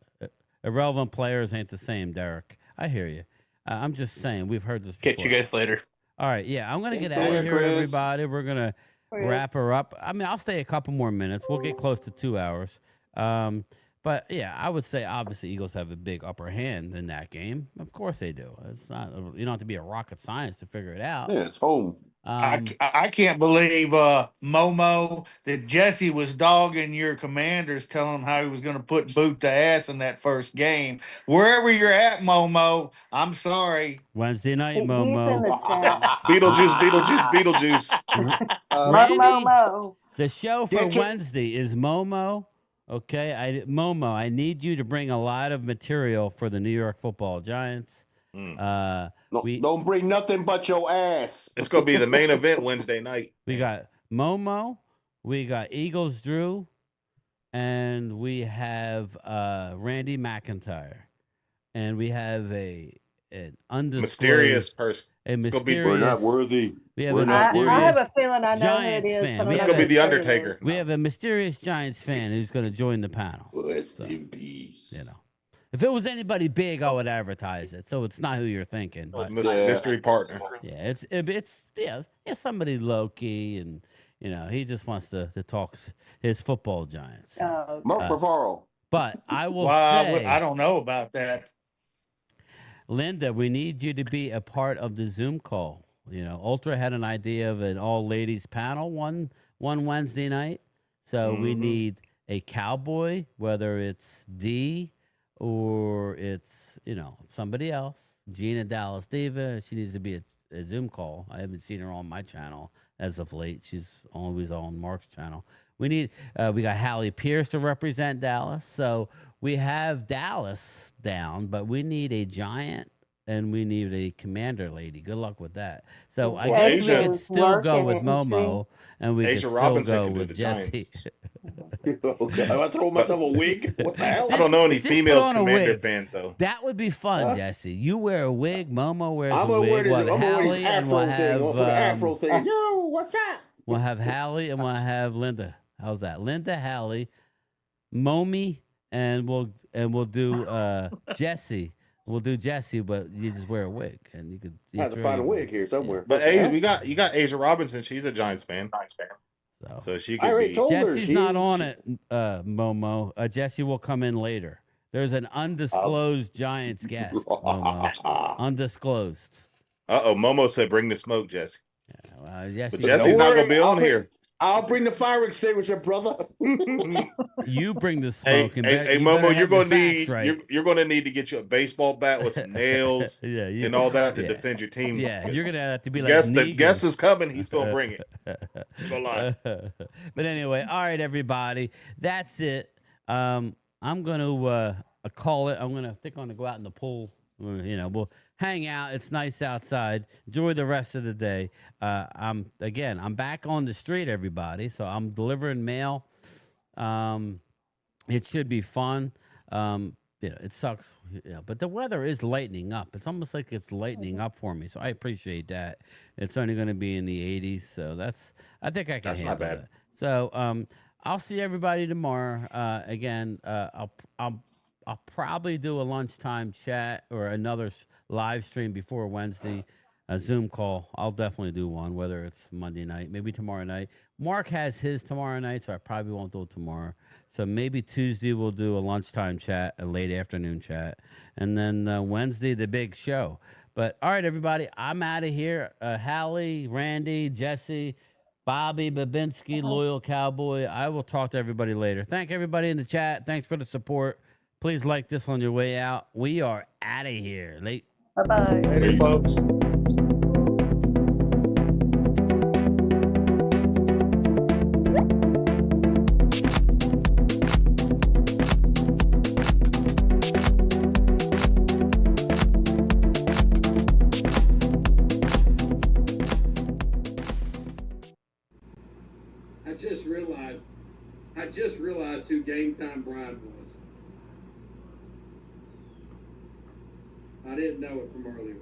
irrelevant players ain't the same, Derek. I hear you. I'm just saying we've heard this before. Catch you guys later. All right, yeah, I'm gonna get out of here, everybody. We're gonna wrap her up. I mean, I'll stay a couple more minutes. We'll get close to 2 hours. But yeah, I would say obviously Eagles have a big upper hand in that game. Of course they do. It's not you don't have to be a rocket science to figure it out. Yeah, it's home. I can't believe Momo that Jesse was dogging your Commanders, telling him how he was going to put boot the ass in that first game. Wherever you're at, Momo, I'm sorry. Wednesday night, Momo. Beetlejuice. Momo. The show for Wednesday is Momo. Okay, Momo, I need you to bring a lot of material for the New York Football Giants. Don't bring nothing but your ass. It's going to be the main event Wednesday night. We got Momo, we got Eagles Drew, and we have Randy McIntyre, and we have an undisclosed mysterious person. We're not worthy. We have a mysterious I have a feeling I know Giants who it is. fan. It's going to be the Undertaker. We have a mysterious Giants fan who's going to join the panel. Rest in peace. You know. If it was anybody big, I would advertise it. So it's not who you're thinking. But mystery partner. Yeah, it's somebody low key, and he just wants to talk his football Giants. Mark Bavaro. But I will say, I don't know about that. Linda, we need you to be a part of the Zoom call. Ultra had an idea of an all ladies panel one Wednesday night, so we need a cowboy, whether it's D or it's somebody else. Gina Dallas Diva, she needs to be a Zoom call. I haven't seen her on my channel as of late. She's always on Mark's channel. We got Hallie Pierce to represent Dallas. So we have Dallas down, but we need a Giant and we need a Commander lady. Good luck with that. So I guess we could still go with Momo, and we could still go with Jesse. Okay. Am I throwing myself a wig? What the hell? I don't know any females Commander fans though. That would be fun, Jesse. You wear a wig. Momo wears a wig. I'm gonna wear this Afro thing. Yo, what's up? We'll have Hallie and we'll have Linda. How's that? Linda, Hallie, Momi, and we'll do Jesse. We'll do Jesse, but you just wear a wig, and you could have to find a wig here somewhere. But you got Asia Robinson. She's a Giants fan. So she could be. Jesse's not on it, Momo. Jesse will come in later. There's an undisclosed Giants guest, Momo. Undisclosed. Momo said, "Bring the smoke, Jesse." Yeah, but Jesse's not gonna be on here. I'll bring the fire extinguisher, brother. You bring the smoke. Hey, Momo, you're gonna need to get you a baseball bat with some nails, and all that to defend your team. Yeah, you're gonna have to be like. The guest is coming. He's gonna bring it. Gonna lie. But anyway, all right, everybody, that's it. I'm gonna call it. I'm gonna go out in the pool. We'll hang out. It's nice outside. Enjoy the rest of the day. I'm back on the street, everybody. So I'm delivering mail. It should be fun. It sucks, but the weather is lightening up. It's almost like it's lightening up for me. So I appreciate that. It's only going to be in the 80s. So I think I can handle it. So I'll see everybody tomorrow. I'll probably do a lunchtime chat or another live stream before Wednesday. a Zoom call. I'll definitely do one, whether it's Monday night, maybe tomorrow night. Mark has his tomorrow night, so I probably won't do it tomorrow. So maybe Tuesday we'll do a lunchtime chat, a late afternoon chat, and then Wednesday the big show. But all right, everybody, I'm out of here. Hallie, Randy, Jesse, Bobby, Babinski, Loyal Cowboy. I will talk to everybody later. Thank everybody in the chat. Thanks for the support. Please like this on your way out. We are out of here. Late. Bye-bye. Later, folks. I just realized who Game Time Brian was. I didn't know it from earlier.